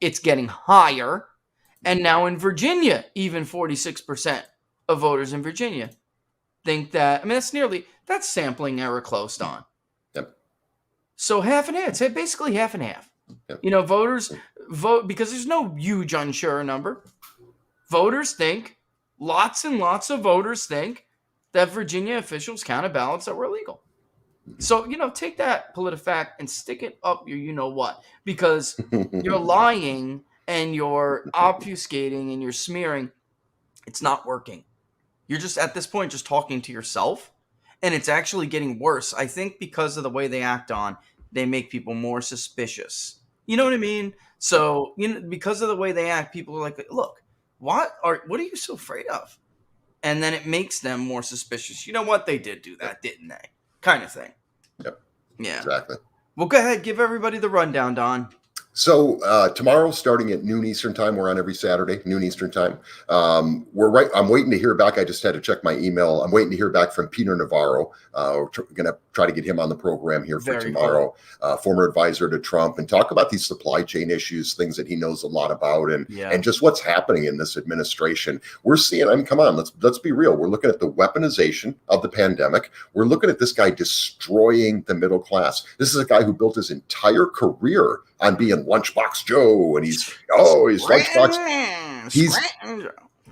It's getting higher. And now in Virginia, even 46% of voters in Virginia think that, that's sampling error close on. Yep. So half and half. It's basically half and half. Yep. Voters vote because there's no huge unsure number. Voters think, lots and lots of voters think that Virginia officials counted ballots that were illegal. So, take that PolitiFact and stick it up your you-know-what. Because you're lying and you're obfuscating and you're smearing. It's not working. You're just, at this point, just talking to yourself. And it's actually getting worse. I think because of the way they act on, they make people more suspicious. You know what I mean? So, because of the way they act, people are like, look, what are you so afraid of? And then it makes them more suspicious. You know what? They did do that, didn't they? Kind of thing. Yep. Yeah. Exactly. Well, go ahead. Give everybody the rundown, Don. So tomorrow, starting at noon Eastern time, we're on every Saturday, noon Eastern time. I'm waiting to hear back. I just had to check my email. I'm waiting to hear back from Peter Navarro. We're going to try to get him on the program here for tomorrow. Cool. Former advisor to Trump, and talk about these supply chain issues, things that he knows a lot about, and just what's happening in this administration. We're seeing. I mean, come on, let's be real. We're looking at the weaponization of the pandemic. We're looking at this guy destroying the middle class. This is a guy who built his entire career on being Lunchbox Joe, and he's Lunchbox.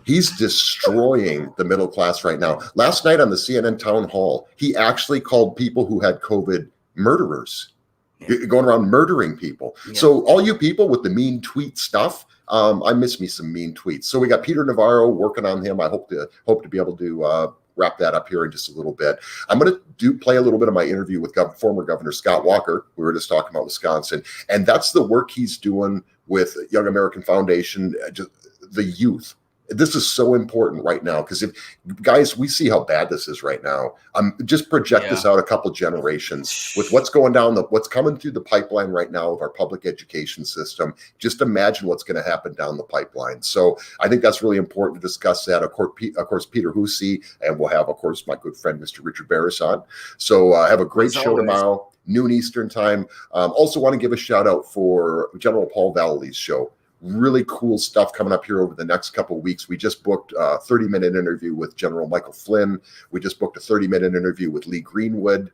He's destroying the middle class right now. Last night on the CNN town hall, he actually called people who had COVID murderers, going around murdering people. Yeah. So all you people with the mean tweet stuff, I miss me some mean tweets. So we got Peter Navarro working on him. I hope to be able to wrap that up here in just a little bit. I'm going to play a little bit of my interview with former Governor Scott Walker. We were just talking about Wisconsin, and that's the work he's doing with Young American Foundation, just the youth. This is so important right now, because guys, we see how bad this is right now. Just project this out a couple generations with what's going down, what's coming through the pipeline right now of our public education system. Just imagine what's going to happen down the pipeline. So I think that's really important to discuss that. Of course, Peter Hussey, and we'll have, of course, my good friend, Mr. Richard Barris on. So have a great show tomorrow, noon Eastern time. Also want to give a shout out for General Paul Vallely's show. Really cool stuff coming up here over the next couple of weeks. We just booked a 30-minute interview with General Michael Flynn. We just booked a 30-minute interview with Lee Greenwood.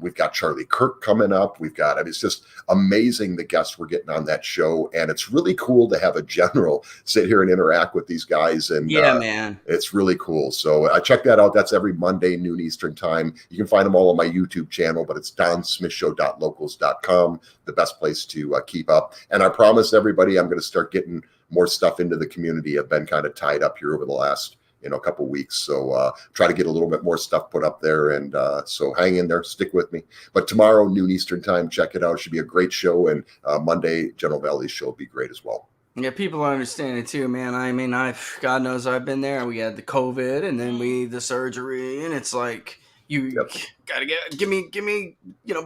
We've got Charlie Kirk coming up. It's just amazing the guests we're getting on that show. And it's really cool to have a general sit here and interact with these guys. And man, it's really cool. So check that out. That's every Monday, noon Eastern time. You can find them all on my YouTube channel, but it's DonSmithShow.locals.com, the best place to keep up. And I promise everybody, I'm going to start getting more stuff into the community. I've been kind of tied up here over the last couple of weeks. So try to get a little bit more stuff put up there. And so hang in there, stick with me. But tomorrow, noon Eastern time, check it out. It should be a great show. And Monday, General Valley's show will be great as well. Yeah, people understand it too, man. I mean, God knows I've been there. We had the COVID and then the surgery, and it's like, you gotta give me,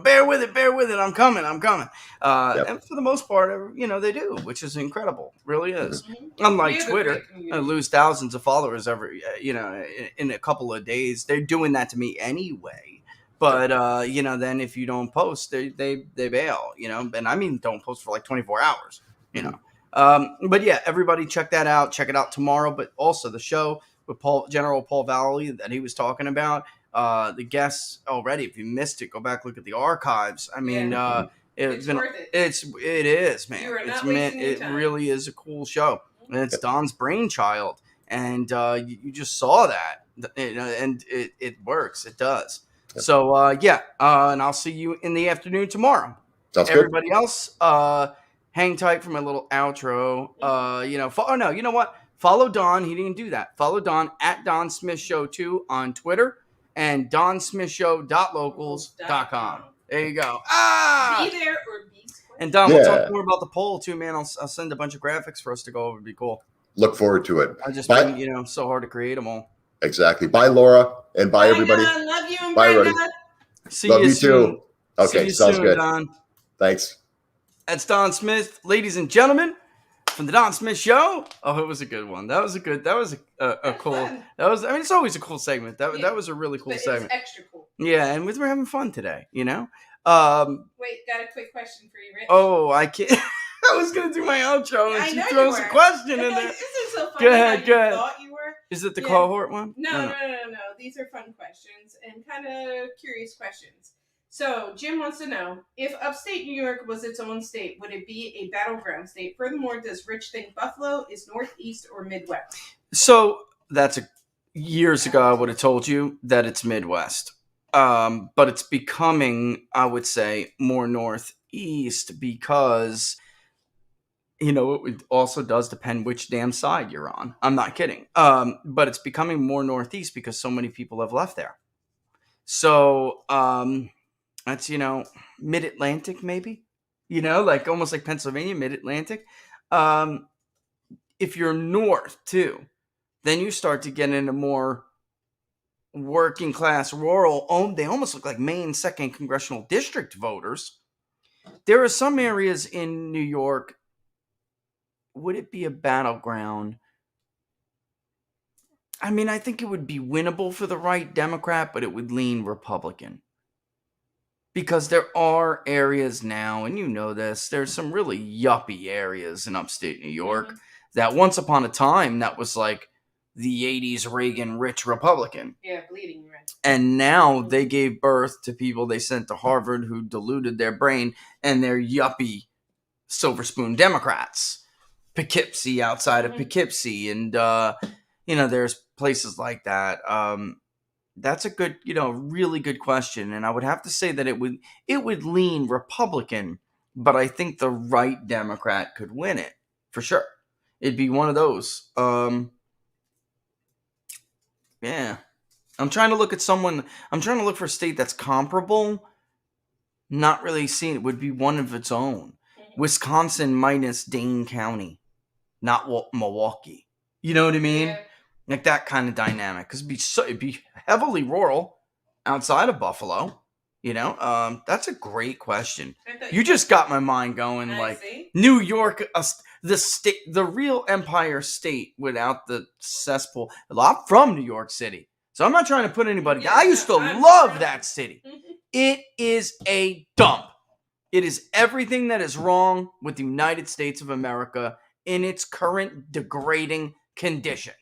bear with it. I'm coming. And for the most part, they do, which is incredible. Really is. Mm-hmm. Unlike Twitter, I lose thousands of followers every, in a couple of days. They're doing that to me anyway. But, then if you don't post, they bail, and I mean, don't post for like 24 hours, but yeah, everybody check that out. Check it out tomorrow, but also the show with General Paul Vallely that he was talking about. The guests already, if you missed it, go back, look at the archives. I mean, it's worth it. It is, man. It really is a cool show. And it's Don's brainchild. And you just saw that. And it works. It does. Yep. So, and I'll see you in the afternoon tomorrow. Sounds Everybody good. else, hang tight for my little outro. You know what? Follow Don. He didn't do that. Follow Don at Don Smith Show 2 on Twitter. And DonSmithShow.locals.com. There you go. Be there or be square. And Don, we'll talk more about the poll too, man. I'll send a bunch of graphics for us to go over. It'd be cool. Look forward to it. I just been, so hard to create them all. Exactly. Bye, Laura, and bye everybody. Don. Love you, and bye, Rudy. Love you soon. Too. Okay, sounds good. Don. Thanks. That's Don Smith, ladies and gentlemen, from the Don Smith Show. Oh, it was a good one. That was a cool. Fun. It's always a cool segment. That was a really cool segment. It's extra cool. Yeah, and we're having fun today. Wait, got a quick question for you, Rich. Oh, I can't. I was gonna do my outro, and she throws a question in there. This is so funny. Go ahead. Thought you were. Is it the cohort one? No. These are fun questions and kind of curious questions. So, Jim wants to know, if upstate New York was its own state, would it be a battleground state? Furthermore, does Rich think Buffalo is Northeast or Midwest? So, years ago, I would have told you that it's Midwest. But it's becoming, I would say, more Northeast because, it also does depend which damn side you're on. I'm not kidding. But it's becoming more Northeast because so many people have left there. So, that's, mid-Atlantic maybe, almost like Pennsylvania, mid-Atlantic. If you're north too, then you start to get into more working class, rural, they almost look like Maine 2nd Congressional District voters. There are some areas in New York. Would it be a battleground? I mean, I think it would be winnable for the right Democrat, but it would lean Republican. Because there are areas now, and you know this, there's some really yuppie areas in upstate New York that once upon a time, that was like the 80s Reagan rich Republican. Yeah, bleeding red. And now they gave birth to people they sent to Harvard who diluted their brain, and they're yuppie silver spoon Democrats. Poughkeepsie, outside of Poughkeepsie, and there's places like that. That's a good, really good question, and I would have to say that it would lean Republican, but I think the right Democrat could win it for sure. It'd be one of those. Yeah, I'm trying to look for a state that's comparable. Not really seeing it. Would be one of its own. Wisconsin minus Dane County, not Milwaukee. You know what I mean? Yeah. Like that kind of dynamic, because it'd be heavily rural outside of Buffalo. That's a great question. You just got my mind going. New York, the state, the real Empire State without the cesspool. I'm from New York City, so I'm not trying to put anybody. I used to love that city. It is a dump. It is everything that is wrong with the United States of America in its current degrading condition.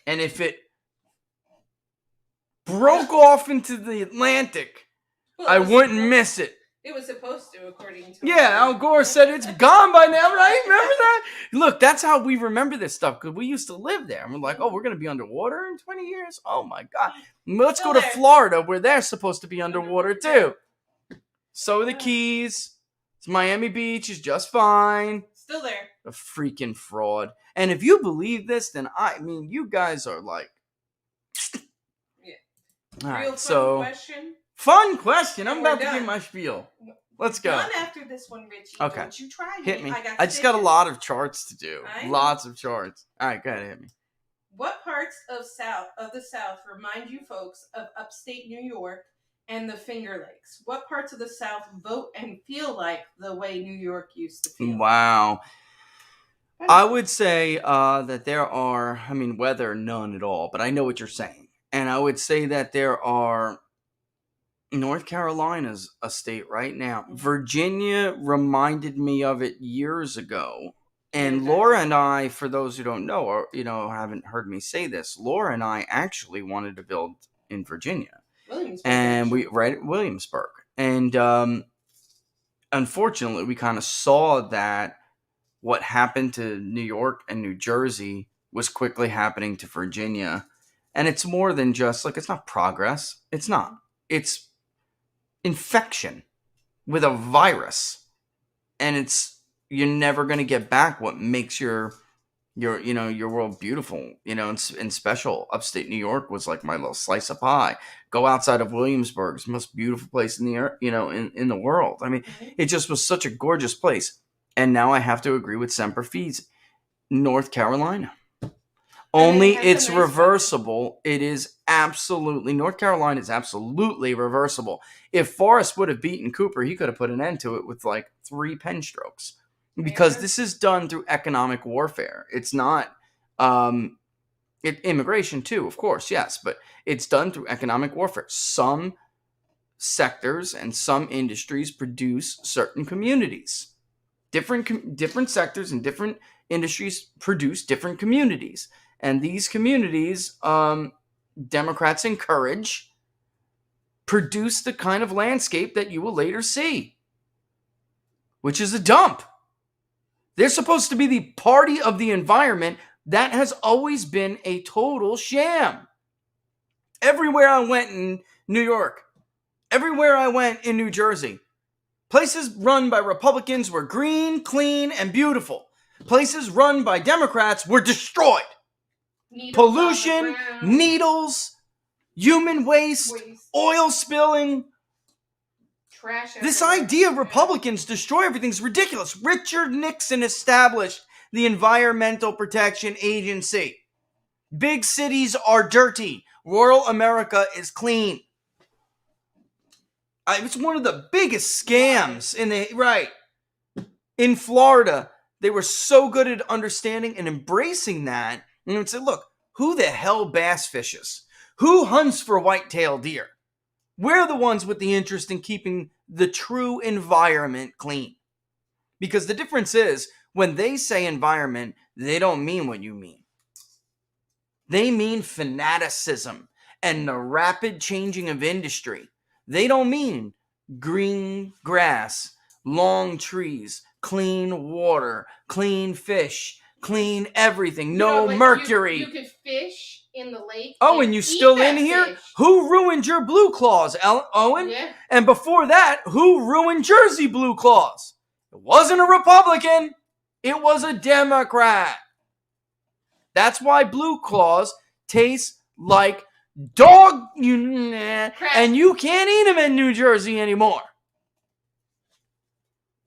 And if it broke off into the Atlantic, I wouldn't miss it. It was supposed to, according to... Yeah, Al Gore said it's gone by now, right? Remember that? Look, that's how we remember this stuff, because we used to live there. And we're like, we're going to be underwater in 20 years? Oh, my God. Let's go to Florida, where they're supposed to be underwater, too. So are the Keys. Miami Beach is just fine. Still there. A freaking fraud. And if you believe this, then you guys are like... Yeah. All right, Real fun question. Fun question. I'm about to give my spiel. Let's go. Done after this one, Richie. Okay. Don't you try Hit me. I just got a lot of charts to do. Lots of charts. All right, go ahead, hit me. What parts of the South remind you folks of upstate New York and the Finger Lakes? What parts of the South vote and feel like the way New York used to feel? Wow. I would say that there are, whether none at all, but I know what you're saying. And I would say that there are, North Carolina's a state right now. Virginia reminded me of it years ago. And Laura and I, for those who don't know, or, haven't heard me say this, Laura and I actually wanted to build in Virginia. Williamsburg. And unfortunately, we kind of saw that what happened to New York and New Jersey was quickly happening to Virginia. And it's more than just, it's not progress. It's not. It's infection with a virus. And you're never going to get back what makes your world beautiful, and special. Upstate New York was like my little slice of pie. Go outside of Williamsburg, it's the most beautiful place in the in the world. It just was such a gorgeous place. And now I have to agree with Semper Fi's. North Carolina. Only it's reversible. It is absolutely, North Carolina is absolutely reversible. If Forrest would have beaten Cooper, he could have put an end to it with 3 pen strokes. Because this is done through economic warfare. It's not immigration too, of course, yes, but it's done through economic warfare. Some sectors and some industries produce certain communities. Different sectors and different industries produce different communities. And these communities, Democrats encourage, produce the kind of landscape that you will later see, which is a dump. They're supposed to be the party of the environment. That has always been a total sham. Everywhere I went in New York, everywhere I went in New Jersey, places run by Republicans were green, clean, and beautiful. Places run by Democrats were destroyed. Pollution, needles, human waste, oil spilling. Trash. This idea of Republicans destroy everything is ridiculous. Richard Nixon established the Environmental Protection Agency. Big cities are dirty. Rural America is clean. It's one of the biggest scams in Florida. They were so good at understanding and embracing that. And would say, look, who the hell bass fishes? Who hunts for white-tailed deer? We're the ones with the interest in keeping the true environment clean. Because the difference is, when they say environment, they don't mean what you mean. They mean fanaticism and the rapid changing of industry. They don't mean green grass, long trees, clean water, clean fish, clean everything, no mercury. You could fish in the lake. Oh, and you still in here? Fish. Who ruined your Blue Claws, Owen? Yeah. And before that, who ruined Jersey Blue Claws? It wasn't a Republican. It was a Democrat. That's why Blue Claws taste like dog, and you can't eat them in New Jersey anymore.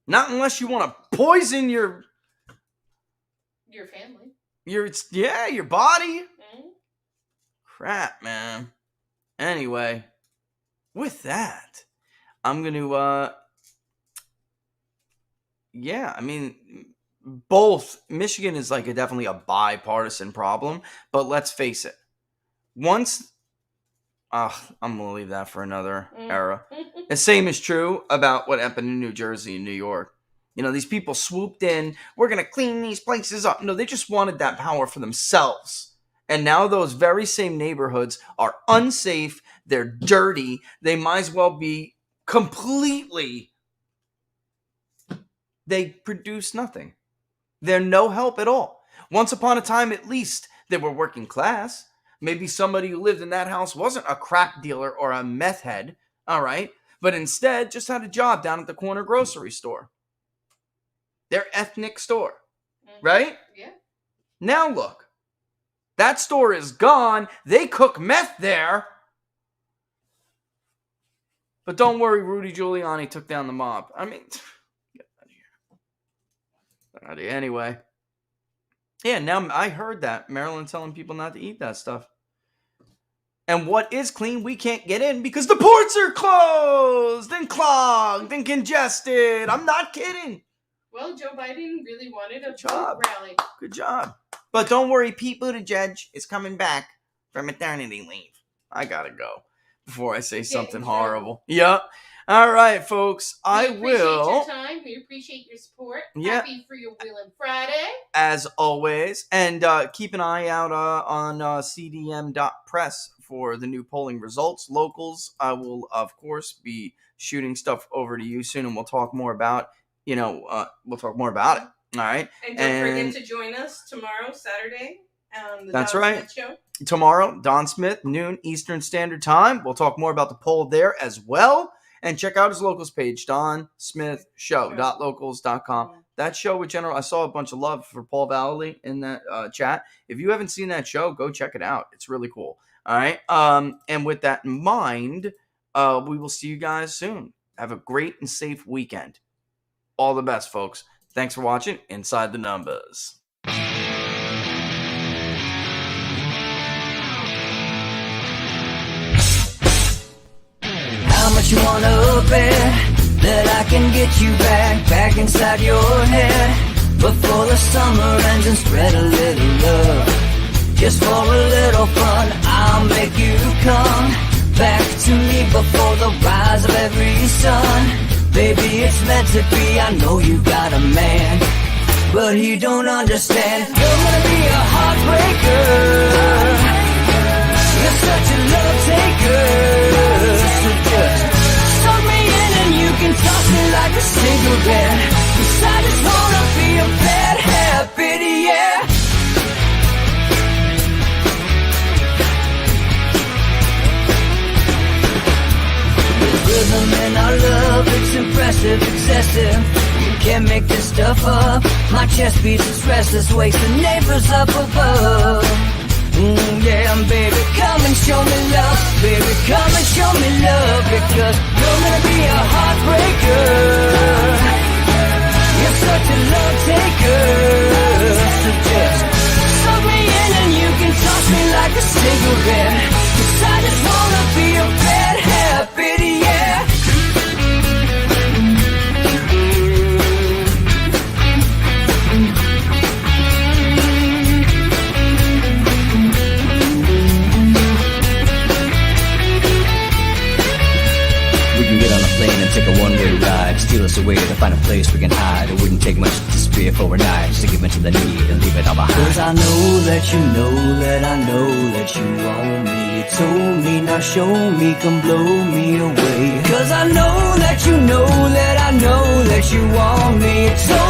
Not unless you want to poison your family. Your body. Mm-hmm. Crap, man. Anyway, with that, I'm going to, both. Michigan is definitely a bipartisan problem, but let's face it. I'm going to leave that for another era. The same is true about what happened in New Jersey and New York. These people swooped in. We're going to clean these places up. No, they just wanted that power for themselves. And now those very same neighborhoods are unsafe. They're dirty. They might as well be completely... They produce nothing. They're no help at all. Once upon a time, at least, they were working class. Maybe somebody who lived in that house wasn't a crack dealer or a meth head, all right? But instead, just had a job down at the corner grocery store. Their ethnic store, right? Yeah. Now look, that store is gone. They cook meth there. But don't worry, Rudy Giuliani took down the mob. I mean, get out of here. Anyway. Yeah, now I heard that. Maryland's telling people not to eat that stuff. And what is clean, we can't get in because the ports are closed and clogged and congested. I'm not kidding. Well, Joe Biden really wanted a vote rally. Good job. But don't worry, Pete Buttigieg is coming back from maternity leave. I gotta go before I say something horrible. Yep. All right, folks. We appreciate your time. We appreciate your support. Yeah. Happy for your Wheelin' Friday. As always. And keep an eye out on cdm.press for the new polling results. Locals, I will, of course, be shooting stuff over to you soon, and we'll talk more about it. All right. And don't forget to join us tomorrow, Saturday, on the That's Don right. Smith Show. Tomorrow, Don Smith, noon Eastern Standard Time. We'll talk more about the poll there as well. And check out his locals page, donsmithshow.locals.com. That show with General, I saw a bunch of love for Paul Valley in that chat. If you haven't seen that show, go check it out. It's really cool. All right. And with that in mind, we will see you guys soon. Have a great and safe weekend. All the best, folks. Thanks for watching Inside the Numbers. How much you wanna bet that I can get you back inside your head before the summer ends and spread a little love. Just for a little fun, I'll make you come back to me before the rise of every sun. Baby, it's meant to be, I know you got a man, but he don't understand. You're gonna be a heartbreaker. You're such a love taker. So just suck me in and you can toss me like a cigarette. 'Cause I just wanna be a bad habit, yeah. Rhythm in our love, it's impressive, excessive. You can't make this stuff up. My chest beats, it's restless, wakes the neighbors up above. Yeah, baby, come and show me love. Baby, come and show me love. Because you're gonna be a heartbreaker. You're such a love taker. So just suck me in and you can toss me like a cigarette. 'Cause I just wanna be a bad habit, yeah. steal us away to find a place we can hide. It wouldn't take much to spear for a night, just to give in to the need and leave it all behind. Cause I know that you know that I know that you want me. You told me, now show me, come blow me away. Cause I know that you know that I know that you want me. You told